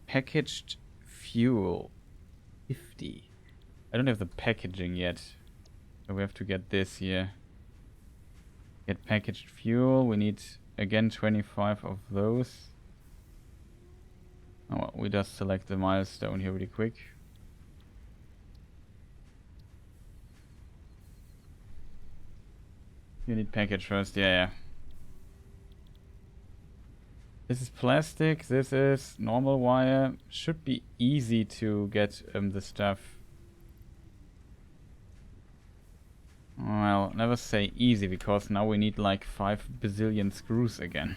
packaged fuel. 50. I don't have the packaging yet. So we have to get this here. Get packaged fuel. We need again 25 of those. Oh, well, we just select the milestone here really quick. You need package first, yeah. This is plastic, this is normal wire. Should be easy to get the stuff. Well, never say easy, because now we need like 5 bazillion screws again.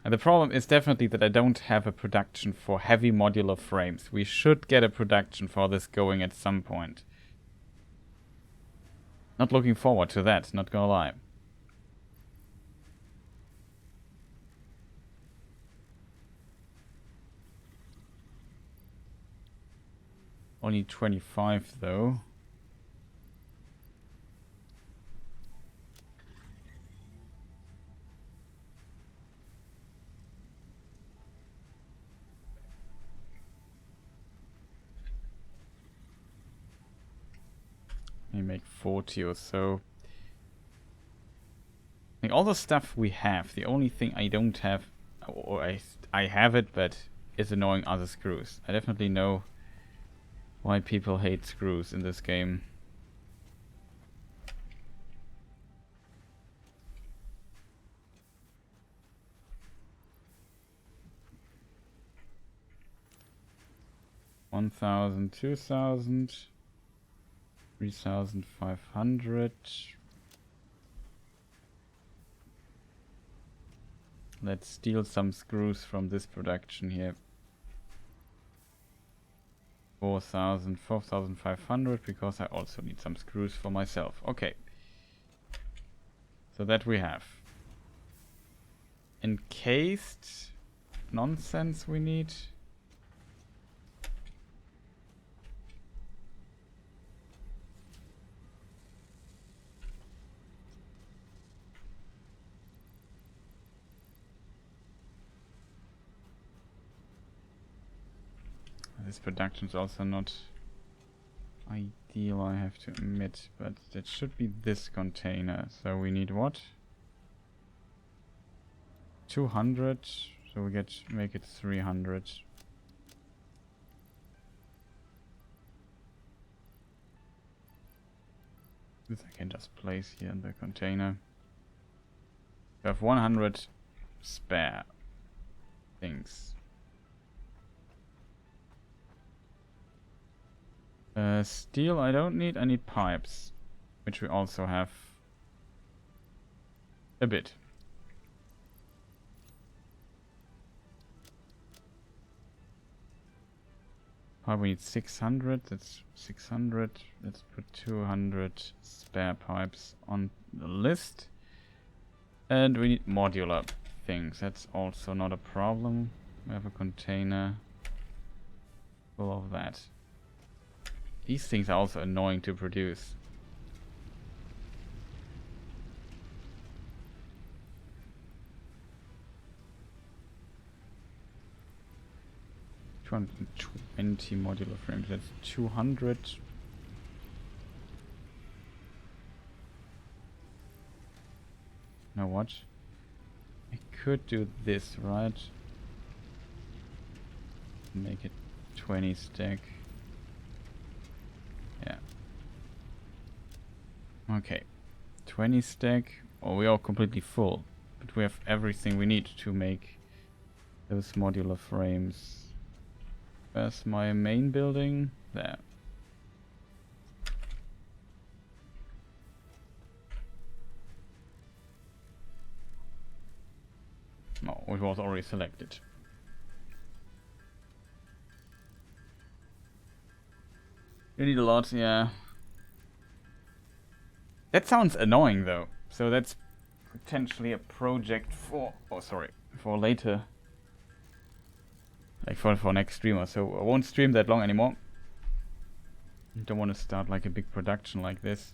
And the problem is definitely that I don't have a production for heavy modular frames. We should get a production for this going at some point. Not looking forward to that, not gonna lie. Only 25 though. Maybe make 40 or so. Like all the stuff we have, the only thing I don't have, or I have it, but is annoying other screws. I definitely know why people hate screws in this game. $1,000, $2,000, $3,500. Let's steal some screws from this production here. 4,500, because I also need some screws for myself. Okay. So that we have. Encased nonsense we need. This production is also not ideal, I have to admit, but that should be this container. So we need what? 200, so we make it 300. This I can just place here in the container. We have 100 spare things. Steel I don't need, I need pipes, which we also have a bit. pipe we need 600. That's 600. Let's put 200 spare pipes on the list. And we need modular things. That's also not a problem. We have a container full of that. These things are also annoying to produce. $220 modular frames. That's 200. Now what? I could do this, right? Make it 20 stack. Yeah. Okay. 20 stack. Oh, we are completely full. But we have everything we need to make those modular frames. Where's my main building? There. Oh, it was already selected. You need a lot, yeah. That sounds annoying though. So that's potentially a project for... Oh, sorry. For later. Like for next streamer. So I won't stream that long anymore. I don't want to start like a big production like this.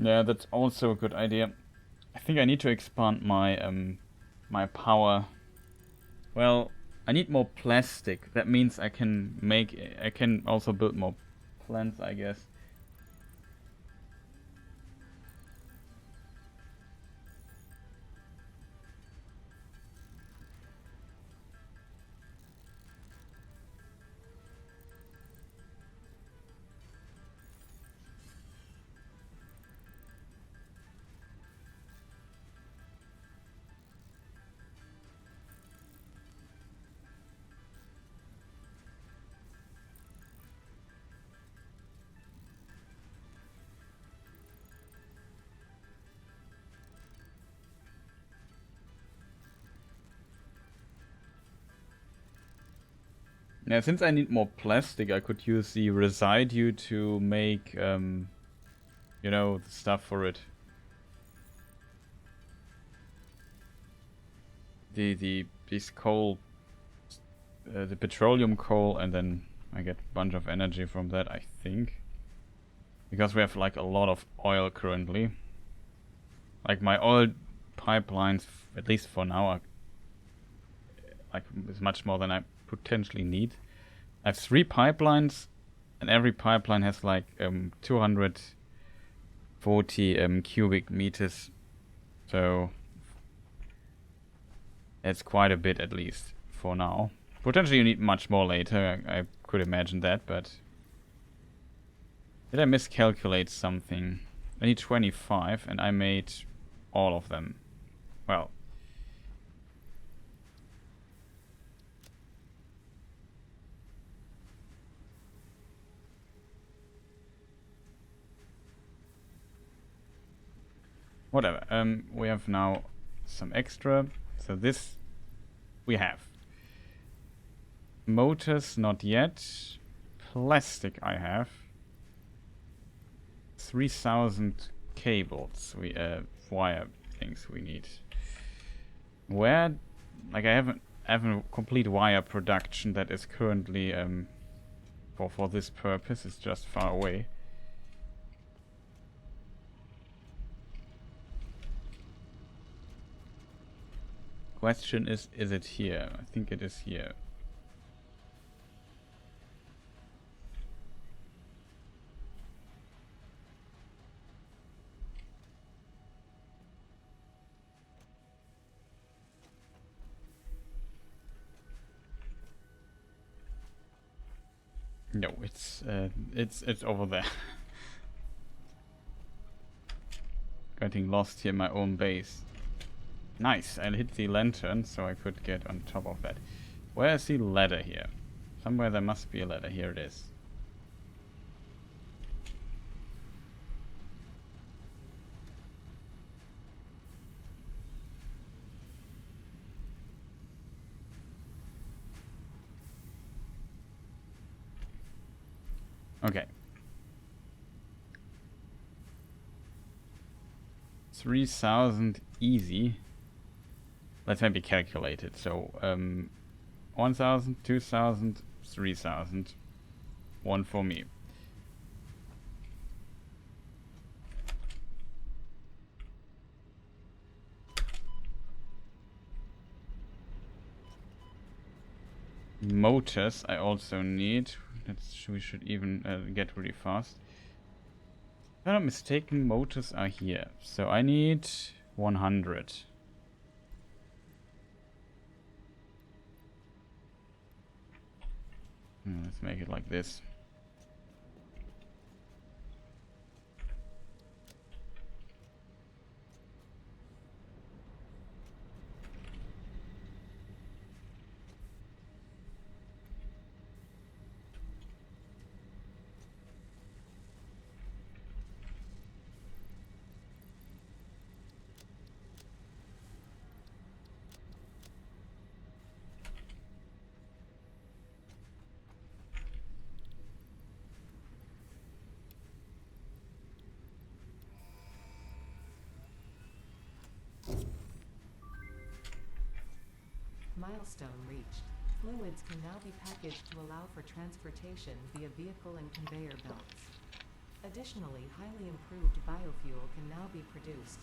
Yeah, that's also a good idea. I think I need to expand my my power. Well, I need more plastic. That means I can also build more plants, I guess. Yeah, since I need more plastic, I could use the residue to make, you know, the stuff for it. This coal, the petroleum coal, and then I get a bunch of energy from that, I think. Because we have like a lot of oil currently. Like my oil pipelines, at least for now, are like is much more than I potentially need. I have 3 pipelines, and every pipeline has like 240 cubic meters, so that's quite a bit at least for now. Potentially you need much more later, I could imagine that, but did I miscalculate something? I need 25 and I made all of them. Well, whatever. We have now some extra. So this we have. Motors not yet. Plastic I have. 3,000 cables. We wire things we need. Where? Like I have a complete wire production that is currently for this purpose. It's just far away. Question is it here? I think it is here. No, it's over there. Getting lost here in my own base. Nice, I hit the lantern so I could get on top of that. Where is the ladder here? Somewhere there must be a ladder. Here it is. Okay. 3,000 easy. Let's maybe calculate it. So 1,000, 2,000, 3,000. One for me. Motors I also need. We should even get really fast. If I'm not mistaken, motors are here. So I need 100. Let's make it like this. Milestone reached. Fluids can now be packaged to allow for transportation via vehicle and conveyor belts. Additionally, highly improved biofuel can now be produced.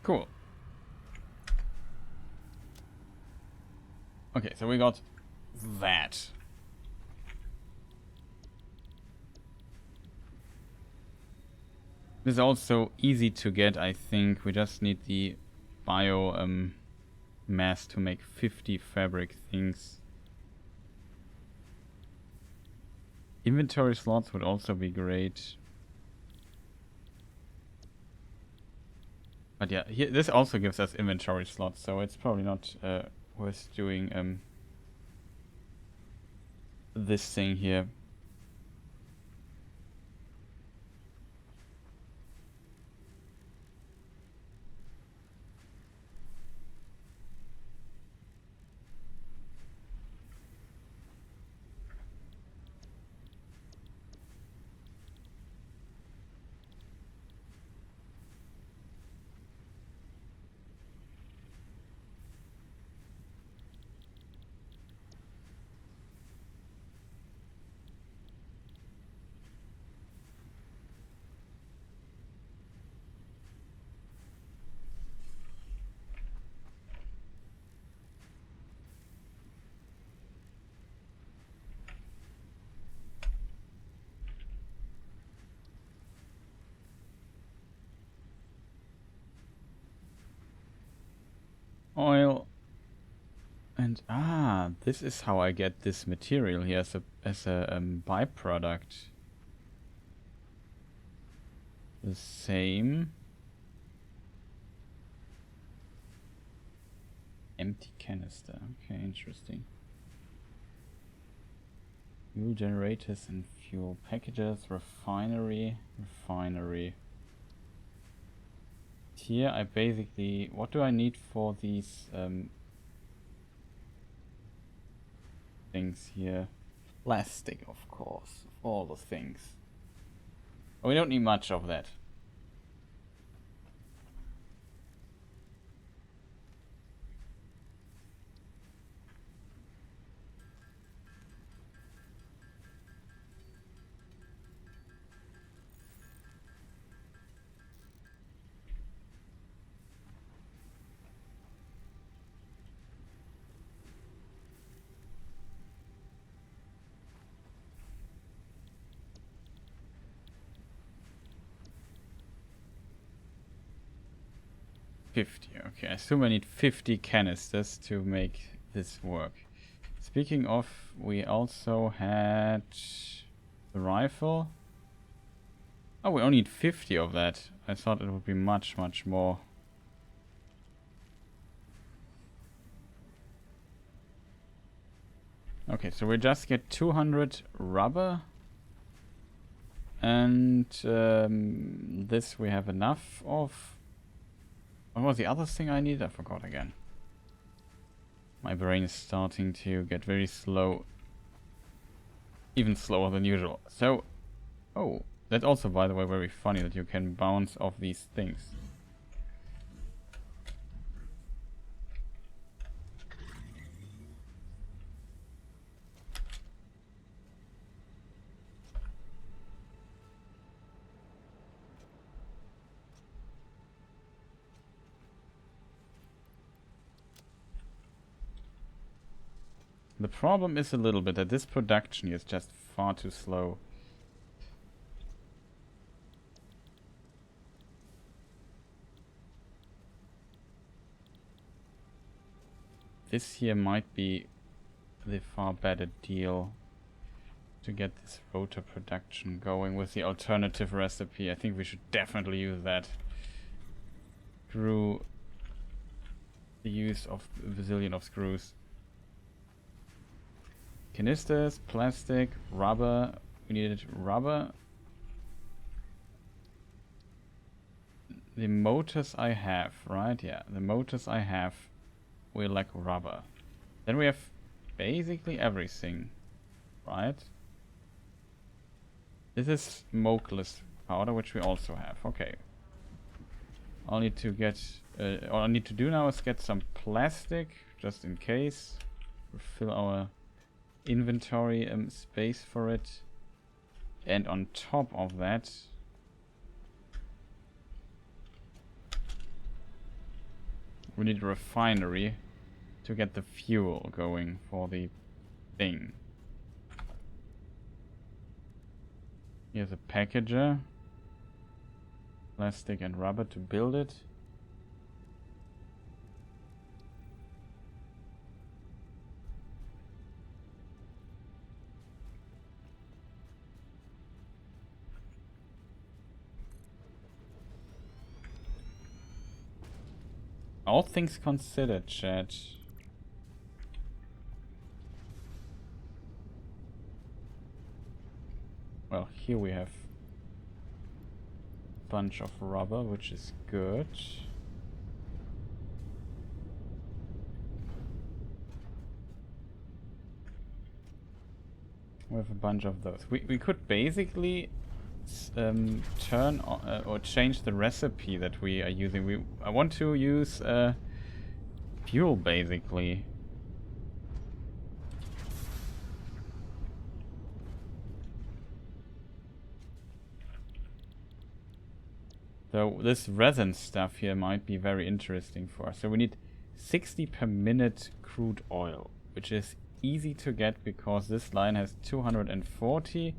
Cool. Okay, so we got that. This is also easy to get, I think. We just need the bio mass to make 50 fabric things. Inventory slots would also be great. But yeah, here, this also gives us inventory slots, so it's probably not worth doing this thing here. Oil. And this is how I get this material here as a byproduct. The same. Empty canister. Okay, interesting. Fuel generators and fuel packages. Refinery. Here I basically, what do I need for these things here? Plastic, of course, all the things. Oh, we don't need much of that. Okay, I assume I need 50 canisters to make this work. Speaking of, we also had the rifle. Oh, we only need 50 of that. I thought it would be much, much more. Okay, so we just get 200 rubber. And this we have enough of. What was the other thing I need? I forgot again. My brain is starting to get very slow. Even slower than usual. So, oh, that's also, by the way, very funny that you can bounce off these things. The problem is a little bit that this production is just far too slow. This here might be the far better deal to get this rotor production going with the alternative recipe. I think we should definitely use that through the use of a bazillion of screws. Canisters, plastic, rubber. We needed rubber. The motors I have, right? Yeah, the motors I have will like rubber. Then we have basically everything, right? This is smokeless powder, which we also have. Okay. All I need to get, all I need to do now is get some plastic, just in case. We'll fill our inventory space for it. And on top of that, we need a refinery to get the fuel going for the thing. Here's a packager. Plastic and rubber to build it. All things considered, chat. Well, here we have a bunch of rubber, which is good. We have a bunch of those. We could basically turn or change the recipe that we are using. I want to use fuel basically. So this resin stuff here might be very interesting for us. So we need 60 per minute crude oil, which is easy to get because this line has 240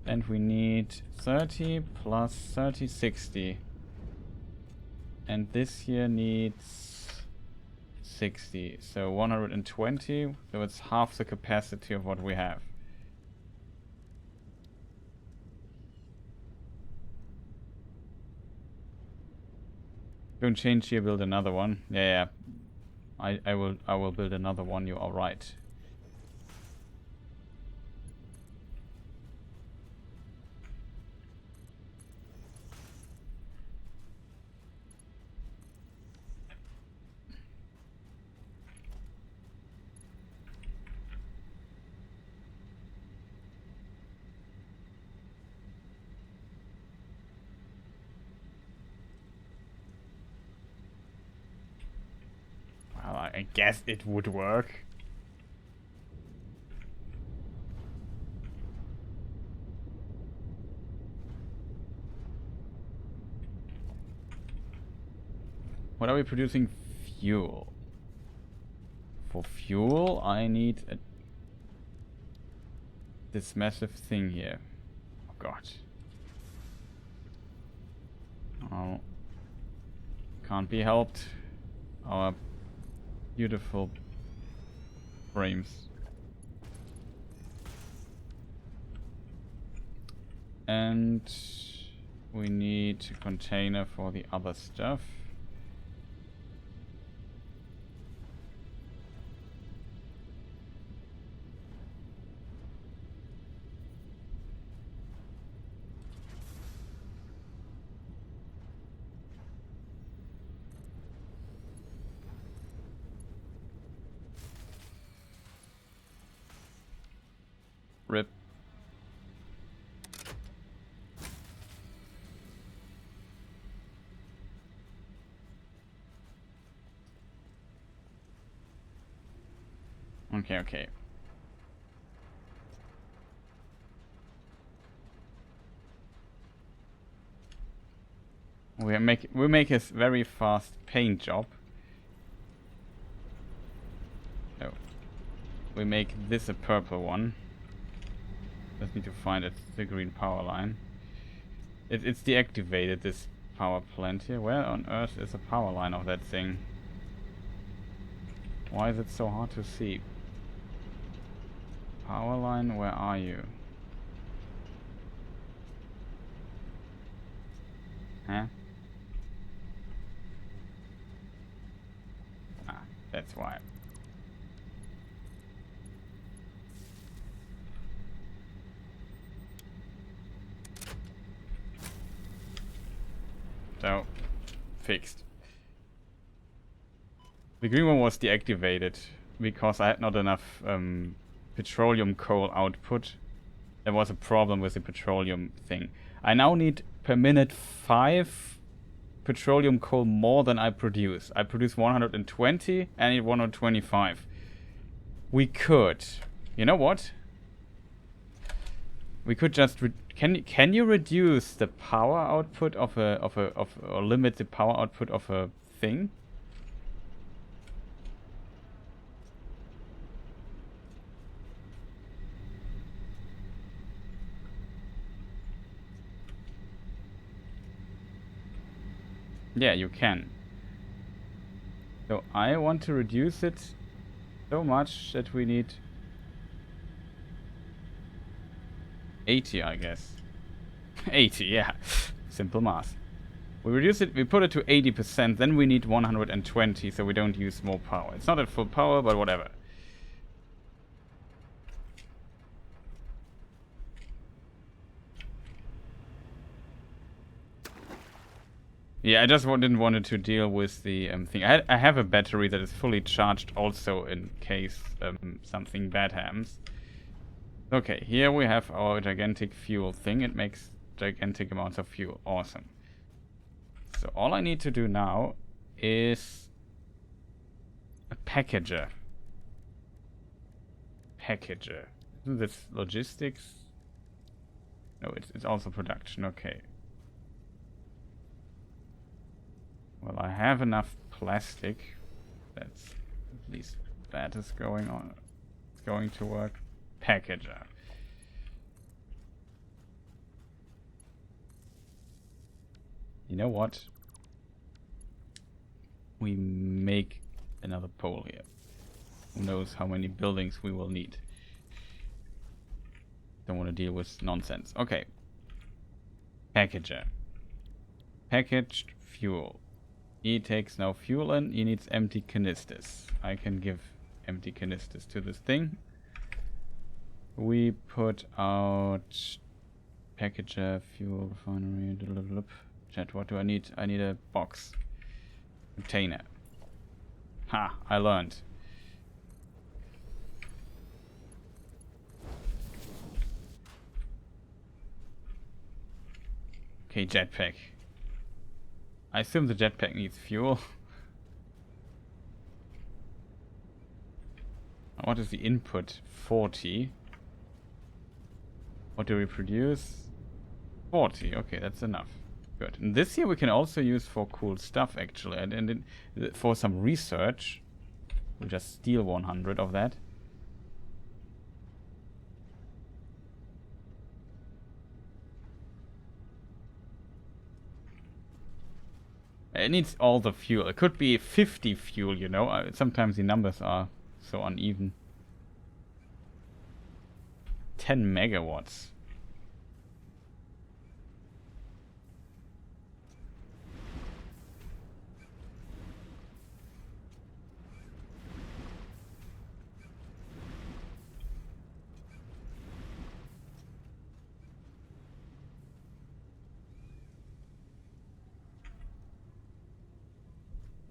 and we need 30 plus 30, 60. And this here needs 60, so 120, so it's half the capacity of what we have. Don't change here, build another one. Yeah. I will build another one, you are right. Well, I guess it would work. What are we producing? Fuel. For fuel, I need this massive thing here. Oh god. Oh. Can't be helped. Our beautiful frames. And We need a container for the other stuff. Rip. Okay, okay. We make a very fast paint job. No. We make this a purple one. Just need to find it, the green power line. It's deactivated, this power plant here. Where on earth is the power line of that thing? Why is it so hard to see? Power line, where are you? Huh? Ah, that's why. So, fixed. The green one was deactivated because I had not enough petroleum coal output. There was a problem with the petroleum thing. I now need per minute 5 petroleum coal more than I produce. I produce 120 and I need 125. We could. You know what? We could just can you reduce the power output of or limit the power output of a thing? Yeah, you can. So I want to reduce it so much that we need 80, I guess. 80, yeah. Simple math. We reduce it, we put it to 80%, then we need 120, so we don't use more power. It's not at full power, but whatever. Yeah, I just didn't want it to deal with the thing. I have a battery that is fully charged also in case something bad happens. Okay, here we have our gigantic fuel thing. It makes gigantic amounts of fuel. Awesome. So all I need to do now is a packager. Packager. Isn't this logistics? No, it's also production. Okay. Well, I have enough plastic. That's at least that is going on. It's going to work. Packager. You know what? We make another pole here. Who knows how many buildings we will need. Don't want to deal with nonsense. Okay. Packager. Packaged fuel. He takes now fuel in. He needs empty canisters. I can give empty canisters to this thing. We put out packager, fuel, refinery. Chat, what do I need? I need a box. Container. Ha, I learned. Okay, jetpack. I assume the jetpack needs fuel. What is the input? 40. What do we produce? 40. Okay, that's enough. Good. And this here we can also use for cool stuff, actually. And for some research. We'll just steal 100 of that. It needs all the fuel. It could be 50 fuel, you know. Sometimes the numbers are so uneven. 10 megawatts.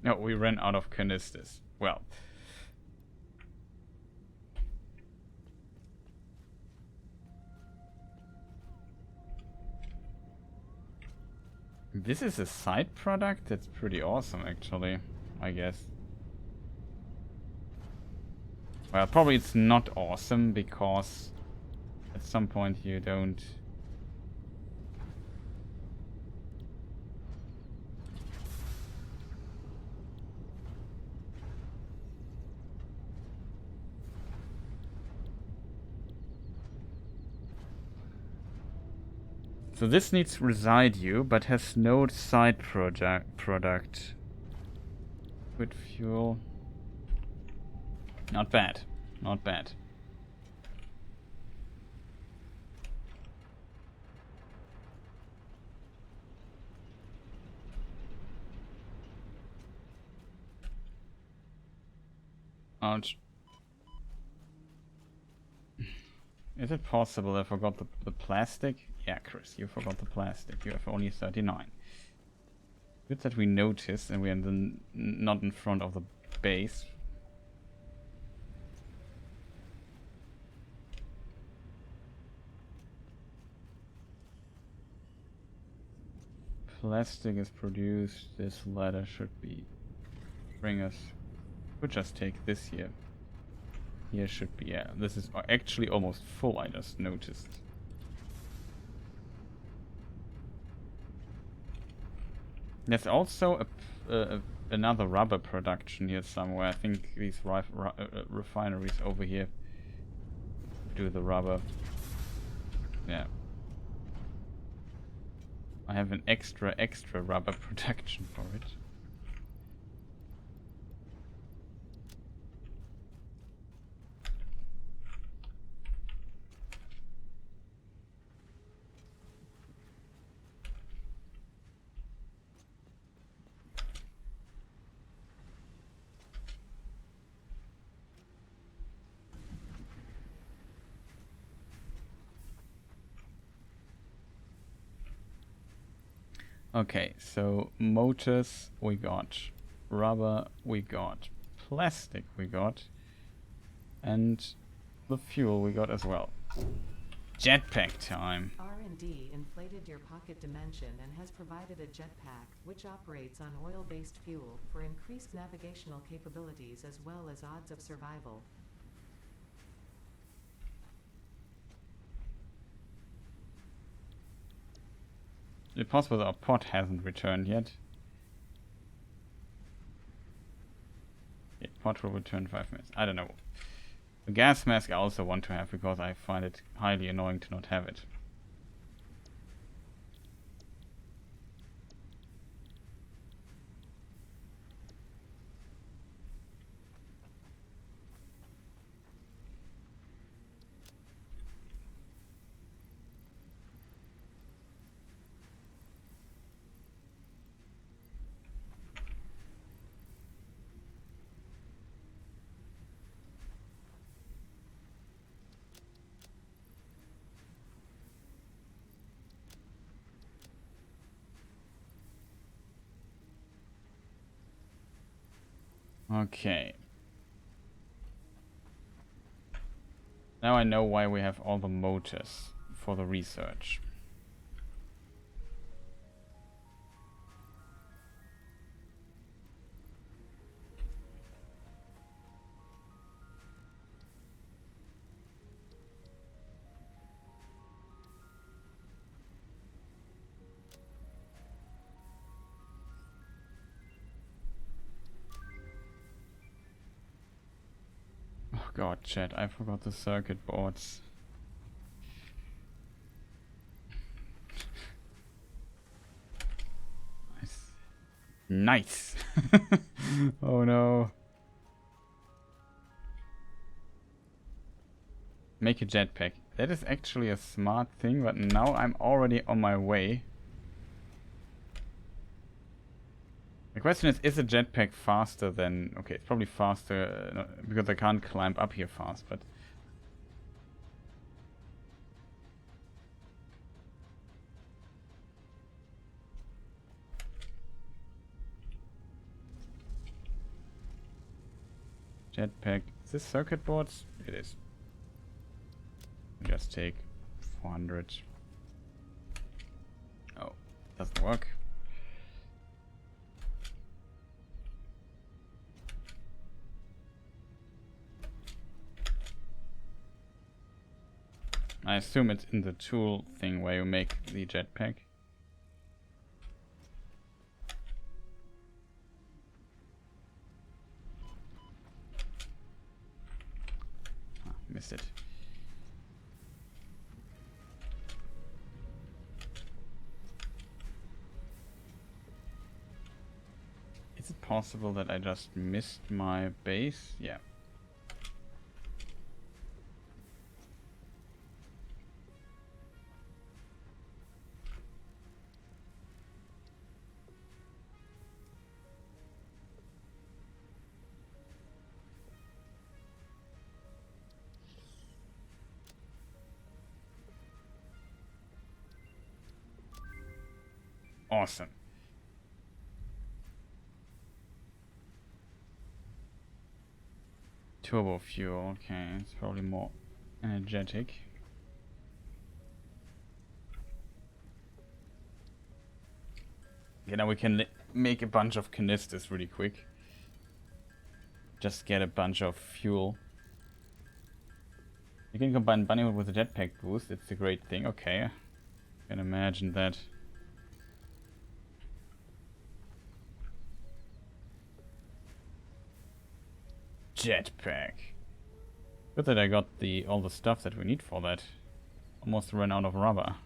No, we ran out of canisters. Well. This is a side product? That's pretty awesome, actually, I guess. Well, probably it's not awesome, because at some point you don't... So this needs residue, but has no side product. Liquid fuel. Not bad. Not bad. Ouch. Is it possible I forgot the plastic? Yeah, Chris, you forgot the plastic. You have only 39. Good that we noticed and we are then not in front of the base. Plastic is produced. This ladder should bring us... We'll just take this here. Here should be... Yeah, this is actually almost full, I just noticed. There's also another rubber production here somewhere. I think these refineries over here do the rubber. Yeah. I have an extra rubber production for it. Okay, so motors we got, rubber we got, plastic we got, and the fuel we got as well. Jetpack time. R&D inflated your pocket dimension and has provided a jetpack, which operates on oil-based fuel for increased navigational capabilities as well as odds of survival. Is it possible that our pod hasn't returned yet? Yeah, pod will return in 5 minutes. I don't know. The gas mask I also want to have because I find it highly annoying to not have it. Okay. Now I know why we have all the motors for the research. Oh god, chat, I forgot the circuit boards. Nice. Oh no. Make a jetpack. That is actually a smart thing, but now I'm already on my way. The question is a jetpack faster than... Okay, it's probably faster because I can't climb up here fast, but... Jetpack. Is this circuit boards? It is. Just take 400. Oh, doesn't work. I assume it's in the tool thing where you make the jetpack. Ah, missed it. Is it possible that I just missed my base? Yeah. Awesome. Turbo fuel, okay, it's probably more energetic. Okay, now we can make a bunch of canisters really quick. Just get a bunch of fuel. You can combine bunny with a jetpack boost, it's a great thing, okay. I can imagine that. Jetpack. Good that I got all the stuff that we need for that. Almost ran out of rubber.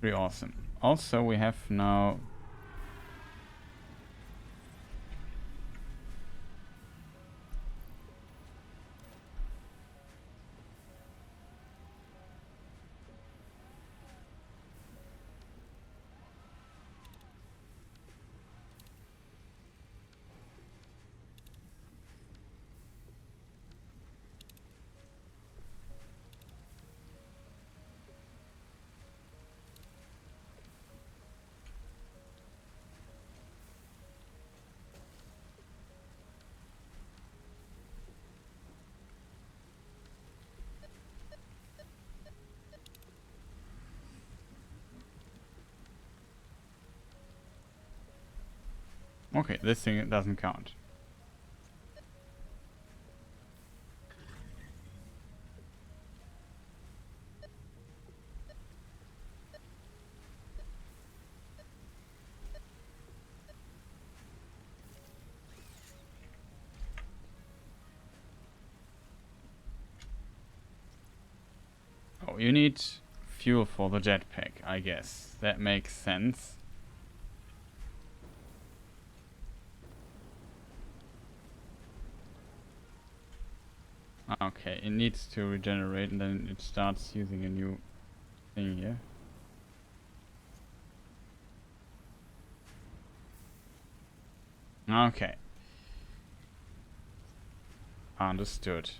Pretty awesome. Also, we have now okay, this thing doesn't count. Oh, you need fuel for the jetpack, I guess. That makes sense. Okay, it needs to regenerate and then it starts using a new thing here. Okay. Understood.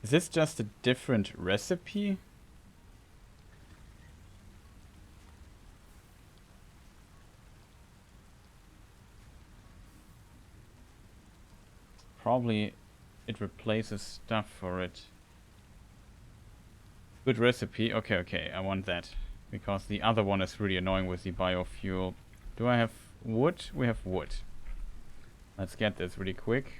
Is this just a different recipe? Probably it replaces stuff for it. Good recipe. Okay, okay, I want that. Because the other one is really annoying with the biofuel. Do I have wood? We have wood. Let's get this really quick.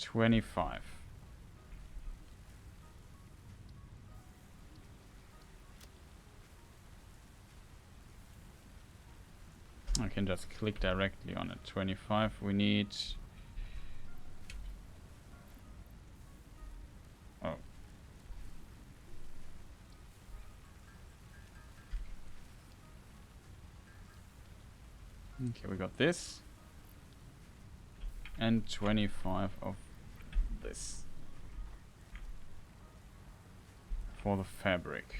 25. I can just click directly on it. 25. We need... Oh. Okay, we got this. And 25 of this. For the fabric.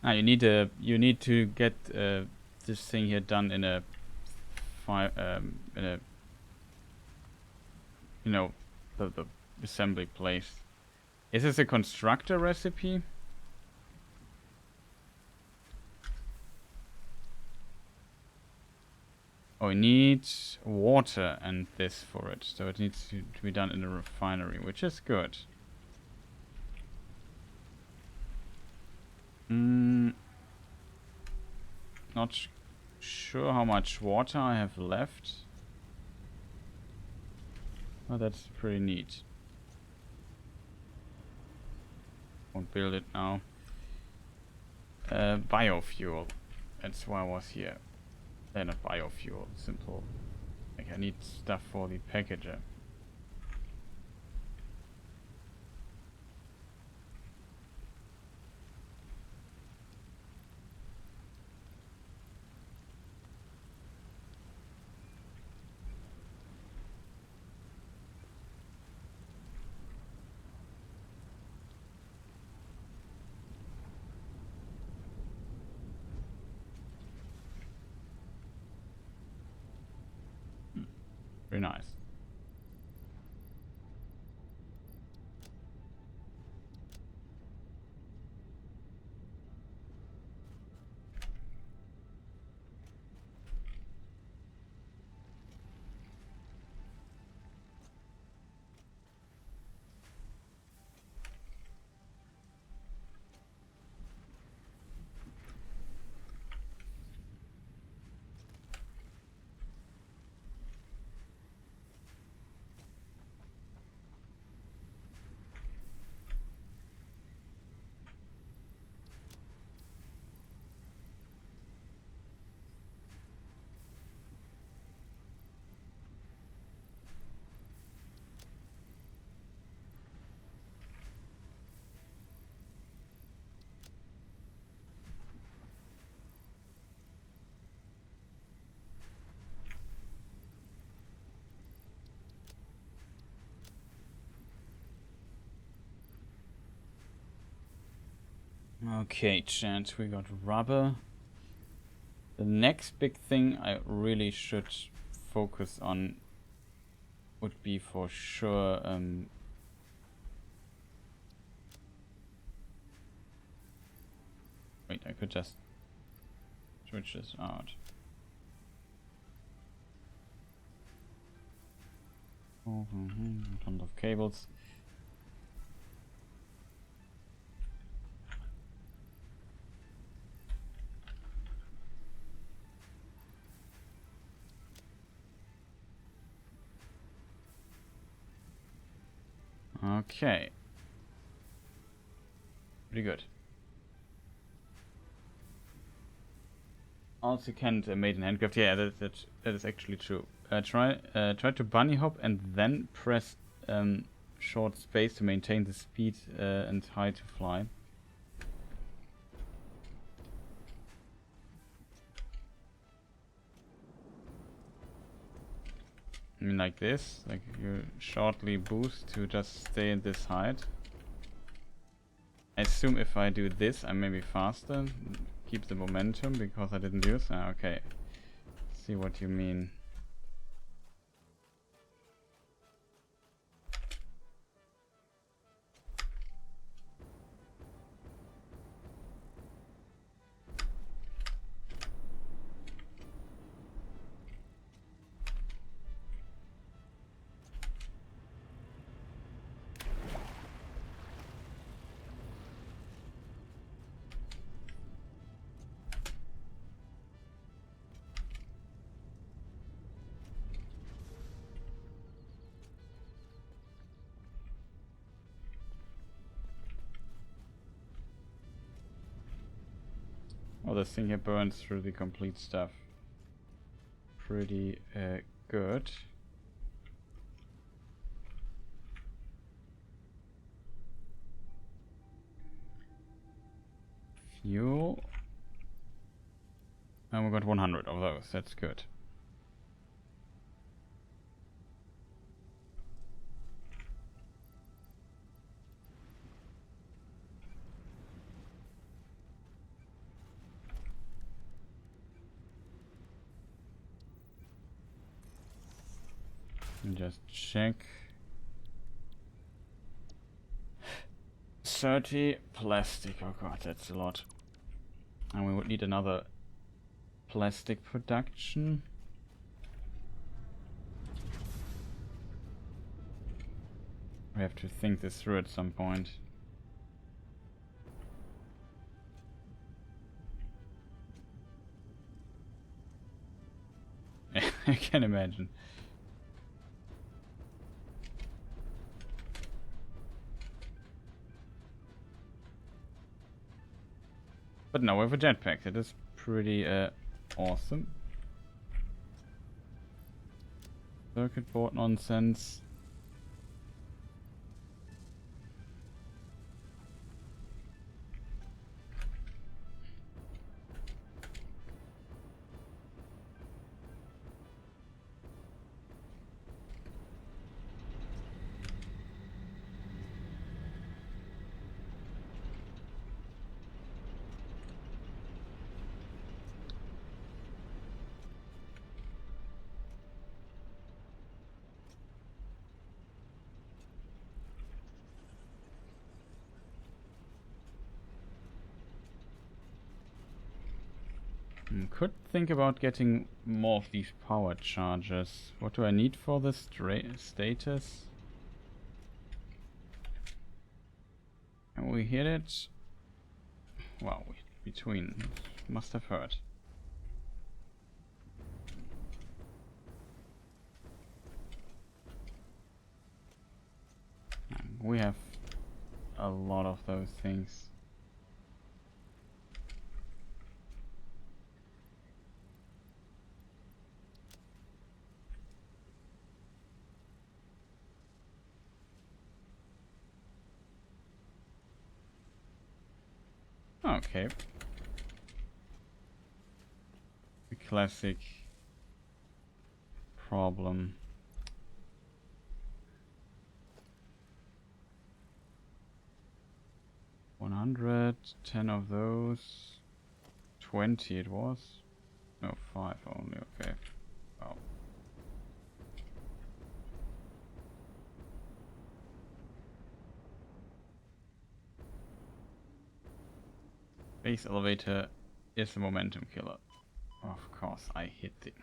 Ah, you need to get this thing here done in a you know, the assembly place. Is this a constructor recipe? Oh, we need water and this for it, so it needs to be done in a refinery, which is good. Not sure how much water I have left. Oh, that's pretty neat. Won't build it now. Biofuel. That's why I was here. Not biofuel, simple. Like I need stuff for the packager. Very nice. Okay, chat, we got rubber. The next big thing I really should focus on would be for sure wait, I could just switch this out. Tons of cables. Okay. Pretty good. Also can't made in handcraft. Yeah, that is actually true. Try to bunny hop and then press short space to maintain the speed and height to fly. I mean, like this, like you shortly boost to just stay in this height. I assume if I do this, I may be faster. Keep the momentum because I didn't use. Okay. See what you mean. Oh, this thing here burns through the complete stuff. Pretty good. Fuel. And we got 100 of those. That's good. And just check. 30 plastic. Oh god, that's a lot. And we would need another plastic production. We have to think this through at some point. I can imagine. But now we have a jetpack. That is pretty awesome. Circuit board nonsense. Could think about getting more of these power chargers. What do I need for this status? Can we hit it? Wow, between. Must have heard. We have a lot of those things. Okay. The classic problem. $110 of those. 20 it was. No, 5 only. Okay. Wow. Base elevator is a momentum killer. Of course, I hit it.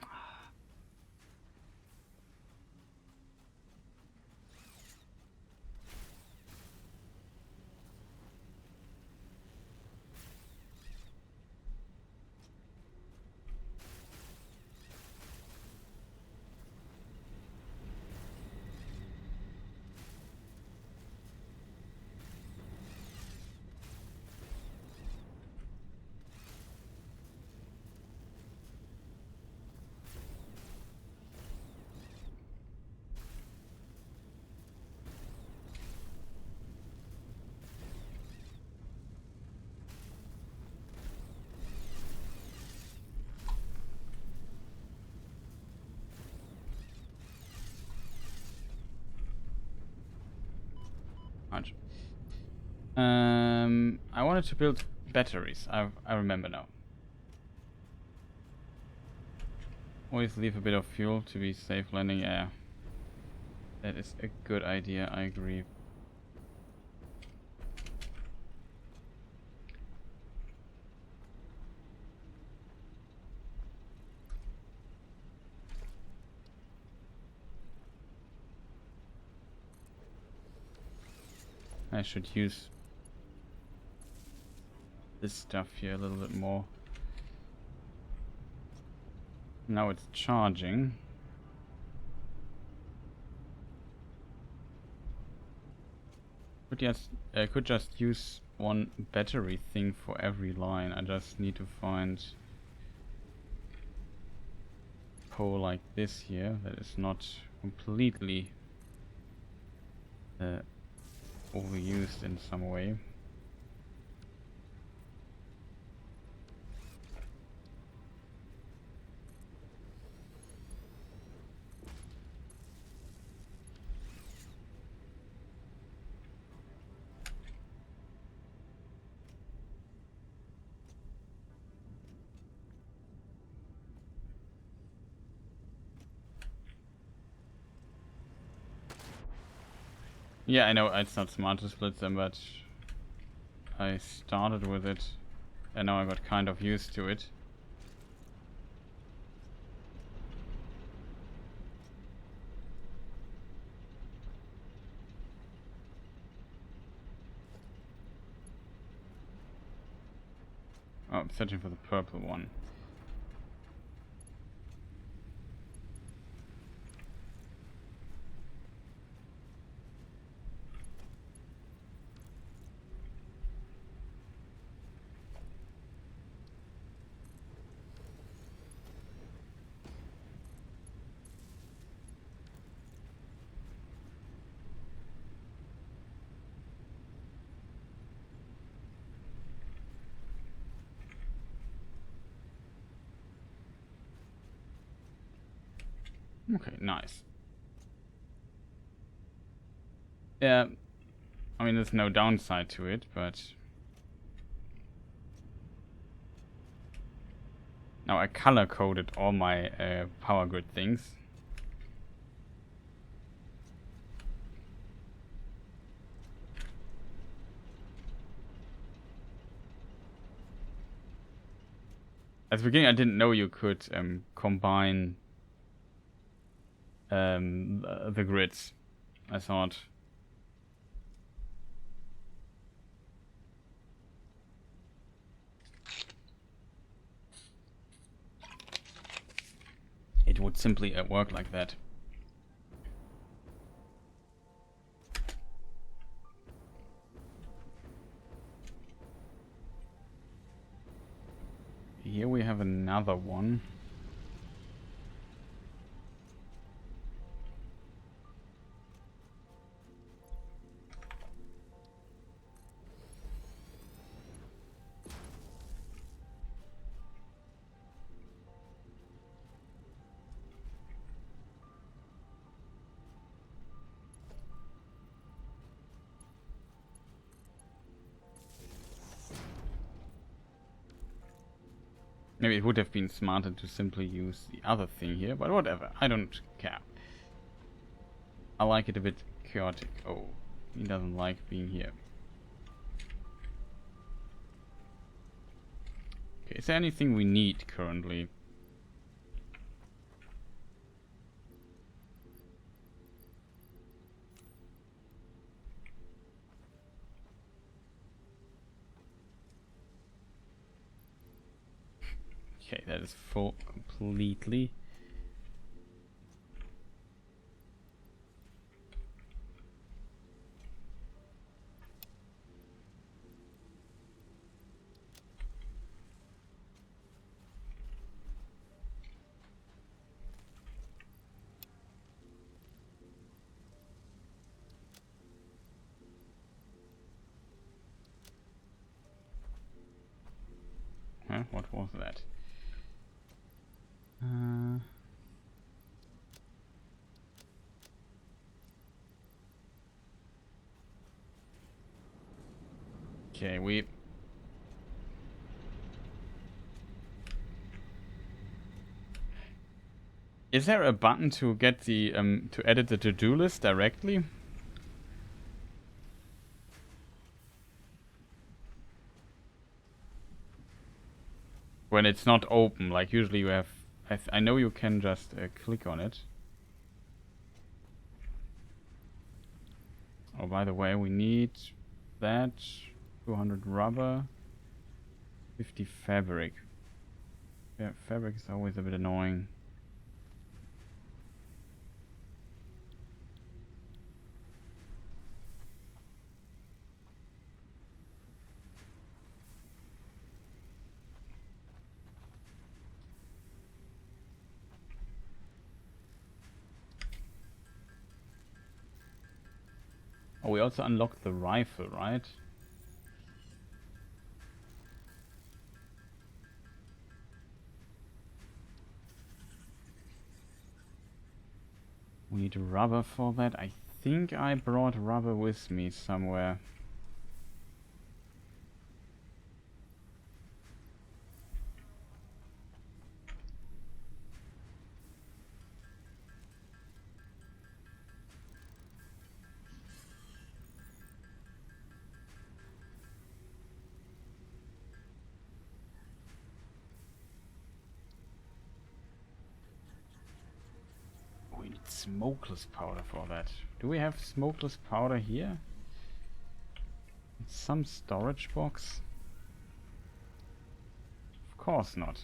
I wanted to build batteries. I remember now. Always leave a bit of fuel to be safe landing. Yeah, that is a good idea. I agree. I should use this stuff here a little bit more. Now it's charging. Could just use one battery thing for every line. I just need to find a pole like this here that is not completely overused in some way. Yeah, I know it's not smart to split them, but I started with it and now I got kind of used to it. Oh, I'm searching for the purple one. Okay, nice. Yeah, I mean, there's no downside to it, but now I color coded all my power grid things. At the beginning, I didn't know you could combine the grids. I thought it would simply work like that. Here we have another one. Maybe it would have been smarter to simply use the other thing here, but whatever. I don't care. I like it a bit chaotic. Oh, he doesn't like being here. Okay, is there anything we need currently? Okay, that is full completely. Huh? What was that? Okay, we... Is there a button to get the, to edit the to-do list directly? When it's not open, like usually you have... I know you can just click on it. Oh, by the way, we need that, 200 rubber, 50 fabric. Yeah, fabric is always a bit annoying. Oh, we also unlocked the rifle, right? We need rubber for that. I think I brought rubber with me somewhere. We need smokeless powder for that. Do we have smokeless powder here? Some storage box? Of course not.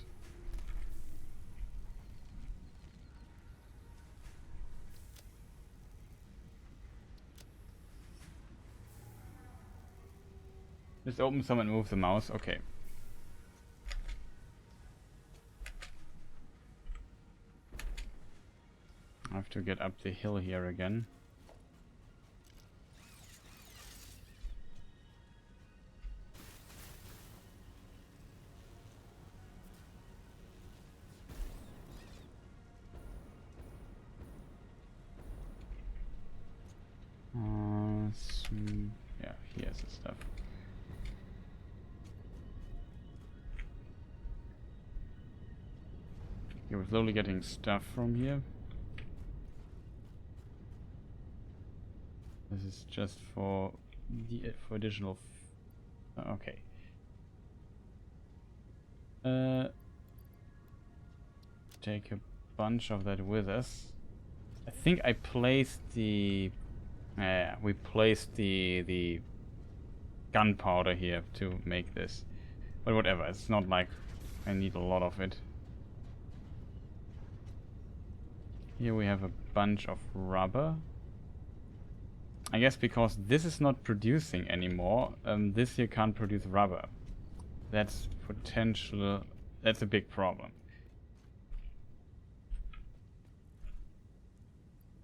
Just open some and move the mouse. Okay. I have to get up the hill here again. Yeah, here's the stuff. Yeah, we're slowly getting stuff from here. This is just for the for additional. Okay. Take a bunch of that with us. I think I placed the. We placed the gunpowder here to make this, but whatever. It's not like I need a lot of it. Here we have a bunch of rubber. I guess because this is not producing anymore, this here can't produce rubber. That's potential. That's a big problem.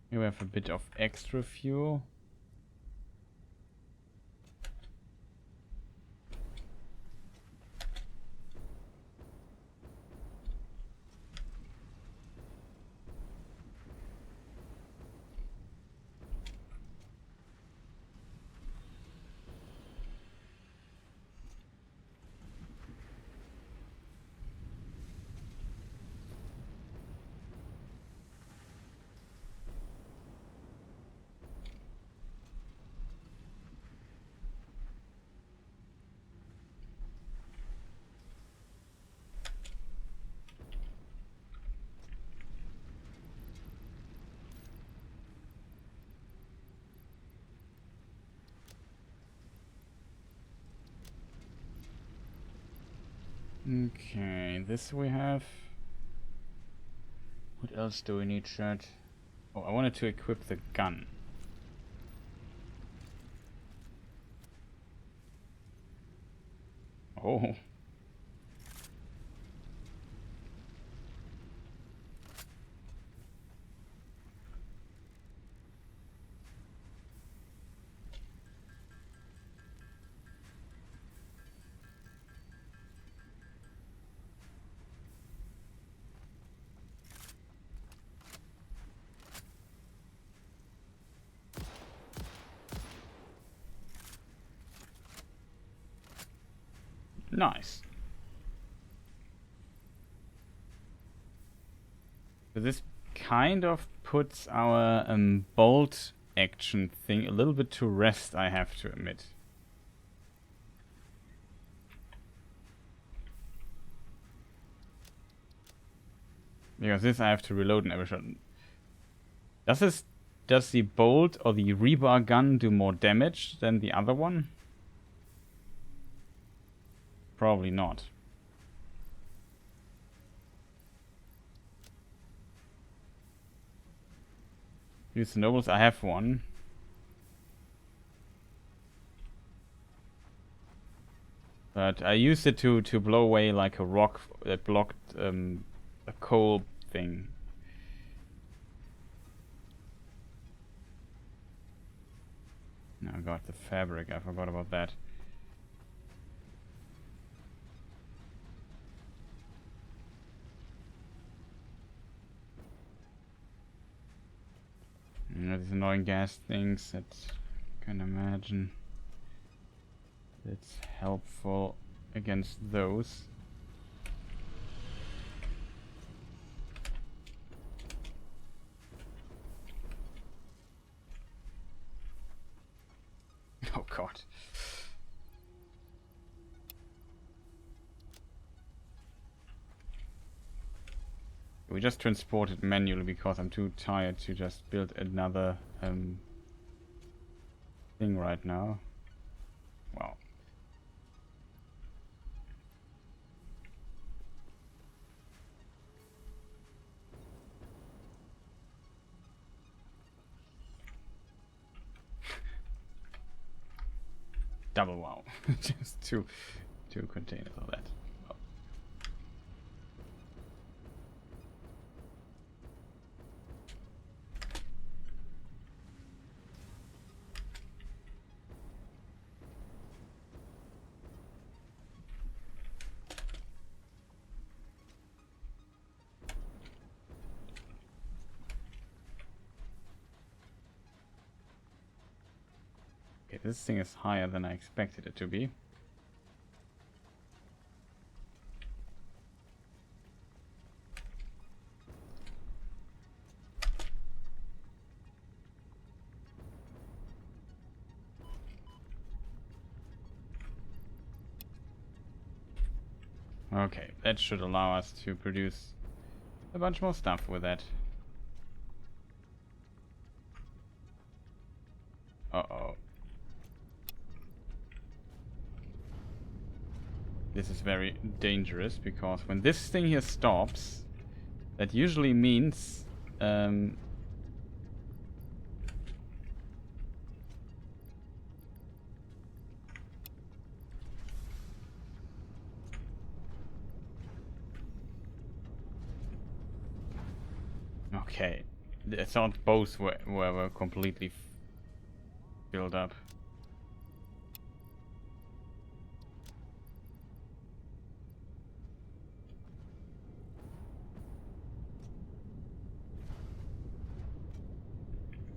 Here we have a bit of extra fuel. Okay, this we have. What else do we need, chat? Oh, I wanted to equip the gun. Oh. Nice. So this kind of puts our bolt action thing a little bit to rest, I have to admit. Because this I have to reload in every shot. Does the bolt or the rebar gun do more damage than the other one? Probably not. Use the nobles, I have one. But I used it to blow away like a rock that blocked a coal thing. Oh god, the fabric, I forgot about that. You know, these annoying gas things that I can imagine. It's helpful against those. Oh god. We just transport it manually because I'm too tired to just build another thing right now. Wow. Double wow. Just two containers of that. Oh. Okay, this thing is higher than I expected it to be. Okay, that should allow us to produce a bunch more stuff with that. Uh-oh. This is very dangerous because when this thing here stops, that usually means okay. I thought both were completely filled up.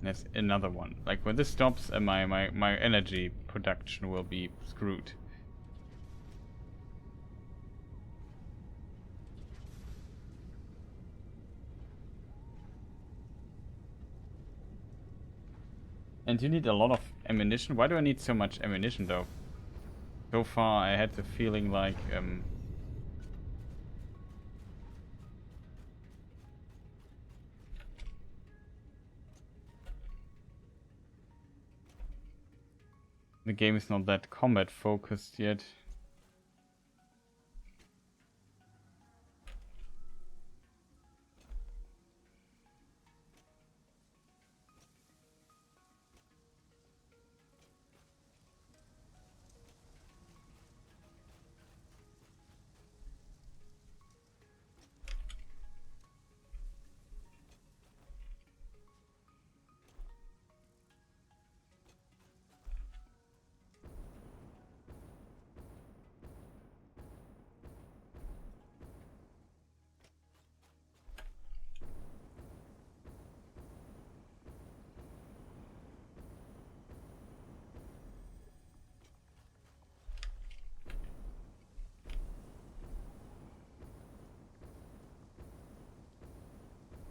There's another one. Like when this stops, my energy production will be screwed. And you need a lot of ammunition. Why do I need so much ammunition though? So far I had the feeling like the game is not that combat focused yet.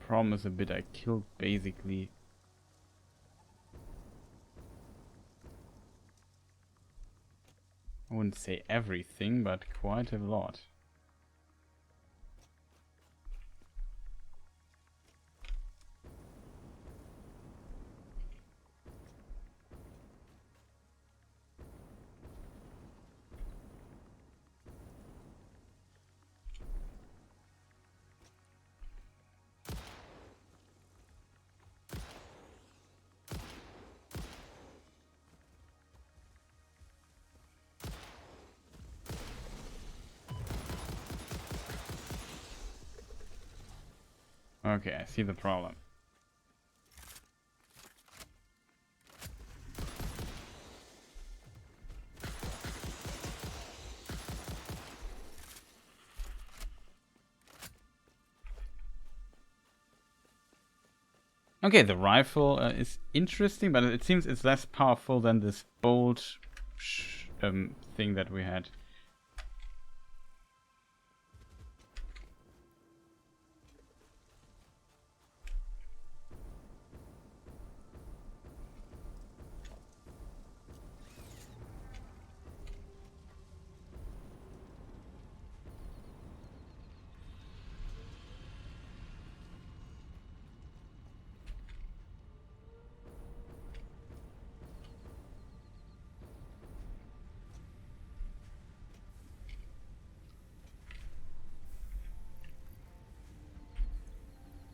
problem is a bit I killed basically. I wouldn't say everything, but quite a lot. Okay, I see the problem. Okay, the rifle is interesting, but it seems it's less powerful than this bolt thing that we had.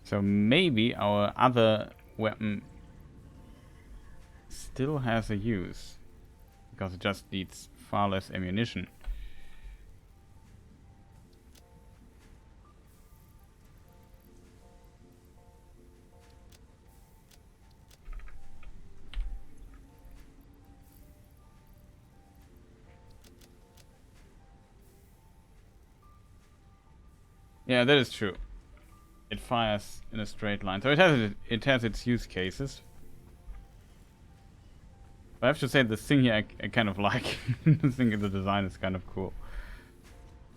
So maybe our other weapon still has a use, because it just needs far less ammunition. Yeah, that is true. It fires in a straight line, so it has its use cases. But I have to say, this thing here I kind of like. I think the design is kind of cool.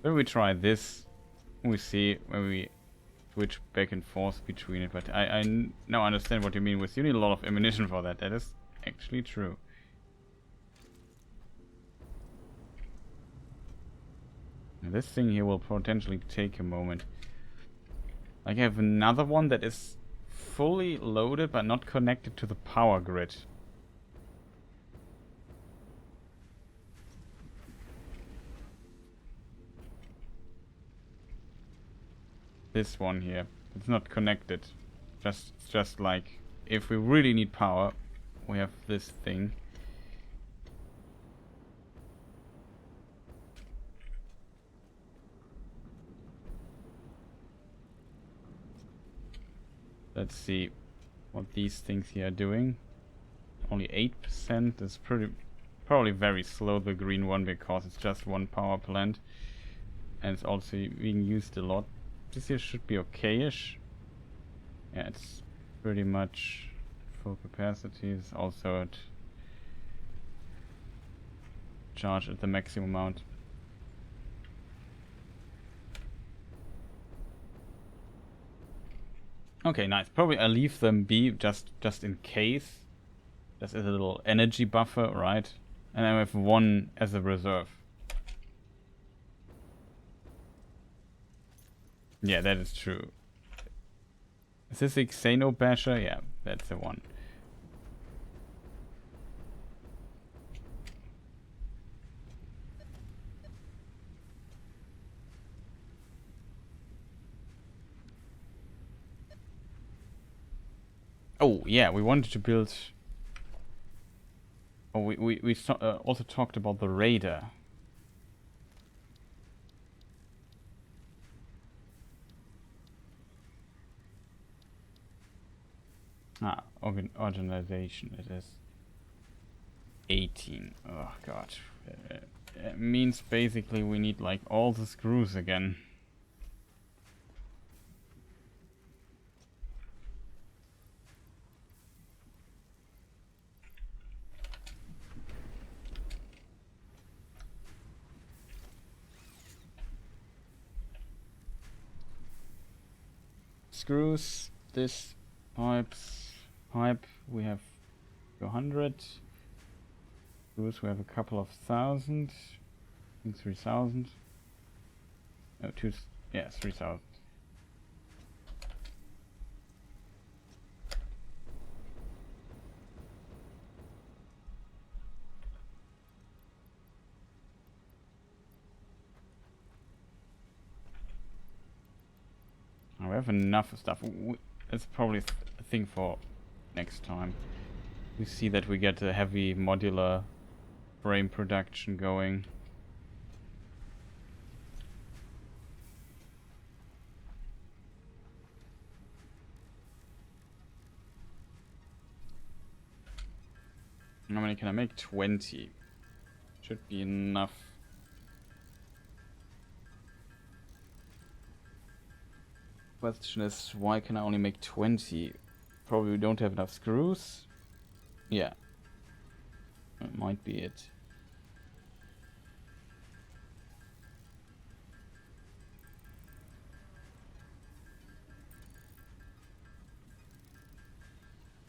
Then we try this. We see when we switch back and forth between it. But I now understand what you mean with you need a lot of ammunition for that. That is actually true. Now this thing here will potentially take a moment. Like I have another one that is fully loaded but not connected to the power grid. This one here, it's not connected. Just like if we really need power, we have this thing. Let's see what these things here are doing. Only 8% is probably very slow, the green one, because it's just one power plant. And it's also being used a lot. This here should be okay-ish. Yeah, it's pretty much full capacity. It's also at charge at the maximum amount. Okay, nice. Probably I'll leave them be just in case. Just as a little energy buffer, right? And then we have one as a reserve. Yeah, that is true. Is this the Xeno Basher? Yeah, that's the one. Oh, yeah, we wanted to build... Oh, we also talked about the radar. Ah, organization, it is 18. Oh god. It means basically we need like all the screws again. Screws this. Pipe, we have 200. Screws, we have a couple of thousand. I think 3,000. No, 3,000. We have enough stuff. That's probably a thing for next time. We see that we get a heavy modular frame production going. How many can I make? 20. Should be enough. Question is, why can I only make 20? Probably we don't have enough screws. Yeah. That might be it.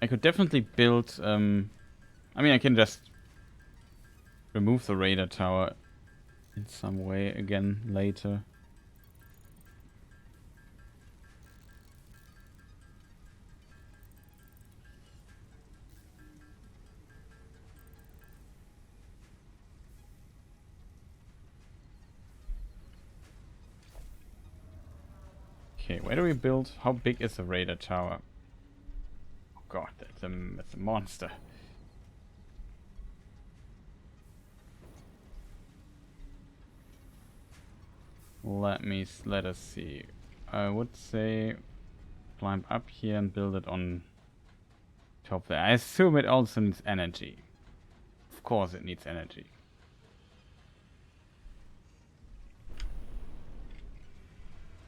I could definitely build, I mean, I can just remove the radar tower in some way again later. Okay, where do we build? How big is the radar tower? Oh god, that's a monster. Let us see. I would say climb up here and build it on top there. I assume it also needs energy. Of course it needs energy.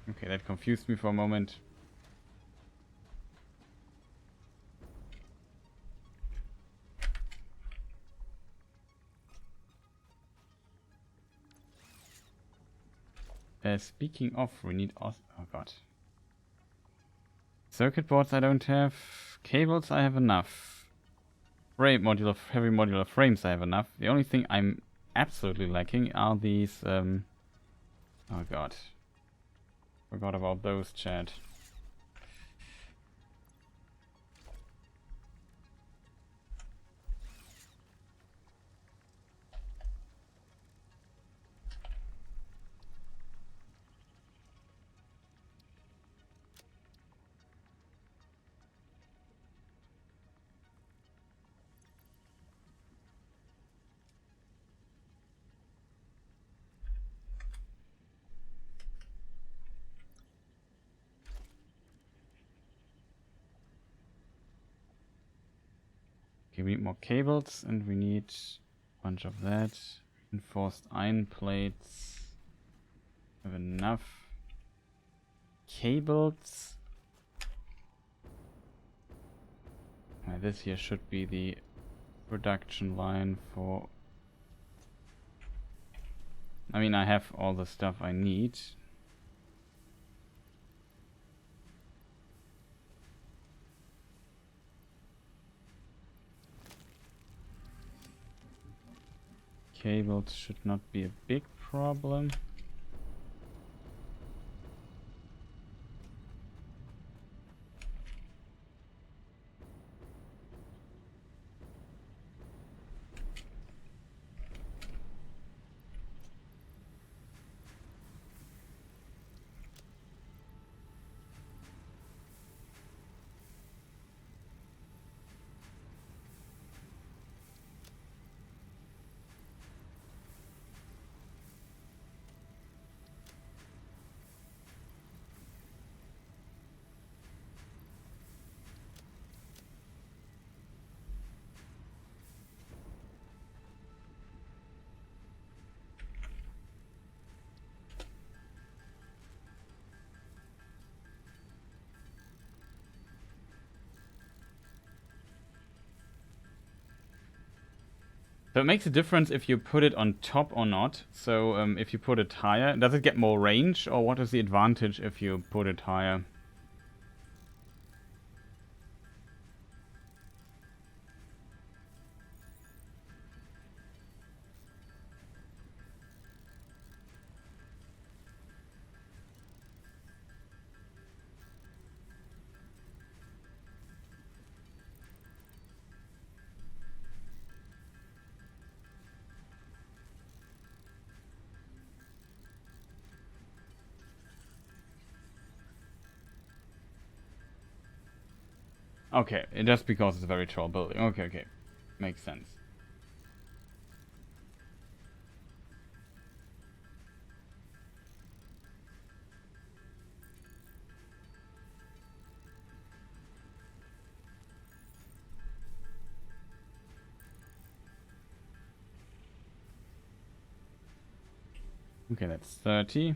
Okay, that confused me for a moment. Speaking of, we need oh god. Circuit boards I don't have. Cables I have enough. Heavy modular frames I have enough. The only thing I'm absolutely lacking are these oh god. Forgot about those, chat. Okay, we need more cables and we need a bunch of that. Reinforced iron plates. Have enough cables. This here should be the production line for... I mean, I have all the stuff I need. Cables should not be a big problem. So it makes a difference if you put it on top or not. So if you put it higher, does it get more range, or what is the advantage if you put it higher? Okay, just because it's a very tall building. Okay, okay. Makes sense. Okay, that's 30.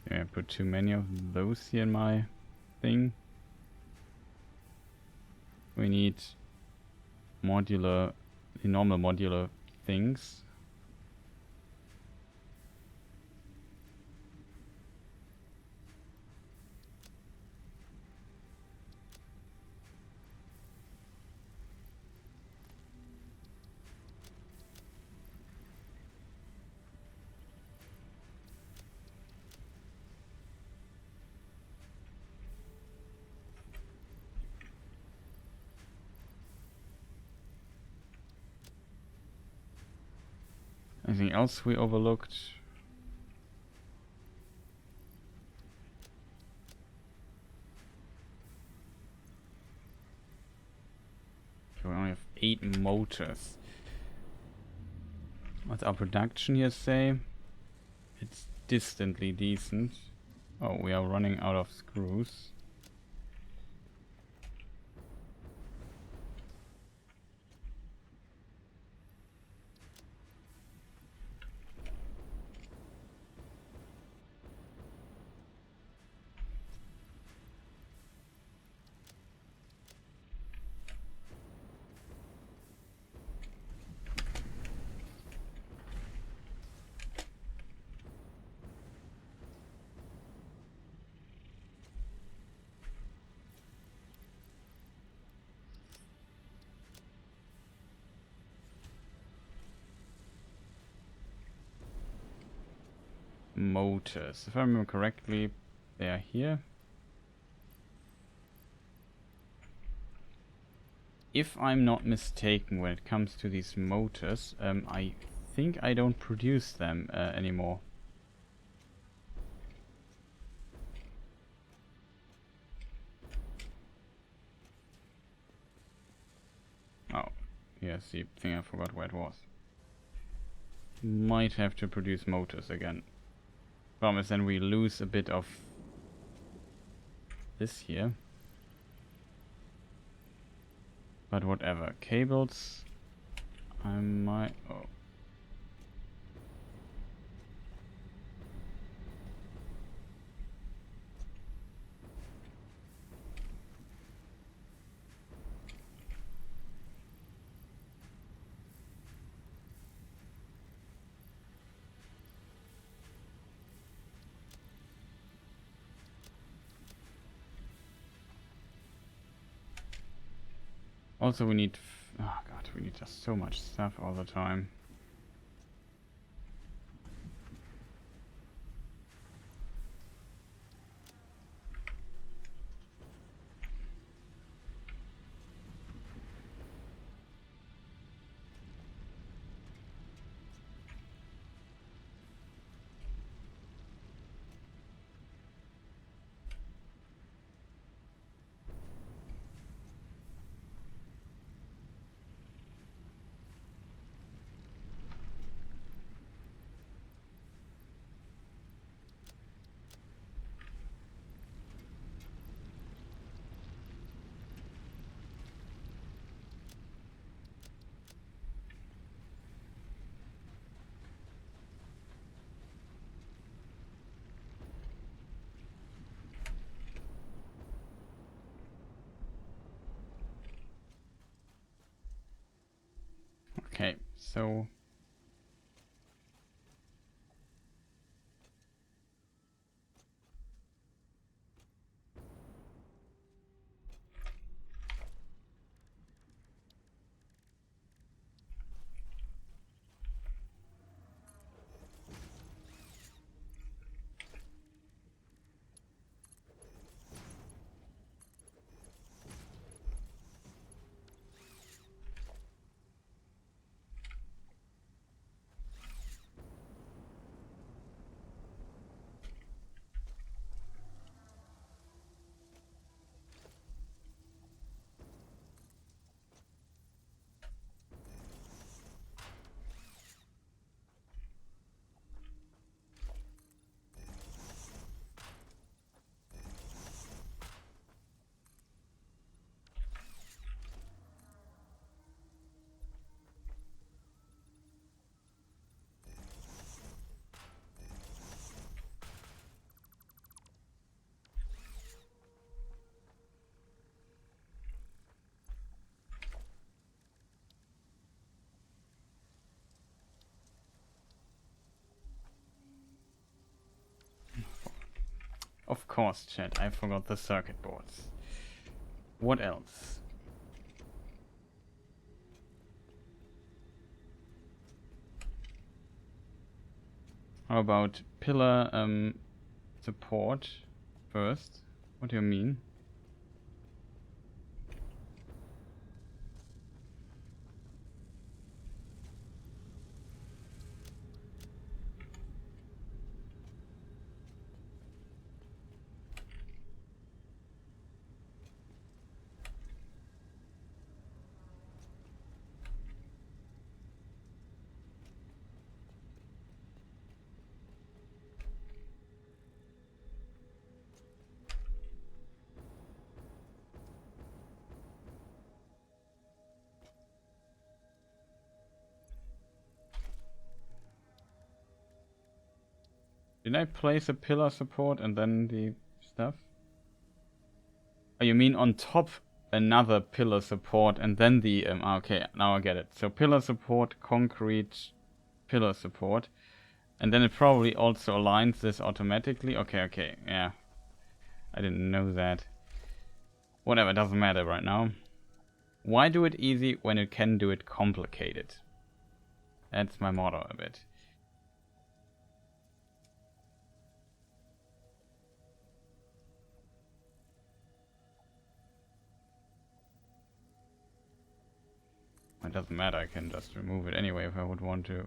Yeah, I put too many of those here in my thing. We need modular, the normal modular things. Anything else we overlooked? Okay, we only have 8 motors. What's our production here say? It's distantly decent. Oh, we are running out of screws. Motors. If I remember correctly, they are here. If I'm not mistaken, when it comes to these motors, I think I don't produce them anymore. Oh, yes, the thing I forgot where it was. Might have to produce motors again. Problem is then we lose a bit of this here. But whatever. Cables. I might... Oh. Also we need... Oh god, we need just so much stuff all the time. Okay, so... Of course, chat. I forgot the circuit boards. What else? How about pillar support first? What do you mean? Did I place a pillar support and then the stuff? Oh, you mean on top another pillar support and then the... okay, now I get it. So pillar support, concrete, pillar support. And then it probably also aligns this automatically. Okay, yeah. I didn't know that. Whatever, doesn't matter right now. Why do it easy when it can do it complicated? That's my motto a bit. It doesn't matter, I can just remove it anyway if I would want to.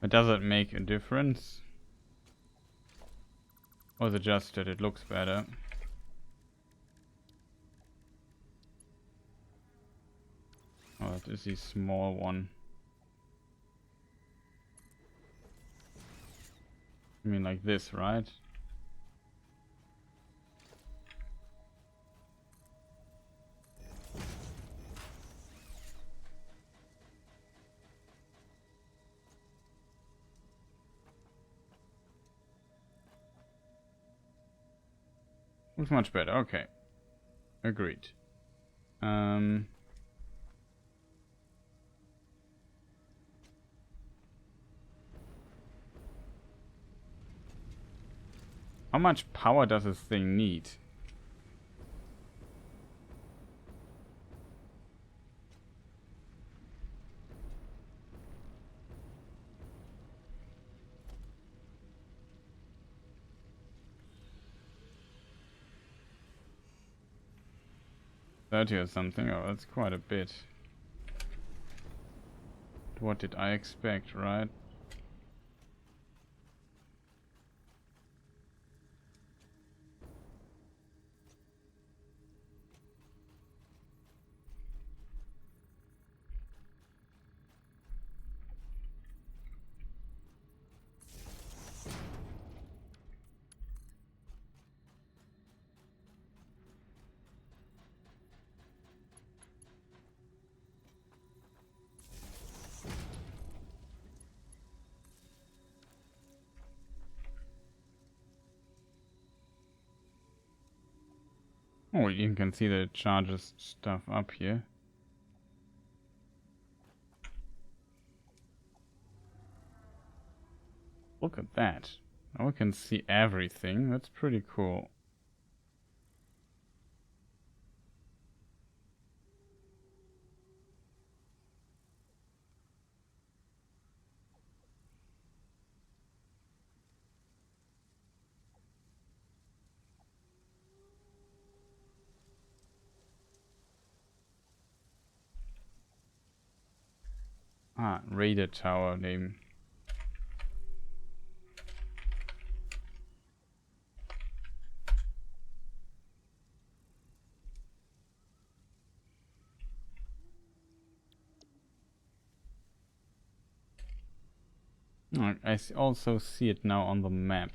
But does it make a difference? Or is it just that it looks better? Oh, it is the small one. I mean like this, right? Looks much better, okay. Agreed. How much power does this thing need? $30 or something? Oh, that's quite a bit. What did I expect, right? Oh, you can see that it charges stuff up here. Look at that. Now we can see everything. That's pretty cool. Ah, radar tower name. I also see it now on the map.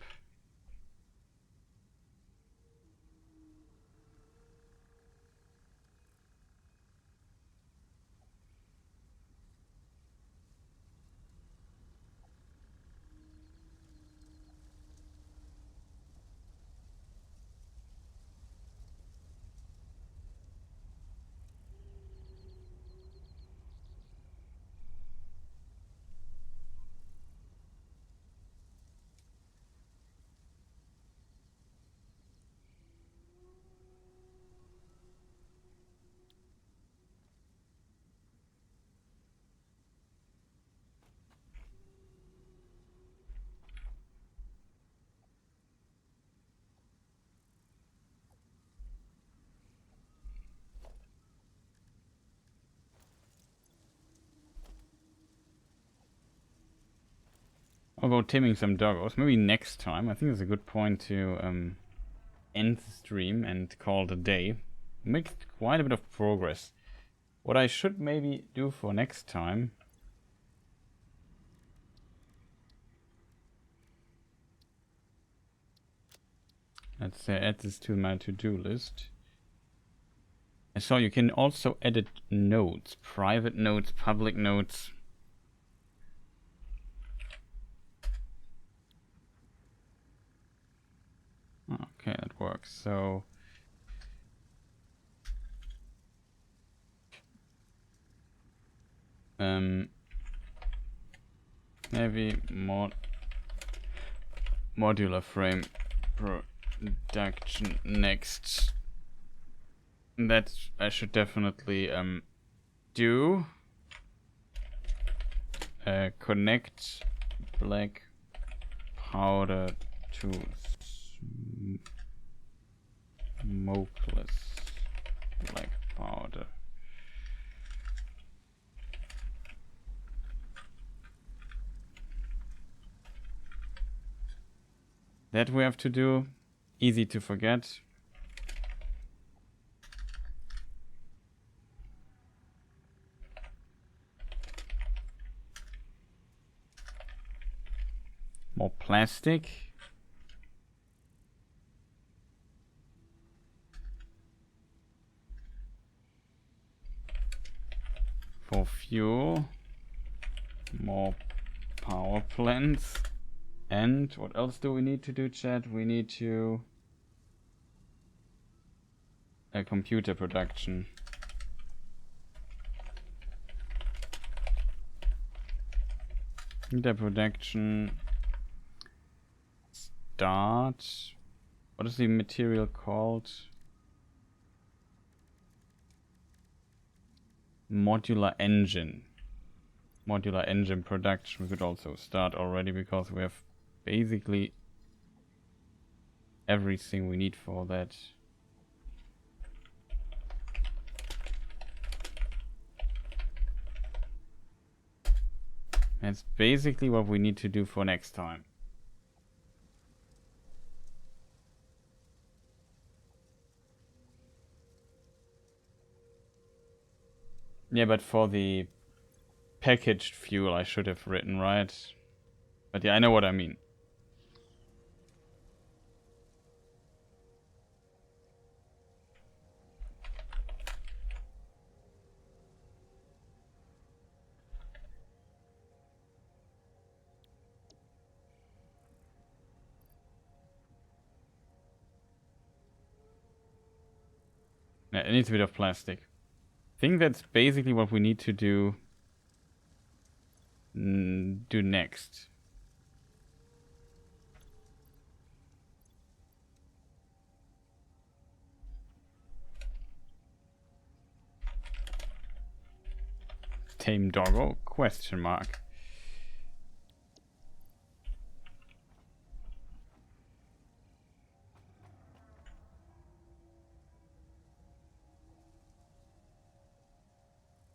go taming some doggos. Maybe next time. I think it's a good point to end the stream and call it a day. Make quite a bit of progress. What I should maybe do for next time. Let's add this to my to-do list. I saw you can also edit notes, private notes, public notes. Okay, that works. So heavy modular frame production next. That I should definitely do. Connect black powder to smokeless black powder. That we have to do. Easy to forget. More plastic. For fuel. More power plants. And what else do we need to do, chat? We need to... computer production. Computer production... Start... What is the material called? Modular engine. Modular engine production we could also start already because we have basically everything we need for that. That's basically what we need to do for next time. Yeah, but for the packaged fuel I should have written, right? But yeah, I know what I mean. Yeah, it needs a bit of plastic. I think that's basically what we need to do next. Tame doggo? Question mark.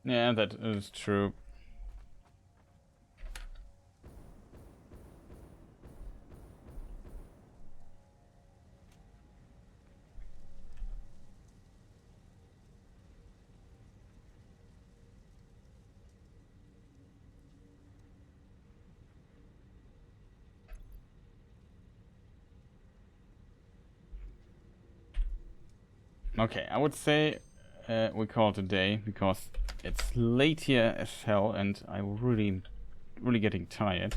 Yeah, that is true. Okay, I would say we call it a day because it's late here as hell and I'm really getting tired.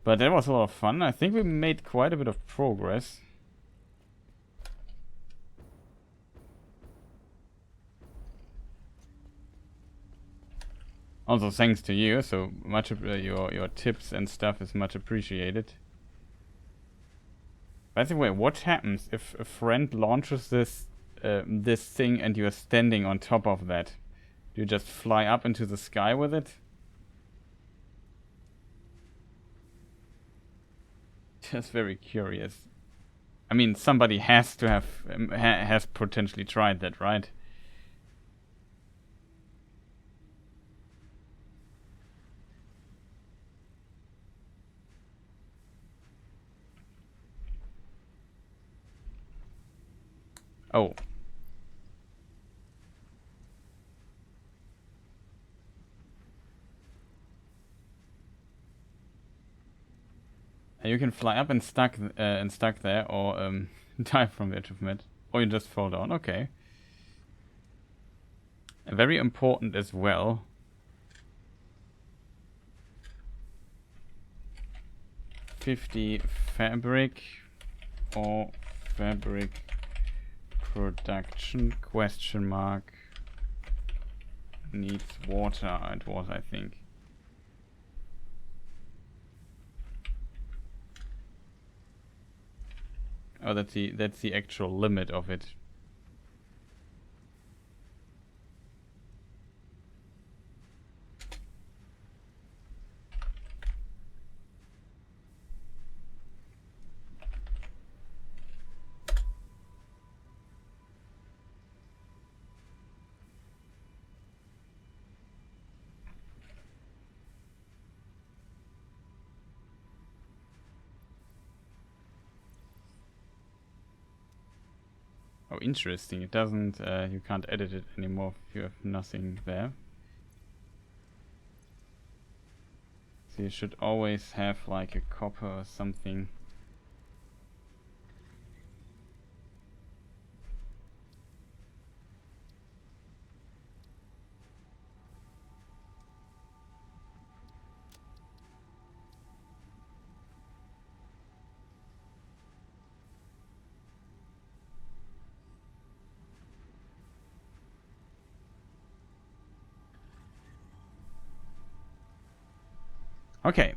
But that was a lot of fun. I think we made quite a bit of progress. Also thanks to you, so much your tips and stuff is much appreciated. By the way, what happens if a friend launches this thing and you're standing on top of that? Do you just fly up into the sky with it? Just very curious. I mean, somebody has to have has potentially tried that, right? Oh. You can fly up and stuck there, or die from the edge of mid, or you just fall down. Okay. Very important as well. $50 fabric or fabric production question mark needs water. It was, I think. Oh, that's the actual limit of it. Oh, interesting. It doesn't, you can't edit it anymore if you have nothing there. So you should always have like a copper or something. Okay.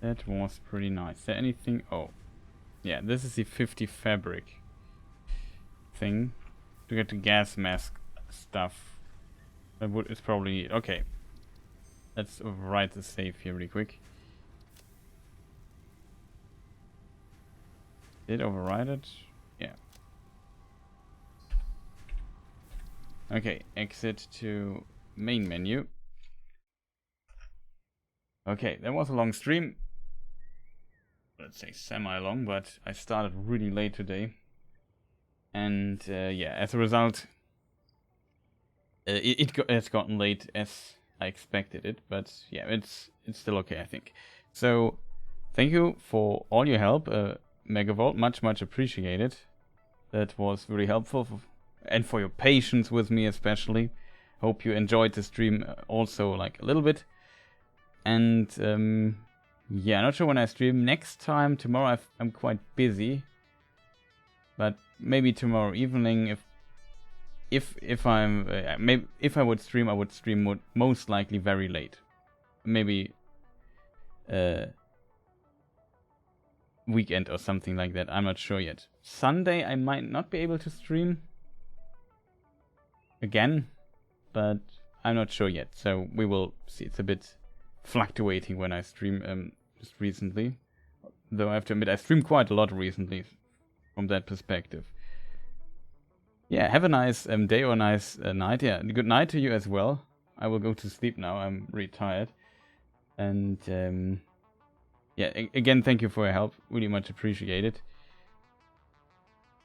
That was pretty nice. Is there anything? Oh. Yeah, this is the 50 fabric thing. To get the gas mask stuff. That would is probably... Okay. Let's override the save here really quick. Did override it? Yeah. Okay, exit to main menu. Okay, that was a long stream. Let's say semi-long, but I started really late today. And yeah, as a result, it's gotten late as I expected it. But yeah, it's still okay, I think. So, thank you for all your help, Megavolt. Much appreciated. That was really helpful. And for your patience with me especially. Hope you enjoyed the stream also like a little bit. And yeah, not sure when I stream next time. Tomorrow I'm quite busy. But maybe tomorrow evening if I'm maybe if I would stream most likely very late. Maybe weekend or something like that. I'm not sure yet. Sunday I might not be able to stream again, but I'm not sure yet. So we will see. It's a bit fluctuating when I stream just recently. Though I have to admit I streamed quite a lot recently from that perspective. Yeah, have a nice day or a nice night. Yeah, good night to you as well. I will go to sleep now. I'm really tired. And yeah, again, thank you for your help. Really much appreciated.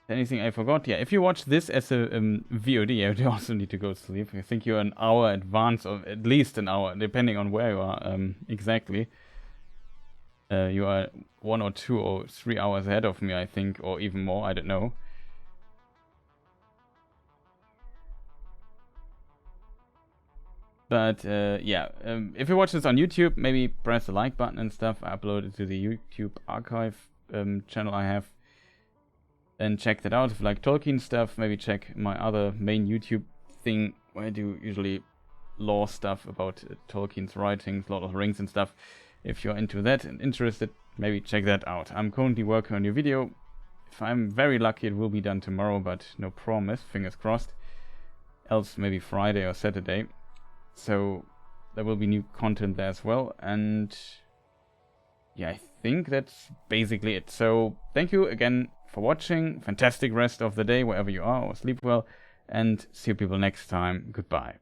Anything I forgot? Yeah, if you watch this as a VOD, you also need to go to sleep. I think you're an hour advance, or at least an hour, depending on where you are exactly. You are 1 or 2 or 3 hours ahead of me, I think, or even more. I don't know. But yeah, if you watch this on YouTube, maybe press the like button and stuff. I upload it to the YouTube archive channel I have. And check that out. If you like Tolkien stuff, maybe check my other main YouTube thing where I do usually lore stuff about Tolkien's writings, Lord of the Rings and stuff. If you're into that and interested, maybe check that out. I'm currently working on a new video. If I'm very lucky, it will be done tomorrow, but no promise. Fingers crossed. Else maybe Friday or Saturday. So there will be new content there as well. And yeah, I think that's basically it. So thank you again for watching. Fantastic rest of the day wherever you are, or sleep well. And see you people next time. Goodbye.